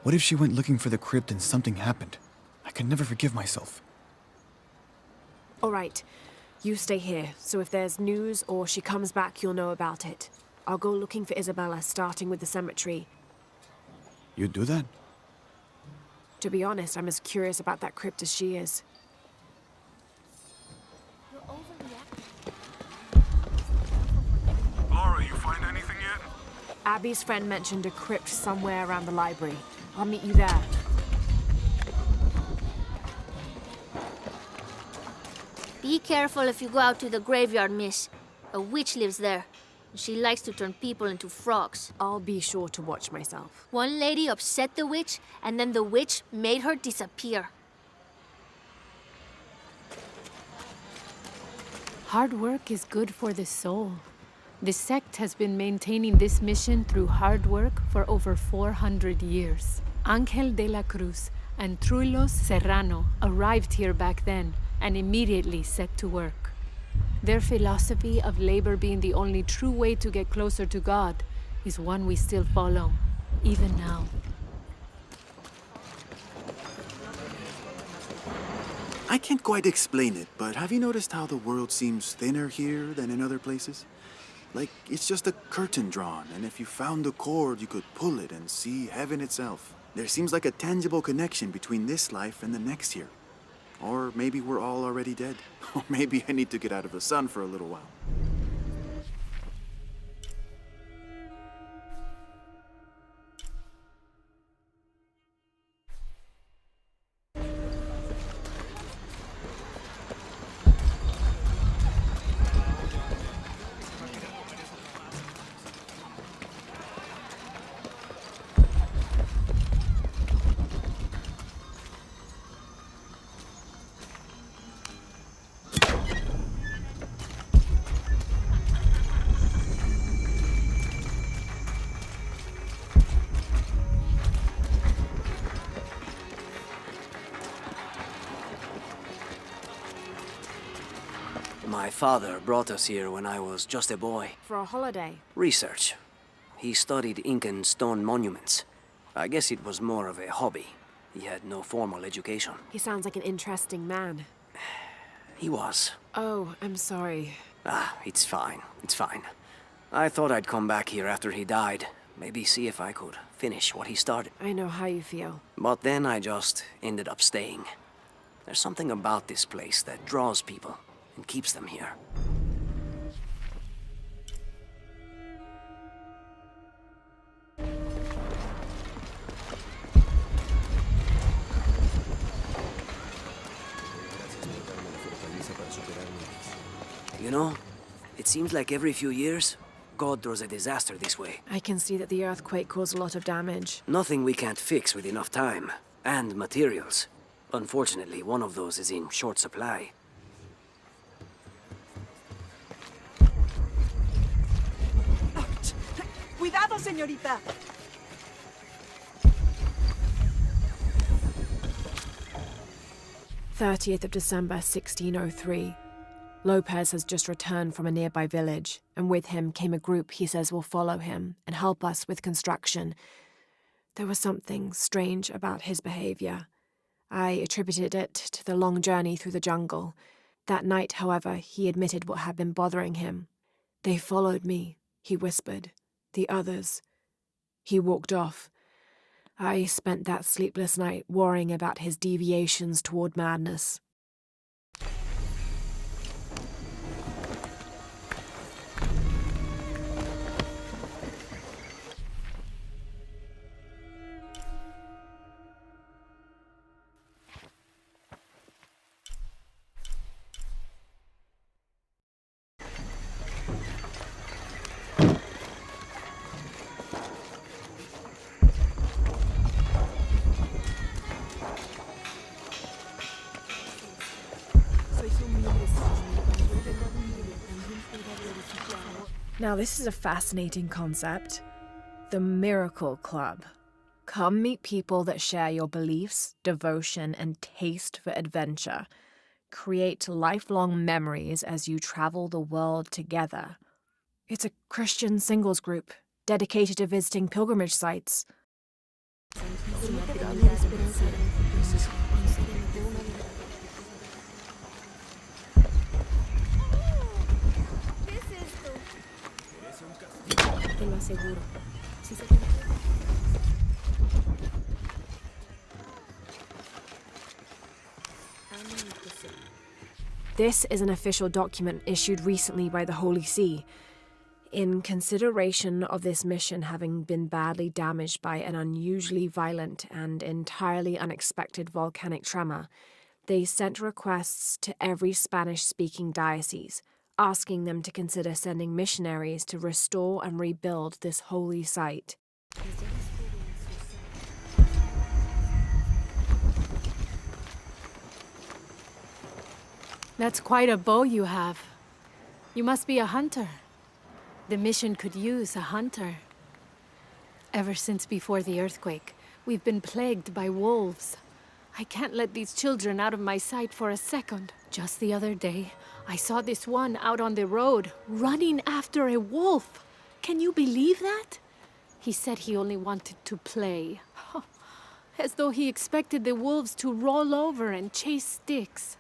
What if she went looking for the crypt and something happened? I could never forgive myself. All right. You stay here, so if there's news or she comes back, you'll know about it. I'll go looking for Isabella, starting with the cemetery. You do that? To be honest, I'm as curious about that crypt as she is. Laura, you find anything yet? Abby's friend mentioned a crypt somewhere around the library. I'll meet you there. Be careful if you go out to the graveyard, miss. A witch lives there. She likes to turn people into frogs. I'll be sure to watch myself. One lady upset the witch, and then the witch made her disappear. Hard work is good for the soul. The sect has been maintaining this mission through hard work for over 400 years. Angel de la Cruz and Truilos Serrano arrived here back then and immediately set to work. Their philosophy of labor being the only true way to get closer to God is one we still follow, even now. I can't quite explain it, but have you noticed how the world seems thinner here than in other places? Like, it's just a curtain drawn, and if you found the cord, you could pull it and see heaven itself. There seems like a tangible connection between this life and the next here. Or maybe we're all already dead. Or maybe I need to get out of the sun for a little while. My father brought us here when I was just a boy. For a holiday? Research. He studied Incan stone monuments. I guess it was more of a hobby. He had no formal education. He sounds like an interesting man. He was. Oh, I'm sorry. It's fine. It's fine. I thought I'd come back here after he died. Maybe see if I could finish what he started. I know how you feel. But then I just ended up staying. There's something about this place that draws people and keeps them here. know, it seems like every few years, God throws a disaster this way. I can see that the earthquake caused a lot of damage. Nothing we can't fix with enough time. And materials. Unfortunately, one of those is in short supply. Cuidado, señorita! 30th of December, 1603. Lopez has just returned from a nearby village, and with him came a group he says will follow him and help us with construction. There was something strange about his behavior. I attributed it to the long journey through the jungle. That night, however, he admitted what had been bothering him. "They followed me," he whispered. "The others." He walked off. I spent that sleepless night worrying about his deviations toward madness. Now, this is a fascinating concept. The Miracle Club. Come meet people that share your beliefs, devotion, and taste for adventure. Create lifelong memories as you travel the world together. It's a Christian singles group dedicated to visiting pilgrimage sites. Te lo aseguro. Si se This is an official document issued recently by the Holy See. In consideration of this mission having been badly damaged by an unusually violent and entirely unexpected volcanic tremor, they sent requests to every Spanish-speaking diocese, asking them to consider sending missionaries to restore and rebuild this holy site. That's quite a bow you have. You must be a hunter. The mission could use a hunter. Ever since before the earthquake, we've been plagued by wolves. I can't let these children out of my sight for a second. Just the other day, I saw this one out on the road, running after a wolf. Can you believe that? He said he only wanted to play. As though he expected the wolves to roll over and chase sticks.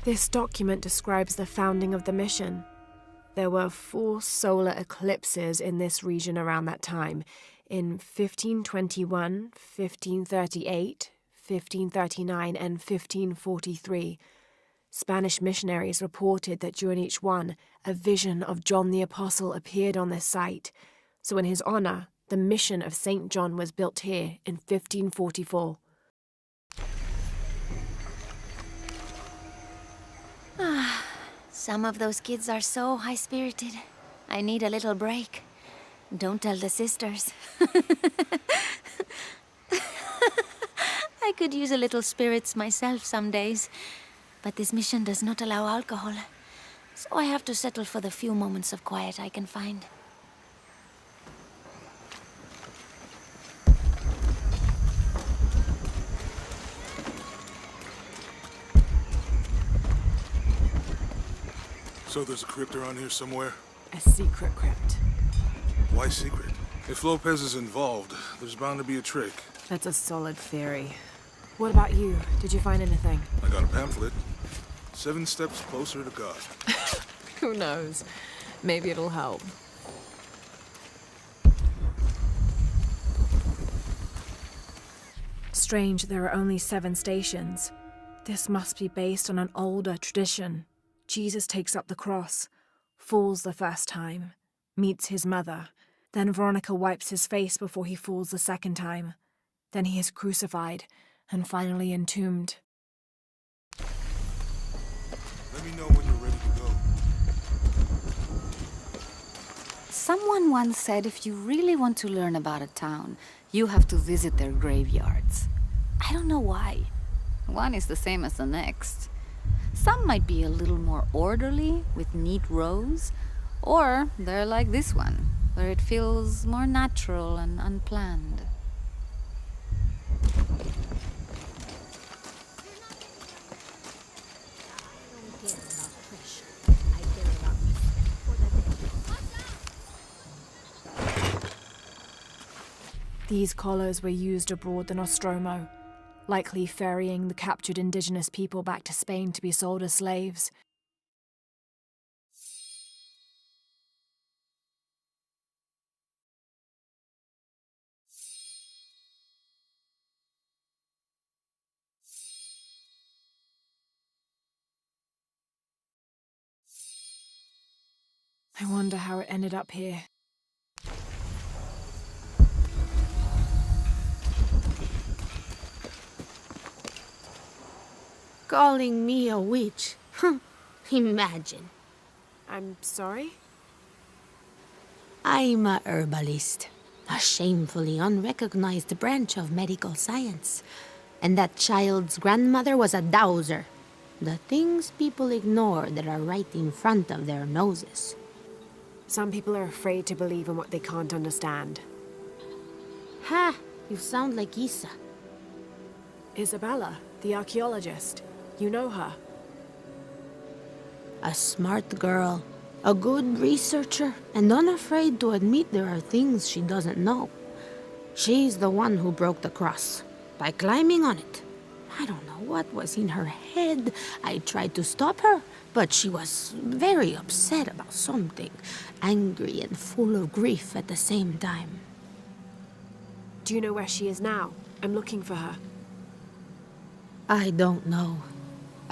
This document describes the founding of the mission. There were 4 solar eclipses in this region around that time, in 1521, 1538, 1539, and 1543. Spanish missionaries reported that during each one, a vision of John the Apostle appeared on this site. So in his honor, the mission of St. John was built here in 1544. Some of those kids are so high-spirited. I need a little break. Don't tell the sisters. I could use a little spirits myself some days. But this mission does not allow alcohol. So I have to settle for the few moments of quiet I can find. So there's a crypt around here somewhere? A secret crypt. Why secret? If Lopez is involved, there's bound to be a trick. That's a solid theory. What about you? Did you find anything? I got a pamphlet. 7 steps closer to God. Who knows? Maybe it'll help. strange there are only 7 stations. This must be based on an older tradition. Jesus takes up the cross, falls the first time, meets his mother. Then Veronica wipes his face before he falls the second time. Then he is crucified and finally entombed. Let me know when you're ready to go. Someone once said if you really want to learn about a town, you have to visit their graveyards. I don't know why. One is the same as the next. Some might be a little more orderly, with neat rows, or they're like this one, where it feels more natural and unplanned. These collars were used abroad the Nostromo, likely ferrying the captured indigenous people back to Spain to be sold as slaves. I wonder how it ended up here. Calling me a witch? Imagine. I'm sorry? I'm a herbalist, a shamefully unrecognized branch of medical science. And that child's grandmother was a dowser. The things people ignore that are right in front of their noses. Some people are afraid to believe in what they can't understand. Ha! You sound like Isa. Isabella, the archaeologist. You know her. A smart girl, a good researcher, and unafraid to admit there are things she doesn't know. She's the one who broke the cross, by climbing on it. I don't know what was in her head. I tried to stop her, but she was very upset about something, angry and full of grief at the same time. Do you know where she is now? I'm looking for her. I don't know.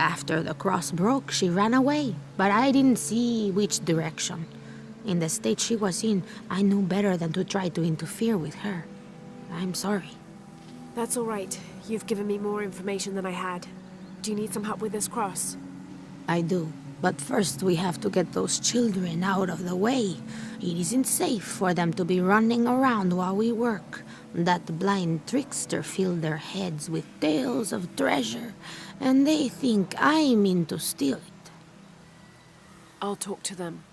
After the cross broke, she ran away, but I didn't see which direction. In the state she was in, I knew better than to try to interfere with her. I'm sorry. That's all right. You've given me more information than I had. Do you need some help with this cross? I do. But first we have to get those children out of the way. It isn't safe for them to be running around while we work. That blind trickster filled their heads with tales of treasure, and they think I mean to steal it. I'll talk to them.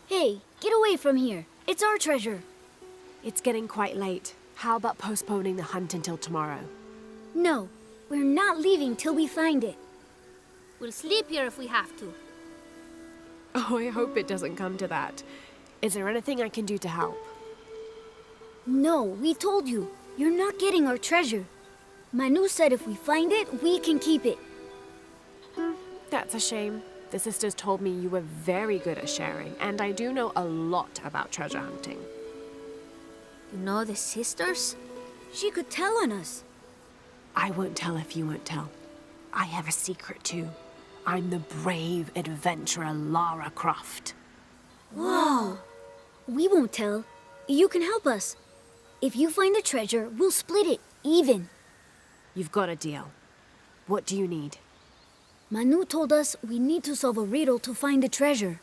Hey, get away from here. It's our treasure. It's getting quite late. How about postponing the hunt until tomorrow? No, we're not leaving till we find it. We'll sleep here if we have to. Oh, I hope it doesn't come to that. Is there anything I can do to help? No, we told you. You're not getting our treasure. Manu said if we find it, we can keep it. That's a shame. The sisters told me you were very good at sharing, and I do know a lot about treasure hunting. You know the sisters? She could tell on us. I won't tell if you won't tell. I have a secret too. I'm the brave adventurer Lara Croft. Whoa! We won't tell. You can help us. If you find the treasure, we'll split it, even. You've got a deal. What do you need? Manu told us we need to solve a riddle to find the treasure.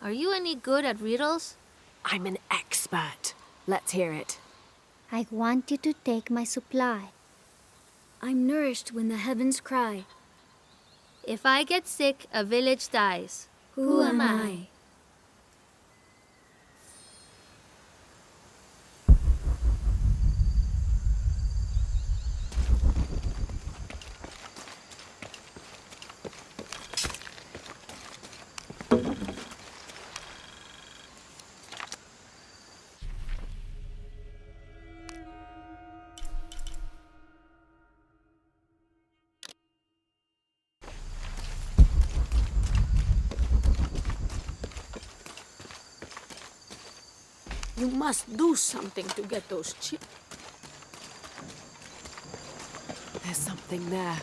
Are you any good at riddles? I'm an expert. Let's hear it. I want you to take my supply. I'm nourished when the heavens cry. If I get sick, a village dies. Who am I? You must do something to get those chips. There's something there.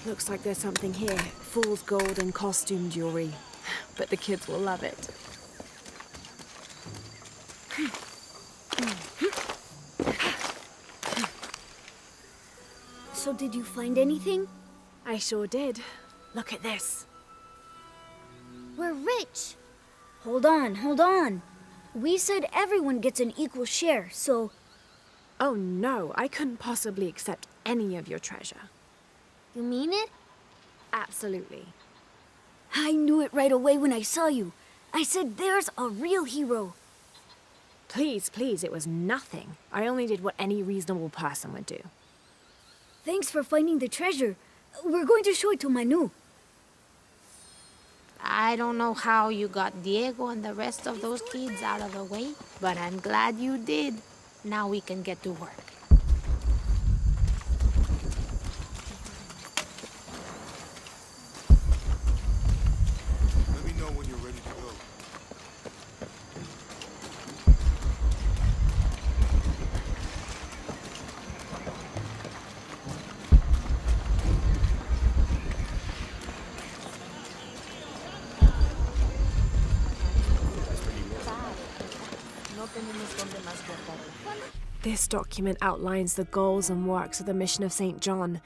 Looks like there's something here. Fool's gold and costume jewelry. But the kids will love it. So did you find anything? I sure did. Look at this. We're rich. Hold on. We said everyone gets an equal share, so... Oh no, I couldn't possibly accept any of your treasure. You mean it? Absolutely. I knew it right away when I saw you. I said there's a real hero. Please, it was nothing. I only did what any reasonable person would do. Thanks for finding the treasure. We're going to show it to Manu. I don't know how you got Diego and the rest of those kids out of the way, but I'm glad you did. Now we can get to work. Let me know when you're ready to go. This document outlines the goals and works of the Mission of St. John.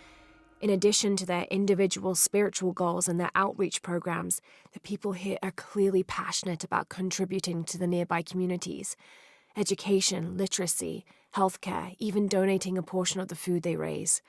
In addition to their individual spiritual goals and their outreach programs, the people here are clearly passionate about contributing to the nearby communities. Education, literacy, healthcare, even donating a portion of the food they raise.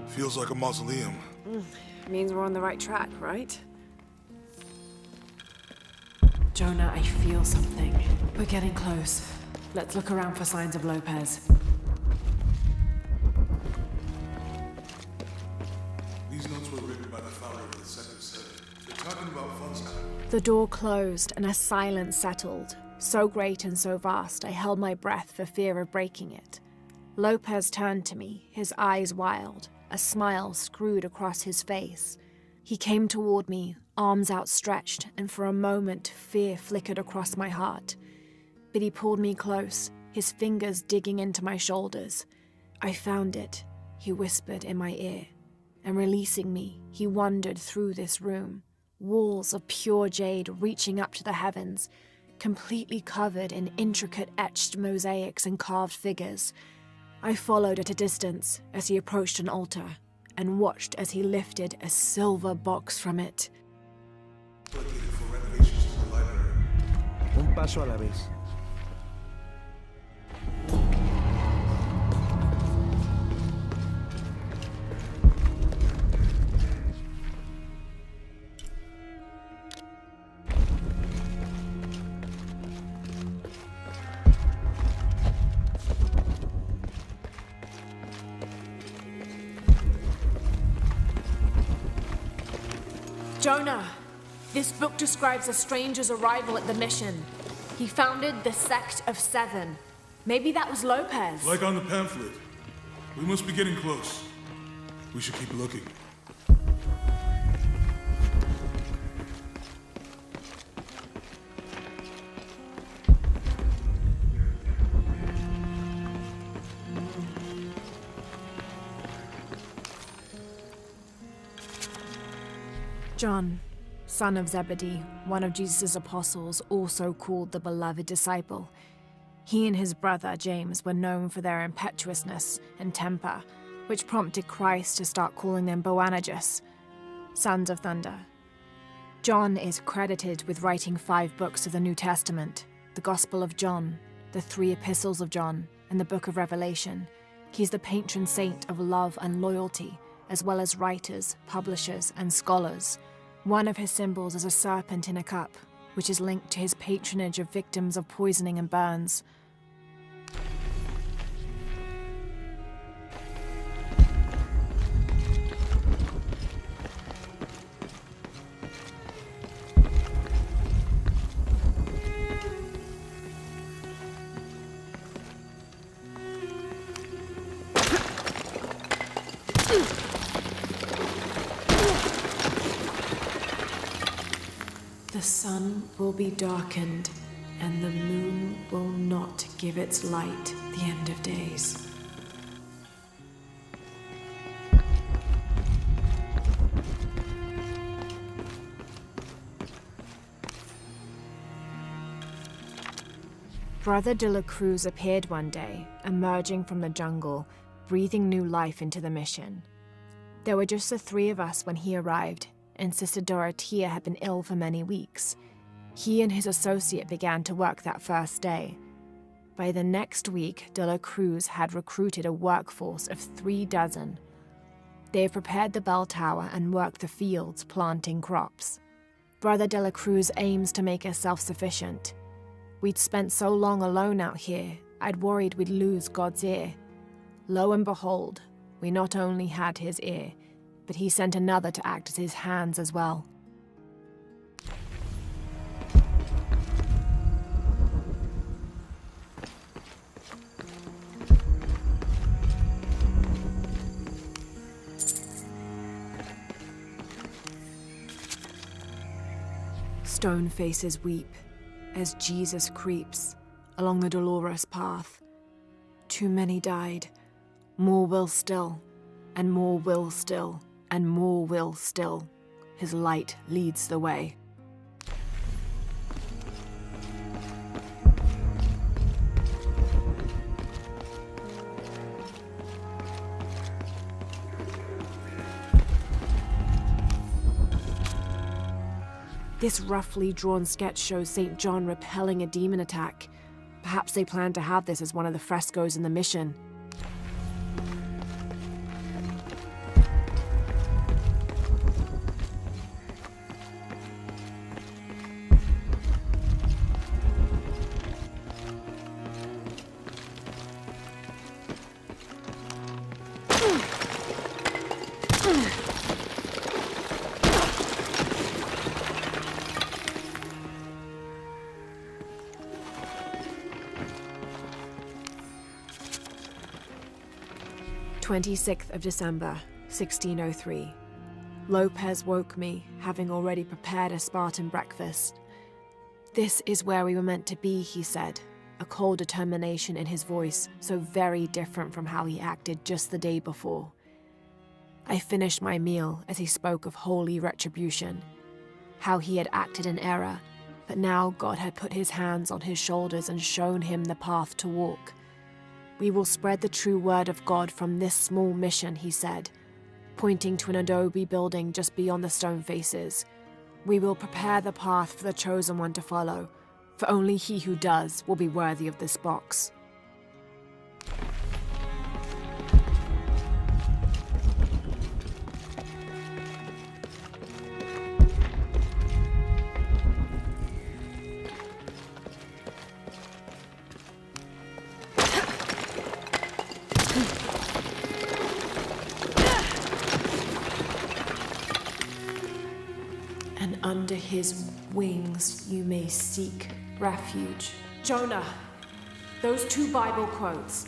Feels like a mausoleum. Means we're on the right track, right? Jonah, I feel something. We're getting close. Let's look around for signs of Lopez. These notes were written by the founder of the Sector 7. They're talking about funds. The door closed and a silence settled. So great and so vast, I held my breath for fear of breaking it. Lopez turned to me, his eyes wild, a smile screwed across his face. He came toward me, arms outstretched, and for a moment fear flickered across my heart. But he pulled me close, his fingers digging into my shoulders. I found it, he whispered in my ear. And releasing me, he wandered through this room, walls of pure jade reaching up to the heavens, completely covered in intricate etched mosaics and carved figures. I followed at a distance as he approached an altar and watched as he lifted a silver box from it. For renovations to the library. Un paso a la vez. Jonah, this book describes a stranger's arrival at the mission. He founded the Sect of Seven. Maybe that was Lopez. Like on the pamphlet. We must be getting close. We should keep looking. John, son of Zebedee, one of Jesus' apostles, also called the beloved disciple. He and his brother, James, were known for their impetuousness and temper, which prompted Christ to start calling them Boanerges, sons of thunder. John is credited with writing 5 books of the New Testament, the Gospel of John, the 3 epistles of John, and the Book of Revelation. He's the patron saint of love and loyalty, as well as writers, publishers, and scholars. One of his symbols is a serpent in a cup, which is linked to his patronage of victims of poisoning and burns. The sun will be darkened, and the moon will not give its light the end of days. Brother de la Cruz appeared one day, emerging from the jungle, breathing new life into the mission. There were just the 3 of us when he arrived, and Sister Dorothea had been ill for many weeks. He and his associate began to work that first day. By the next week, de la Cruz had recruited a workforce of 3 dozen. They have prepared the bell tower and worked the fields, planting crops. Brother de la Cruz aims to make us self-sufficient. We'd spent so long alone out here, I'd worried we'd lose God's ear. Lo and behold, we not only had his ear, but he sent another to act as his hands as well. Stone faces weep as Jesus creeps along the dolorous path. Too many died, more will still, and more will still, and more will still. His light leads the way. This roughly drawn sketch shows St. John repelling a demon attack. Perhaps they plan to have this as one of the frescoes in the mission. December 1603. Lopez woke me, having already prepared a Spartan breakfast. "This is where we were meant to be," he said, a cold determination in his voice, so very different from how he acted just the day before. I finished my meal as he spoke of holy retribution, how he had acted in error, but now God had put his hands on his shoulders and shown him the path to walk. "We will spread the true word of God from this small mission," he said, pointing to an adobe building just beyond the stone faces. "We will prepare the path for the chosen one to follow, for only he who does will be worthy of this box." Under his wings you may seek refuge. Jonah, those 2 Bible quotes.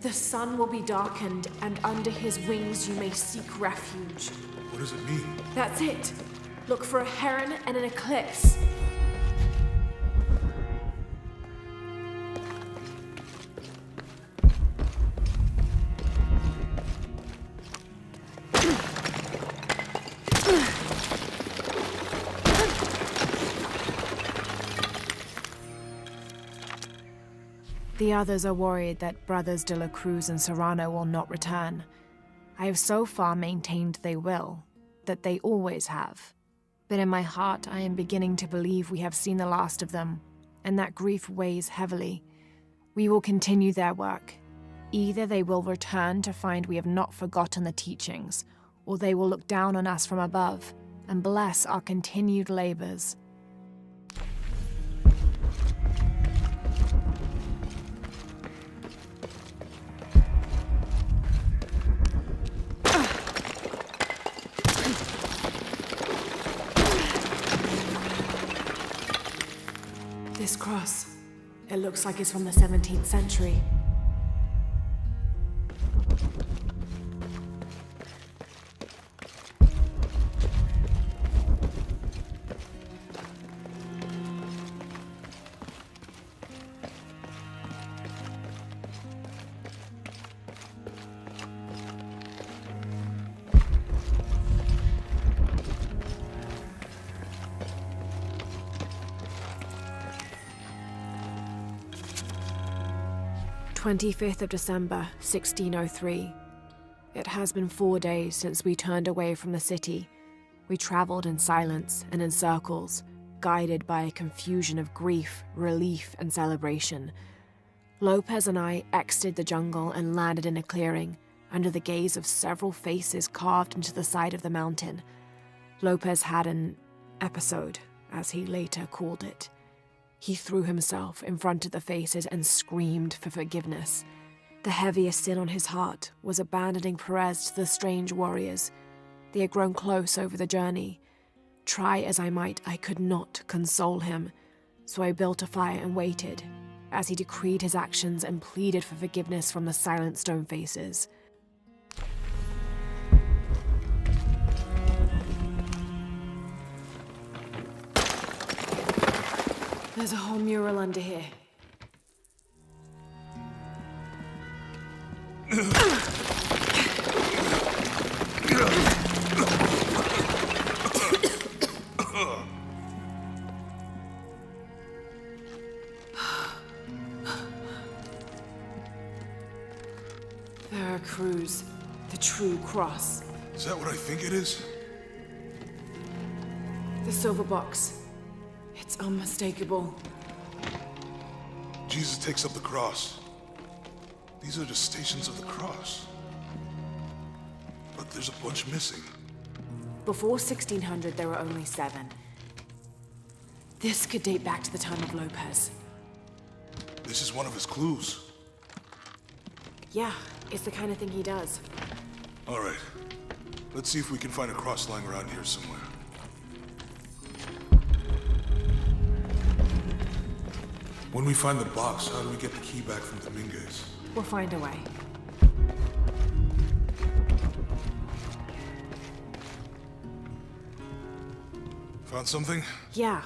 The sun will be darkened, and under his wings you may seek refuge. What does it mean? That's it. Look for a heron and an eclipse. The others are worried that Brothers de la Cruz and Serrano will not return. I have so far maintained they will, that they always have. But in my heart I am beginning to believe we have seen the last of them, and that grief weighs heavily. We will continue their work. Either they will return to find we have not forgotten the teachings, or they will look down on us from above and bless our continued labors. This cross, it looks like it's from the 17th century. "25th of December, 1603. It has been 4 days since we turned away from the city. We traveled in silence and in circles, guided by a confusion of grief, relief, and celebration. Lopez and I exited the jungle and landed in a clearing, under the gaze of several faces carved into the side of the mountain. Lopez had an episode, as he later called it. He threw himself in front of the faces and screamed for forgiveness. The heaviest sin on his heart was abandoning Perez to the strange warriors. They had grown close over the journey. Try as I might, I could not console him, so I built a fire and waited, as he decreed his actions and pleaded for forgiveness from the silent stone faces. There's a whole mural under here. Veracruz, the true cross. Is that what I think it is? The silver box. It's unmistakable. Jesus takes up the cross. These are the stations of the cross. But there's a bunch missing. Before 1600, there were only 7. This could date back to the time of Lopez. This is one of his clues. Yeah, it's the kind of thing he does. All right. Let's see if we can find a cross lying around here somewhere. When we find the box, how do we get the key back from Dominguez? We'll find a way. Found something? Yeah.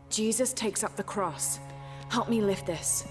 Jesus takes up the cross. Help me lift this.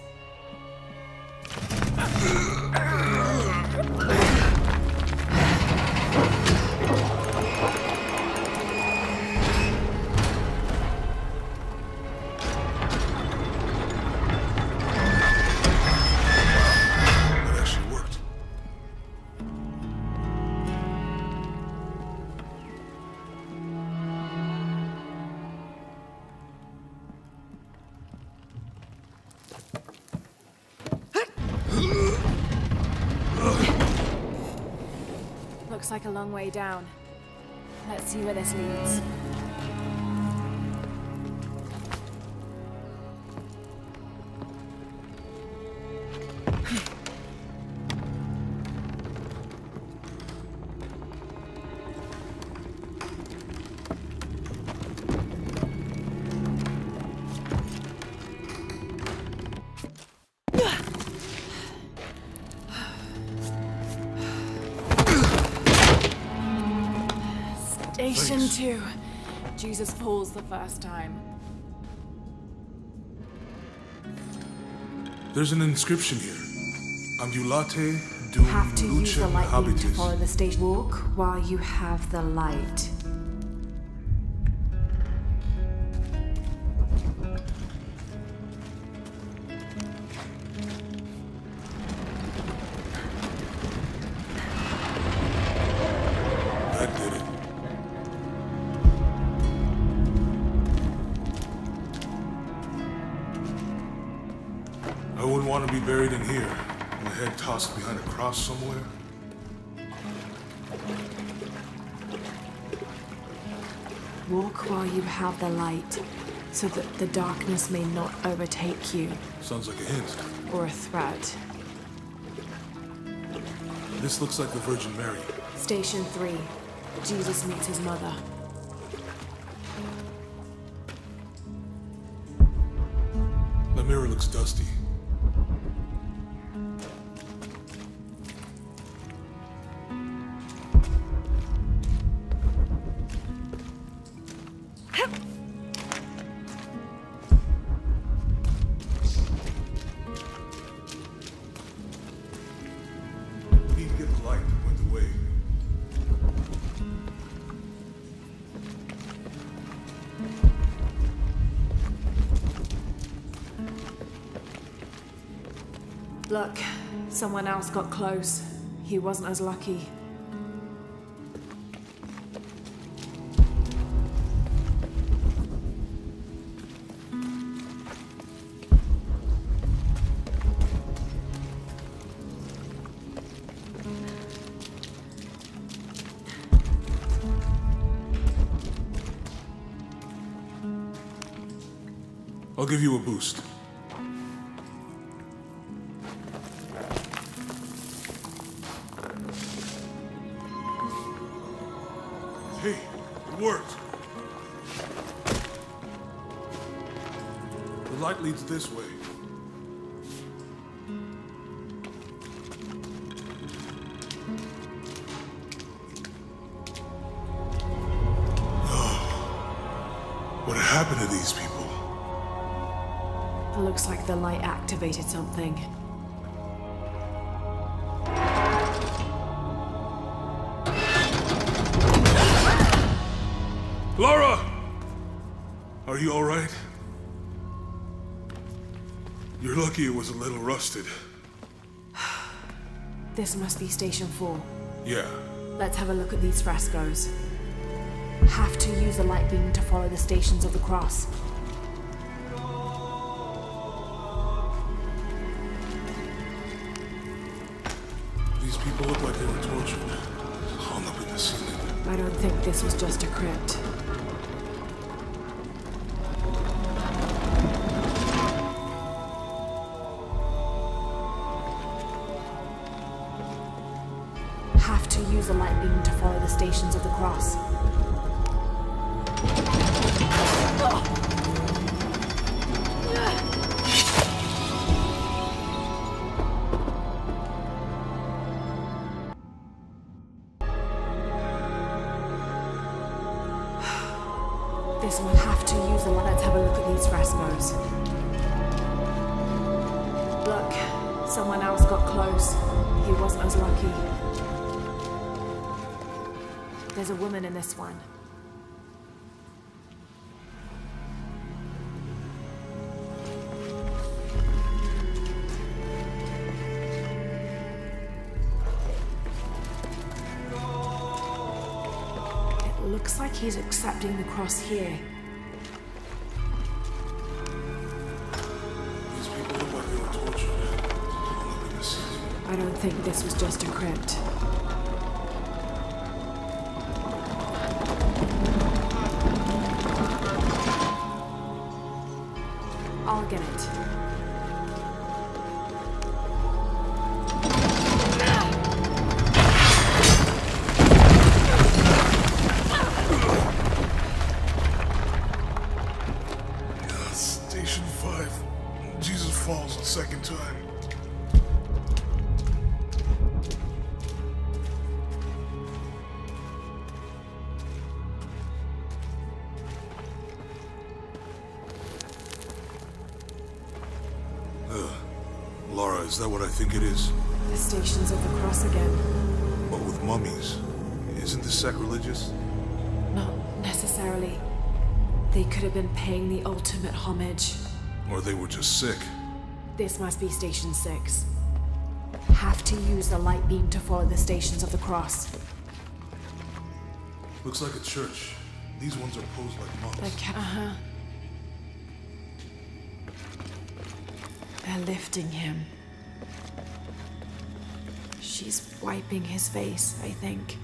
Looks like a long way down. Let's see where this leads. Station 2. Jesus falls the first time. There's an inscription here. Ambulate dum Have to use the lucem light beam to habitis. follow the station. Walk while you have the light. That did it. I wouldn't want to be buried in here. My head tossed behind a cross somewhere. Walk while you have the light, so that the darkness may not overtake you. Sounds like a hint. Or a threat. This looks like the Virgin Mary. Station 3. Jesus meets his mother. The mirror looks dusty. We need to get the light to point the way. Look, someone else got close. He wasn't as lucky. I'll give you a boost. Hey, it worked. The light leads this way. What happened to these people? It looks like the light activated something. Laura! Are you alright? You're lucky it was a little rusted. This must be Station 4. Yeah. Let's have a look at these frescoes. Have to use the light beam to follow the Stations of the Cross. These people look like they were tortured. Hung up in the ceiling. I don't think this was just a crypt. Have to use the light beam to follow the Stations of the Cross. This will have to use the light. Let's have a look at these frescoes. Look, someone else got close. He wasn't as lucky. There's a woman in this one. It looks like he's accepting the cross here. These people look like they were tortured. Hung up in the ceiling. I don't think this was just a crypt. I'll get it. Station 5. Jesus falls the second time. Laura, is that what I think it is? The Stations of the Cross again. But with mummies. Isn't this sacrilegious? Not necessarily. They could have been paying the ultimate homage. Or they were just sick. This must be Station 6. Have to use the light beam to follow the Stations of the Cross. Looks like a church. These ones are posed like monks. They're lifting him. She's wiping his face, I think.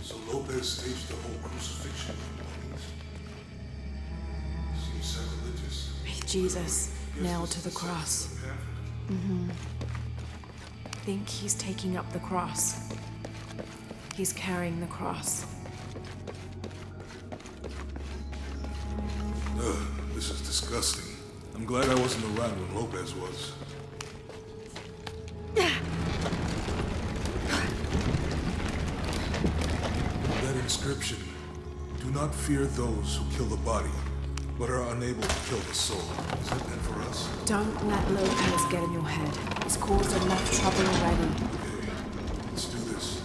So Lopez staged the whole crucifixion of mummies? Seems sacrilegious. Jesus, nailed to the cross. I think he's taking up the cross. He's carrying the cross. This is disgusting. I'm glad I wasn't around when Lopez was. That inscription. Do not fear those who kill the body, but are unable to kill the soul. Is that meant for us? Don't let Lopez get in your head. He's caused enough trouble already. Okay, let's do this.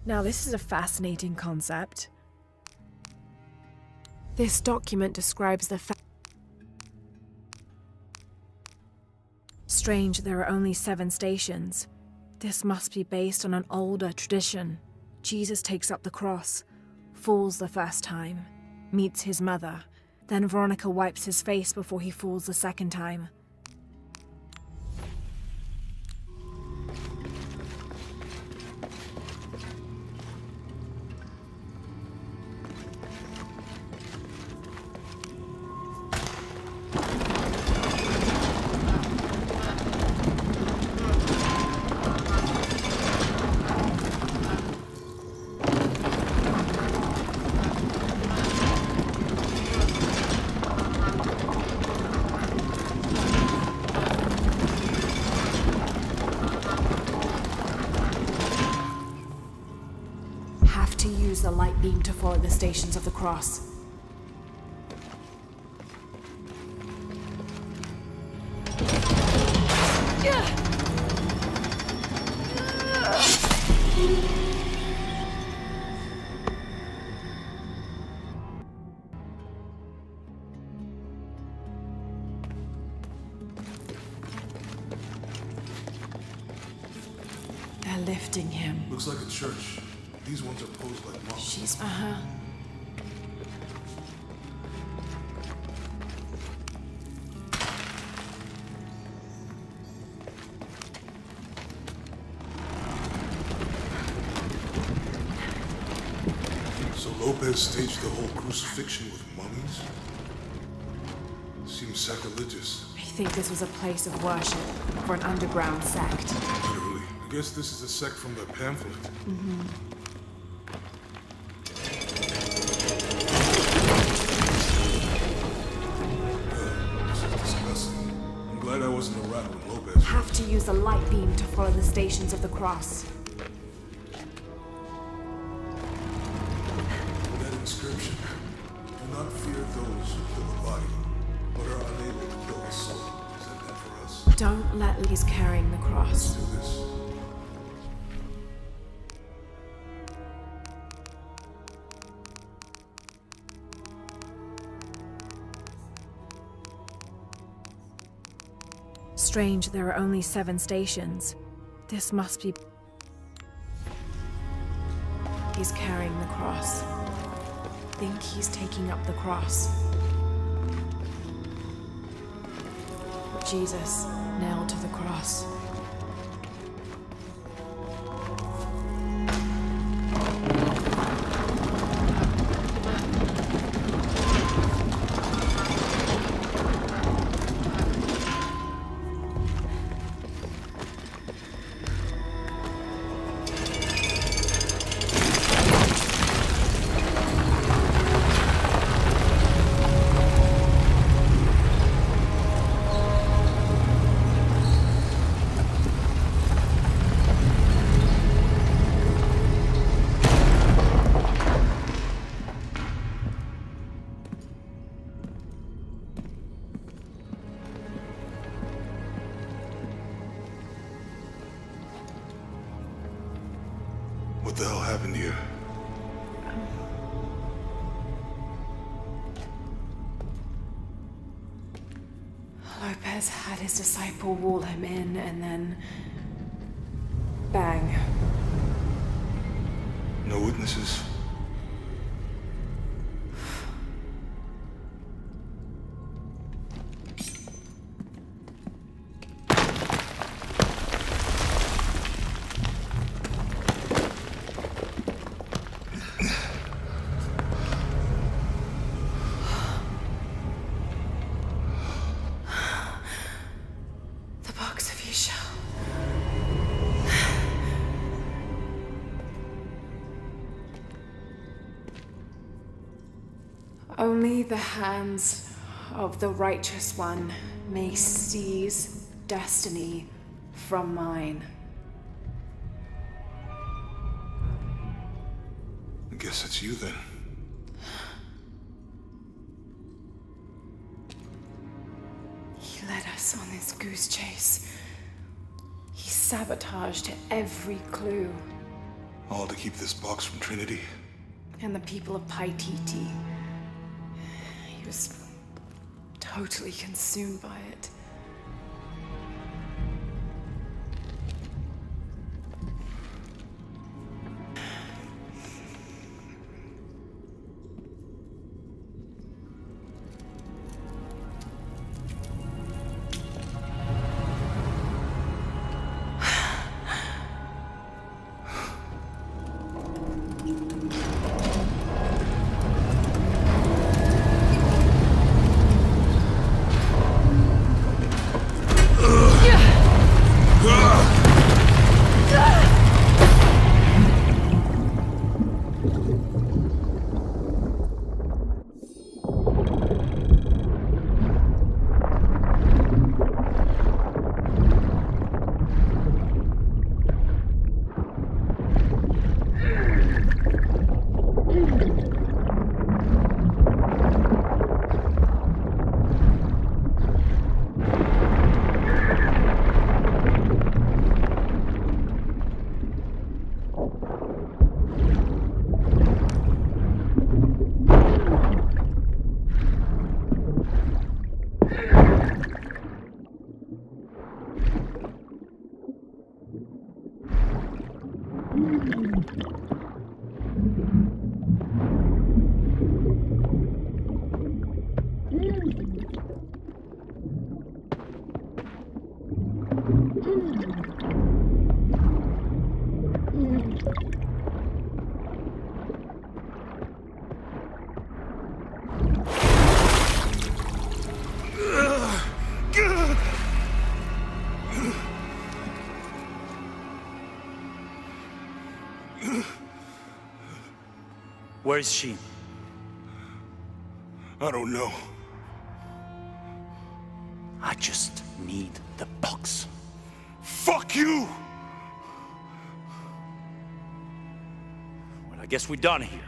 Now, this is a fascinating concept. This document describes the Strange, there are only 7 stations. This must be based on an older tradition. Jesus takes up the cross, falls the first time, meets his mother. Then Veronica wipes his face before he falls the second time. Use the light beam to follow the stations of the cross. They're lifting him. Looks like a church. These ones are posed like monks. She's, So Lopez staged the whole crucifixion with mummies? Seems sacrilegious. I think this was a place of worship for an underground sect. Literally. I guess this is a sect from the pamphlet. I'm glad I wasn't around when Lopez... Have to use a light beam to follow the stations of the cross. That inscription. Do not fear those who kill the body, but are unable to kill the soul. Is that meant for us? Don't let He's carrying the cross. Let's do this. Strange, there are only 7 stations. This must be... He's carrying the cross. I think he's taking up the cross. Jesus, nailed to the cross. the hell happened here? Lopez had his disciple wall him in, and then... bang. No witnesses? The box of Isha. Only the hands of the Righteous One may seize destiny from mine. I guess it's you then. He led us on this goose chase. He sabotaged every clue. All to keep this box from Trinity? And the people of Paititi. He was totally consumed by it. Where is she? I don't know. I just need the box. Fuck you! Well, I guess we're done here.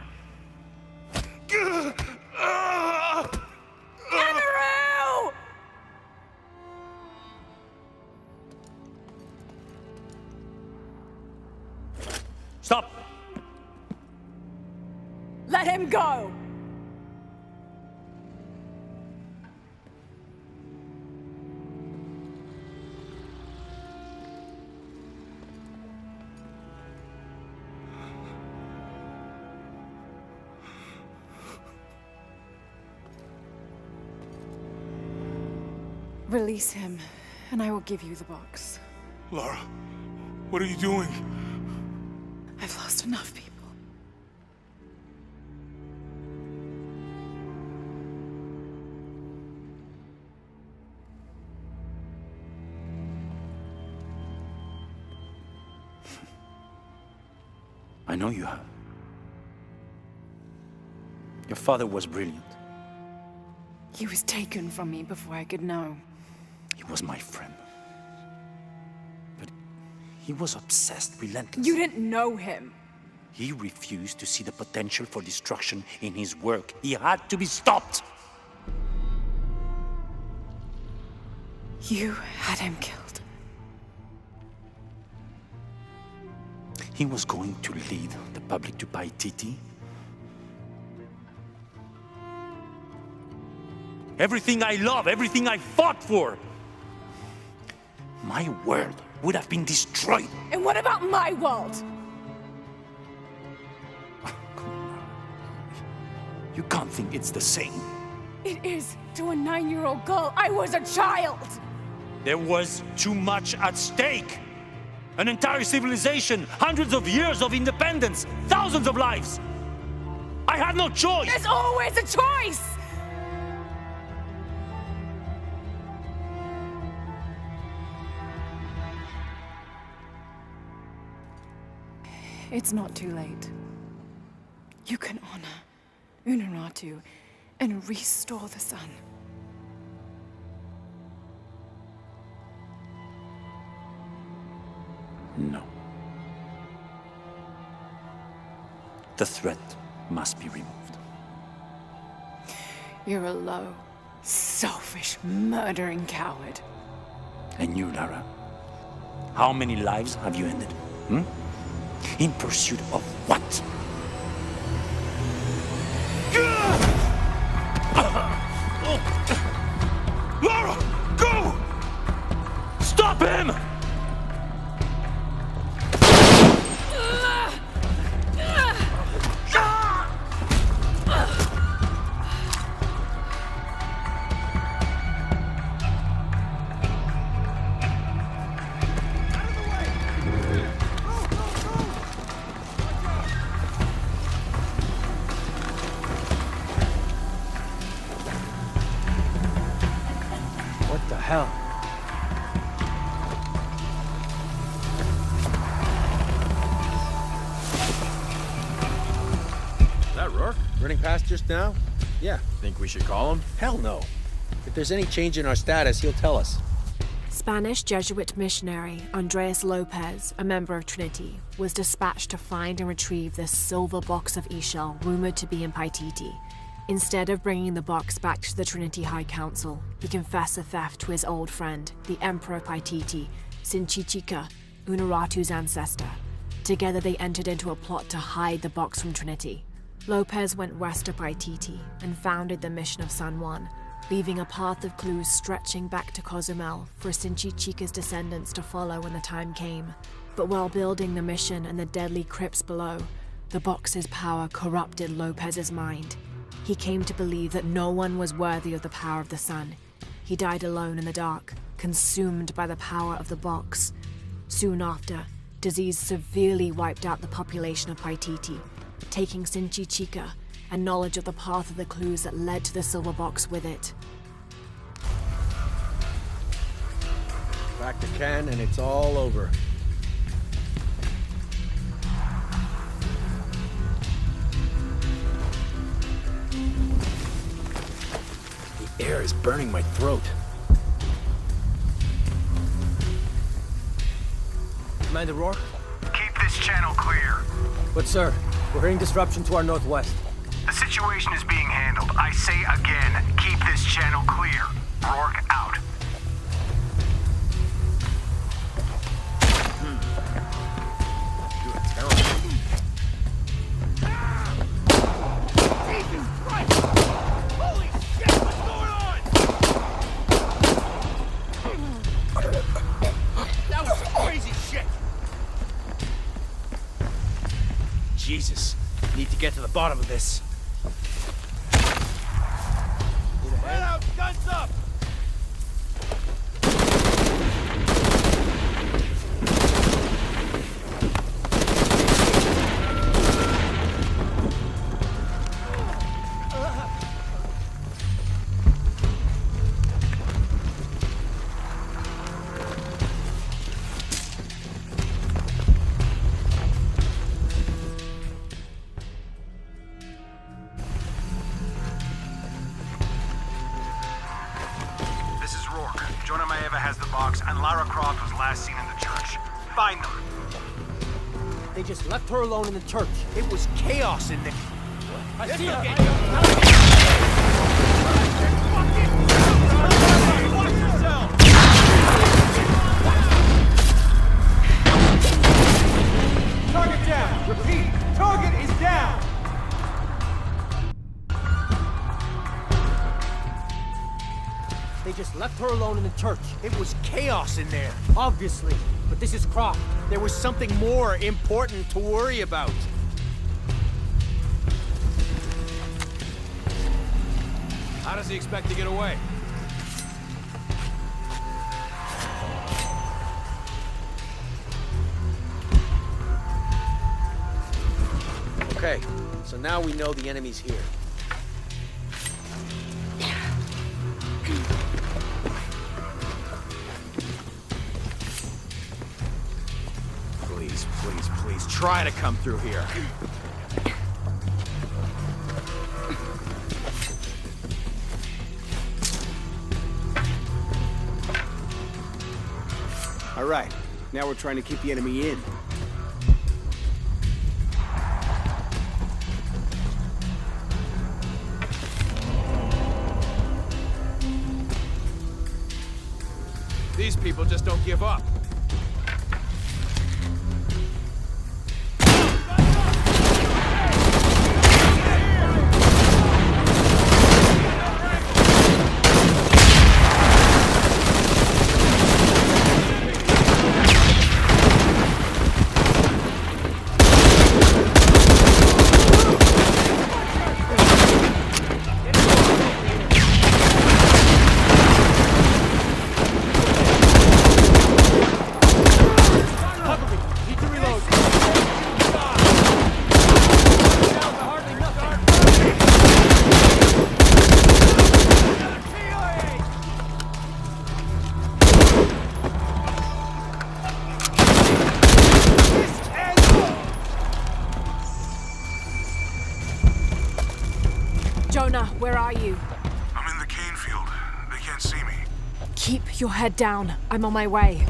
Amaru! Stop! Let him go! Release him, and I will give you the box. Lara, what are you doing? I've lost enough people. I know you have. Your father was brilliant. He was taken from me before I could know. He was my friend. But he was obsessed, relentless. You didn't know him. He refused to see the potential for destruction in his work. He had to be stopped. You had him killed. he was going to lead the public to Paititi? Everything I love, everything I fought for. My world would have been destroyed. And what about my world? You can't think it's the same. It is to a 9-year-old girl. I was a child. There was too much at stake. An entire civilization, hundreds of years of independence, thousands of lives. I had no choice. There's always a choice. It's not too late. You can honor Unuratu and restore the sun. No. The threat must be removed. You're a low, selfish, murdering coward. And you, Lara? How many lives have you ended? In pursuit of what? Lara, go! Stop him! What the hell? Is that Rourke? Running past just now? Yeah. Think we should call him? Hell no. If there's any change in our status, he'll tell us. Spanish Jesuit missionary Andres Lopez, a member of Trinity, was dispatched to find and retrieve the silver box of Ishel rumored to be in Paititi. Instead of bringing the box back to the Trinity High Council, he confessed the theft to his old friend, the Emperor of Paititi, Sinchichika, Unuratu's ancestor. Together they entered into a plot to hide the box from Trinity. Lopez went west to Paititi and founded the mission of San Juan, leaving a path of clues stretching back to Cozumel for Sinchichika's descendants to follow when the time came. But while building the mission and the deadly crypts below, the box's power corrupted Lopez's mind. He came to believe that no one was worthy of the power of the sun. He died alone in the dark, consumed by the power of the box. Soon after, disease severely wiped out the population of Paititi, taking Sinchichika and knowledge of the path of the clues that led to the silver box with it. Back to Ken, and it's all over. The air is burning my throat. Commander Rourke? Keep this channel clear. But sir, we're hearing disruption to our northwest. The situation is being handled. I say again, keep this channel clear. Rourke out. You're terrible. Jesus Christ! Holy shit, what's going on? That was some crazy shit! Jesus, need to get to the bottom of this. Spread out, guns up! This is Rourke. Jonah Maeva has the box, and Lara Croft was last seen in the church. Find them. They just left her alone in the church. It was chaos in there. I see her. Watch yourself! Target They just left her alone in the church. It was chaos in there, obviously. But this is Croft. There was something more important to worry about. How does he expect to get away? Okay, so now we know the enemy's here. Please, please, please, try to come through here. All right, now we're trying to keep the enemy in. These people just don't give up. Jonah, where are you? I'm in the cane field. They can't see me. Keep your head down. I'm on my way.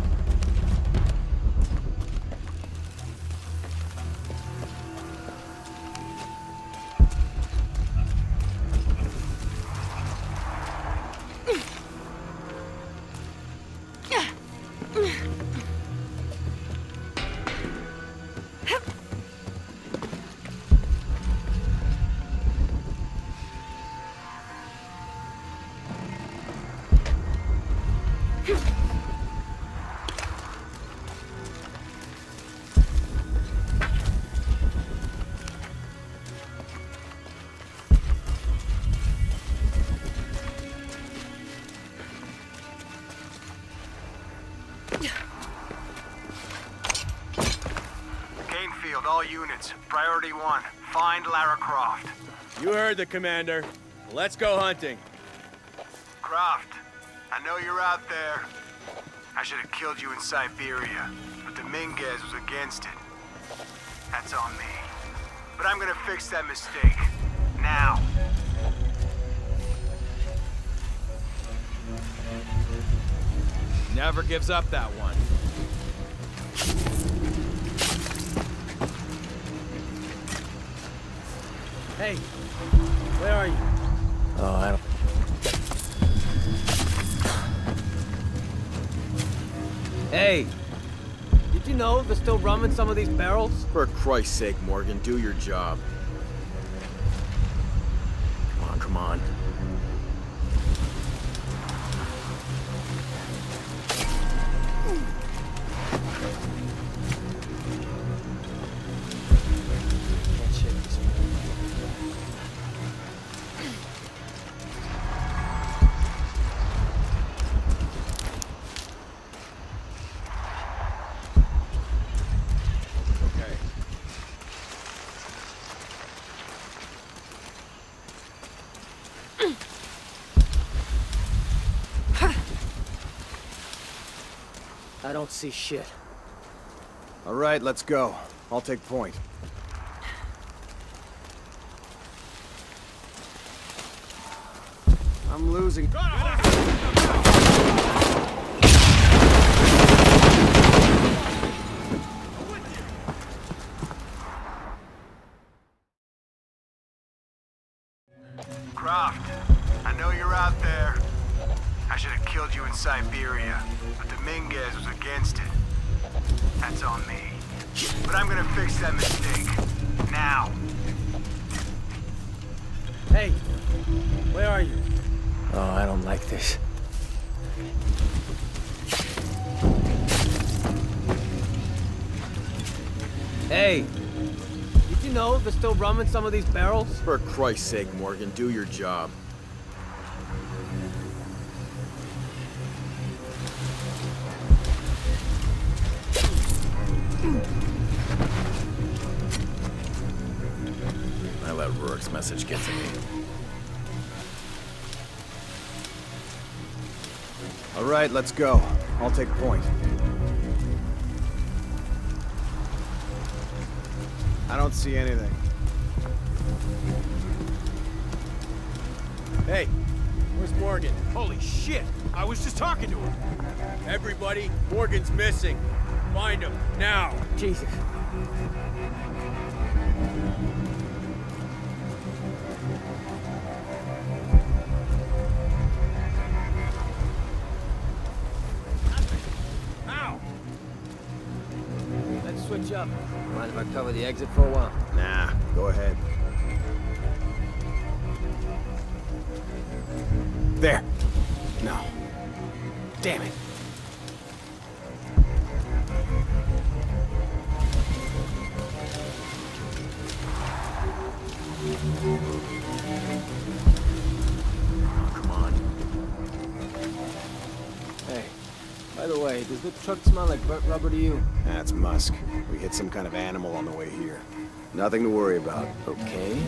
Canefield, all units. Priority 1. Find Lara Croft. You heard the commander. Let's go hunting. Croft, I know you're out there. I should have killed you in Siberia, but Dominguez was against it. That's on me. But I'm gonna fix that mistake. Now. Never gives up that one. Hey, where are you? Oh, I don't... Hey, did you know there's still rum in some of these barrels? For Christ's sake, Morgan, do your job. Come on, come on. I don't see shit. All right, let's go. I'll take point. I'm losing. Croft, I know you're out there. I should have killed you in Siberia, but Dominguez was against it. That's on me. But I'm gonna fix that mistake. Now. Hey, where are you? Oh, I don't like this. Hey! Did you know there's still rum in some of these barrels? For Christ's sake, Morgan, do your job. I let Rourke's message get to me. All right, let's go. I'll take point. I don't see anything. Hey, where's Morgan? Holy shit! I was just talking to him. Everybody, Morgan's missing. Find him, now. Jesus. Ow! Let's switch up. Mind if I cover the exit for a while? Nah, go ahead. There. No. Damn it. Come on. Hey, by the way, does the truck smell like burnt rubber to you? That's musk. We hit some kind of animal on the way here. Nothing to worry about. Okay.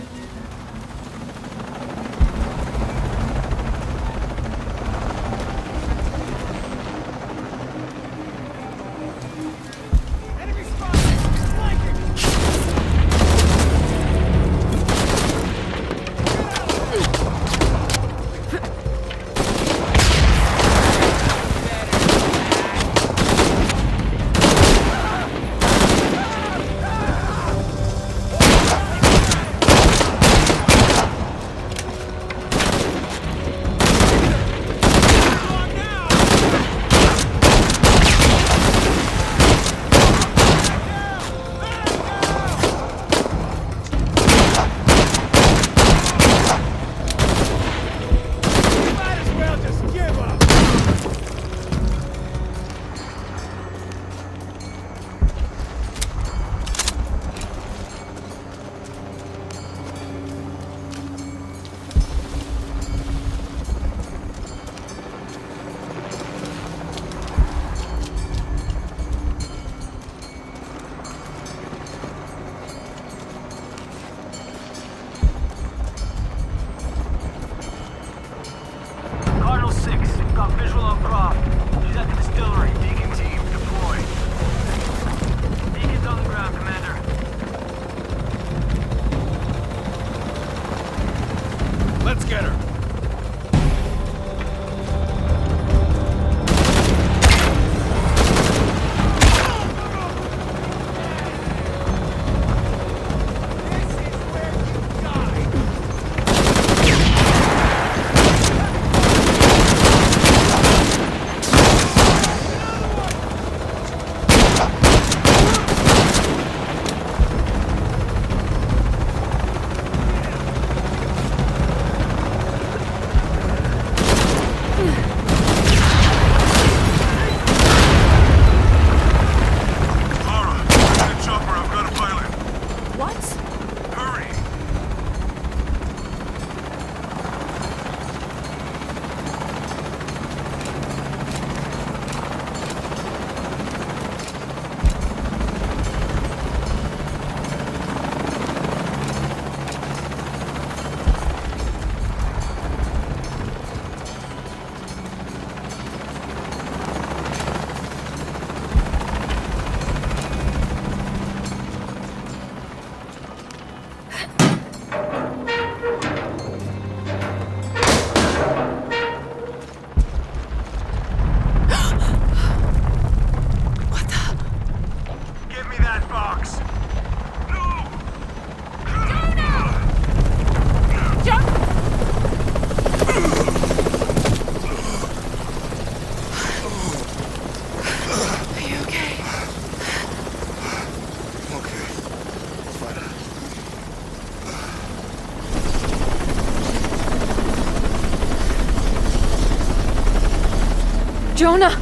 Jonah!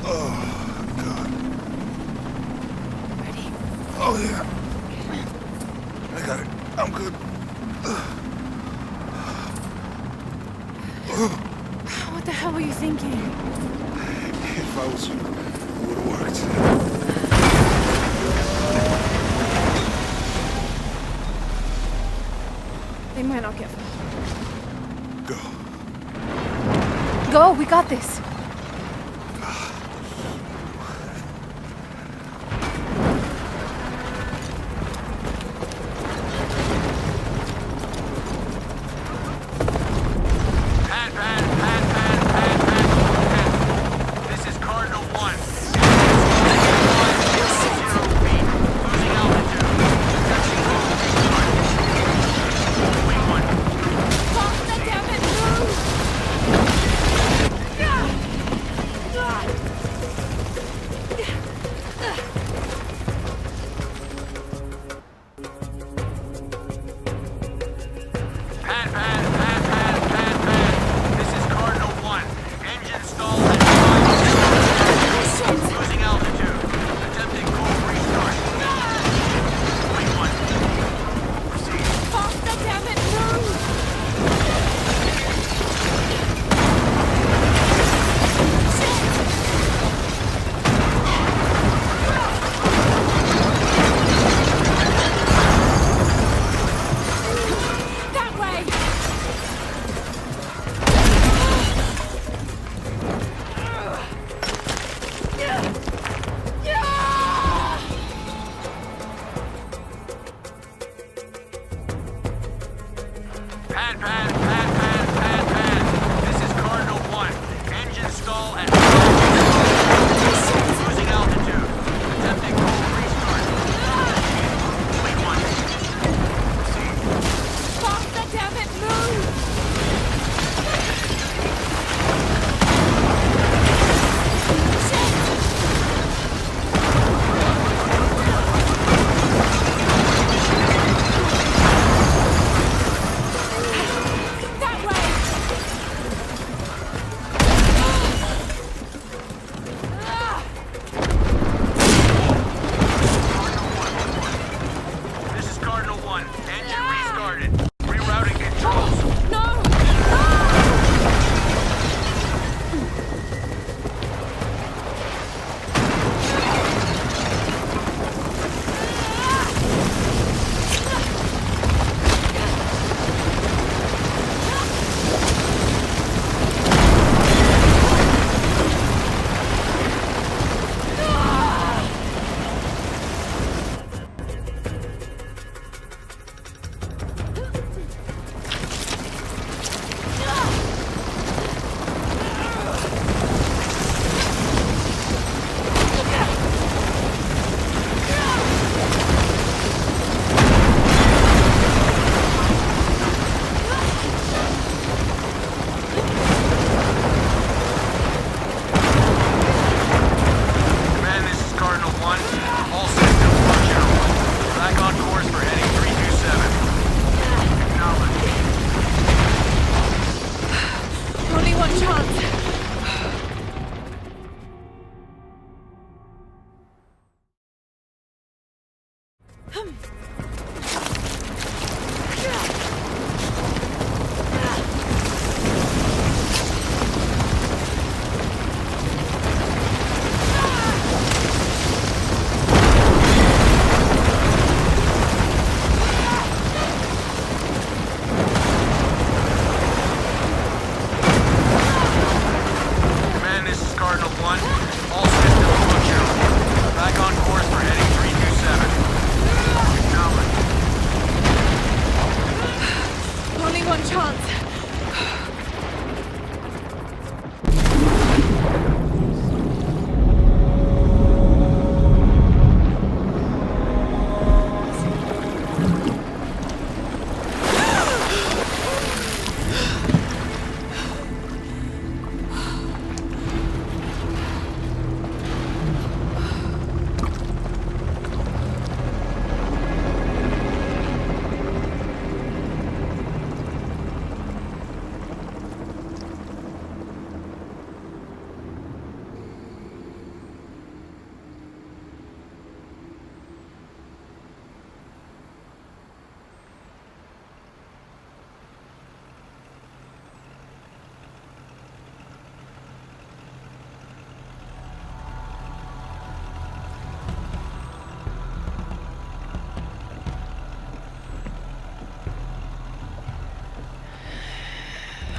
Oh, God. Ready? Oh, yeah. I got it. I'm good. What the hell were you thinking? If I was you, it would have worked. They might not get far. Go. Go, we got this. This is Cardinal 1.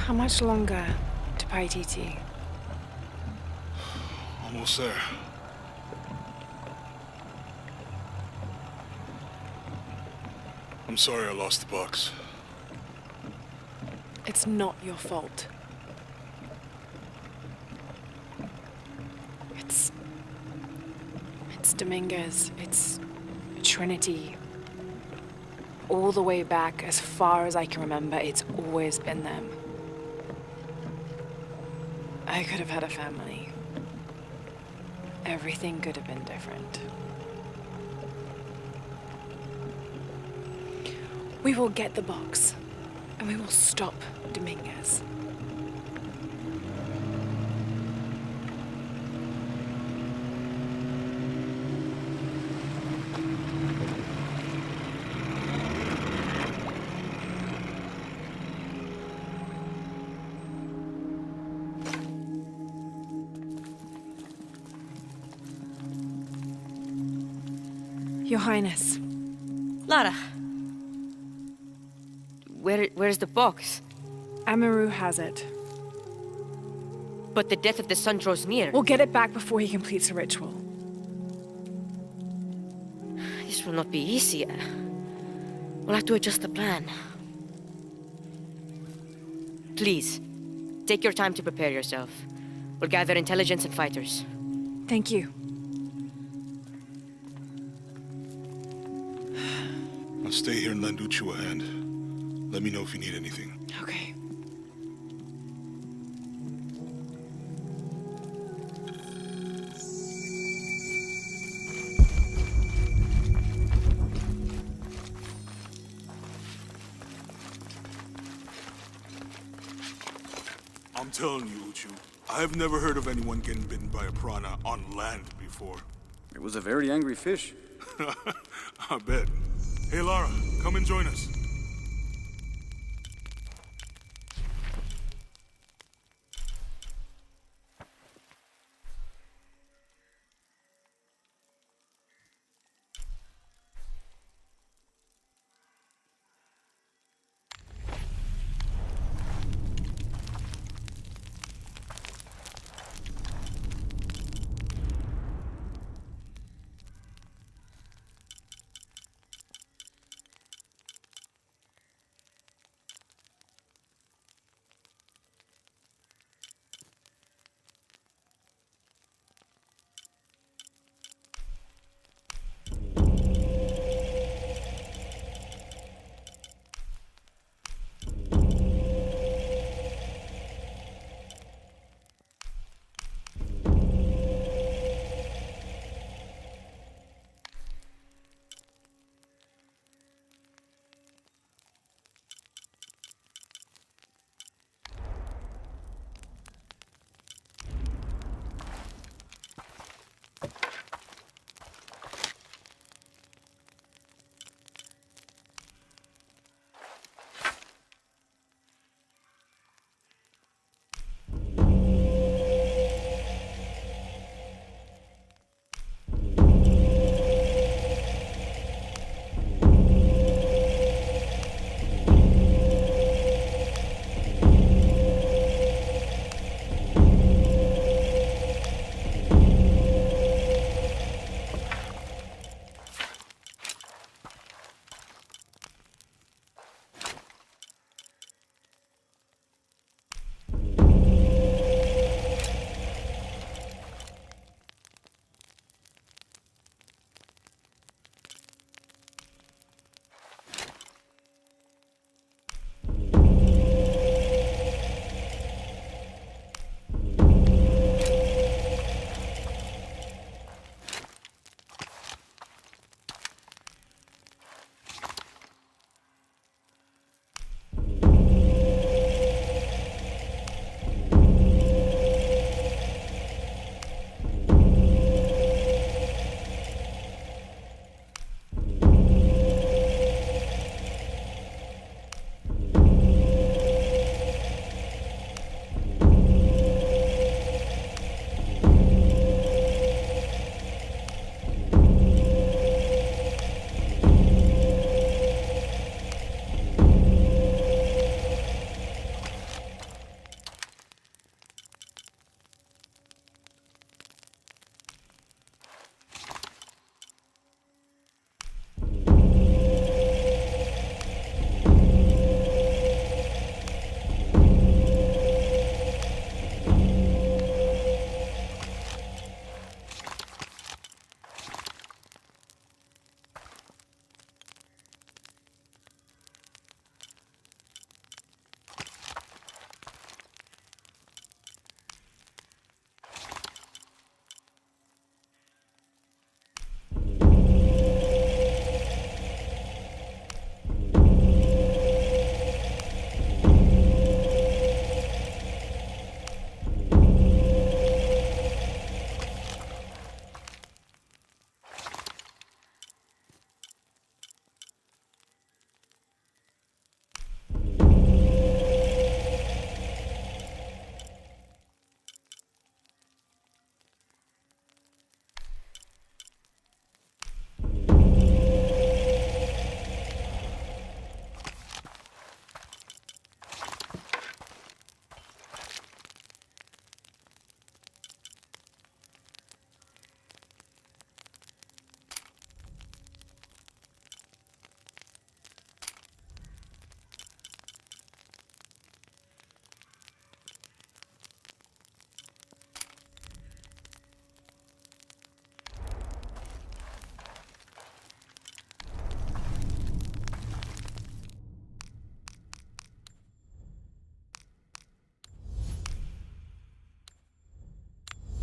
How much longer to Paititi? Almost there. I'm sorry I lost the box. It's not your fault. It's Dominguez. It's Trinity. All the way back, as far as I can remember, it's always been them. I could have had a family. Everything could have been different. We will get the box, and we will stop Dominguez. Your Highness. Lara. Where's the box? Amaru has it. But the death of the sun draws near. We'll get it back before he completes the ritual. This will not be easy. We'll have to adjust the plan. Please, take your time to prepare yourself. We'll gather intelligence and fighters. Thank you. I'll stay here and lend Uchu a hand. Let me know if you need anything. Okay. I'm telling you, Uchu, I've never heard of anyone getting bitten by a piranha on land before. It was a very angry fish. I bet. Hey, Lara, come and join us.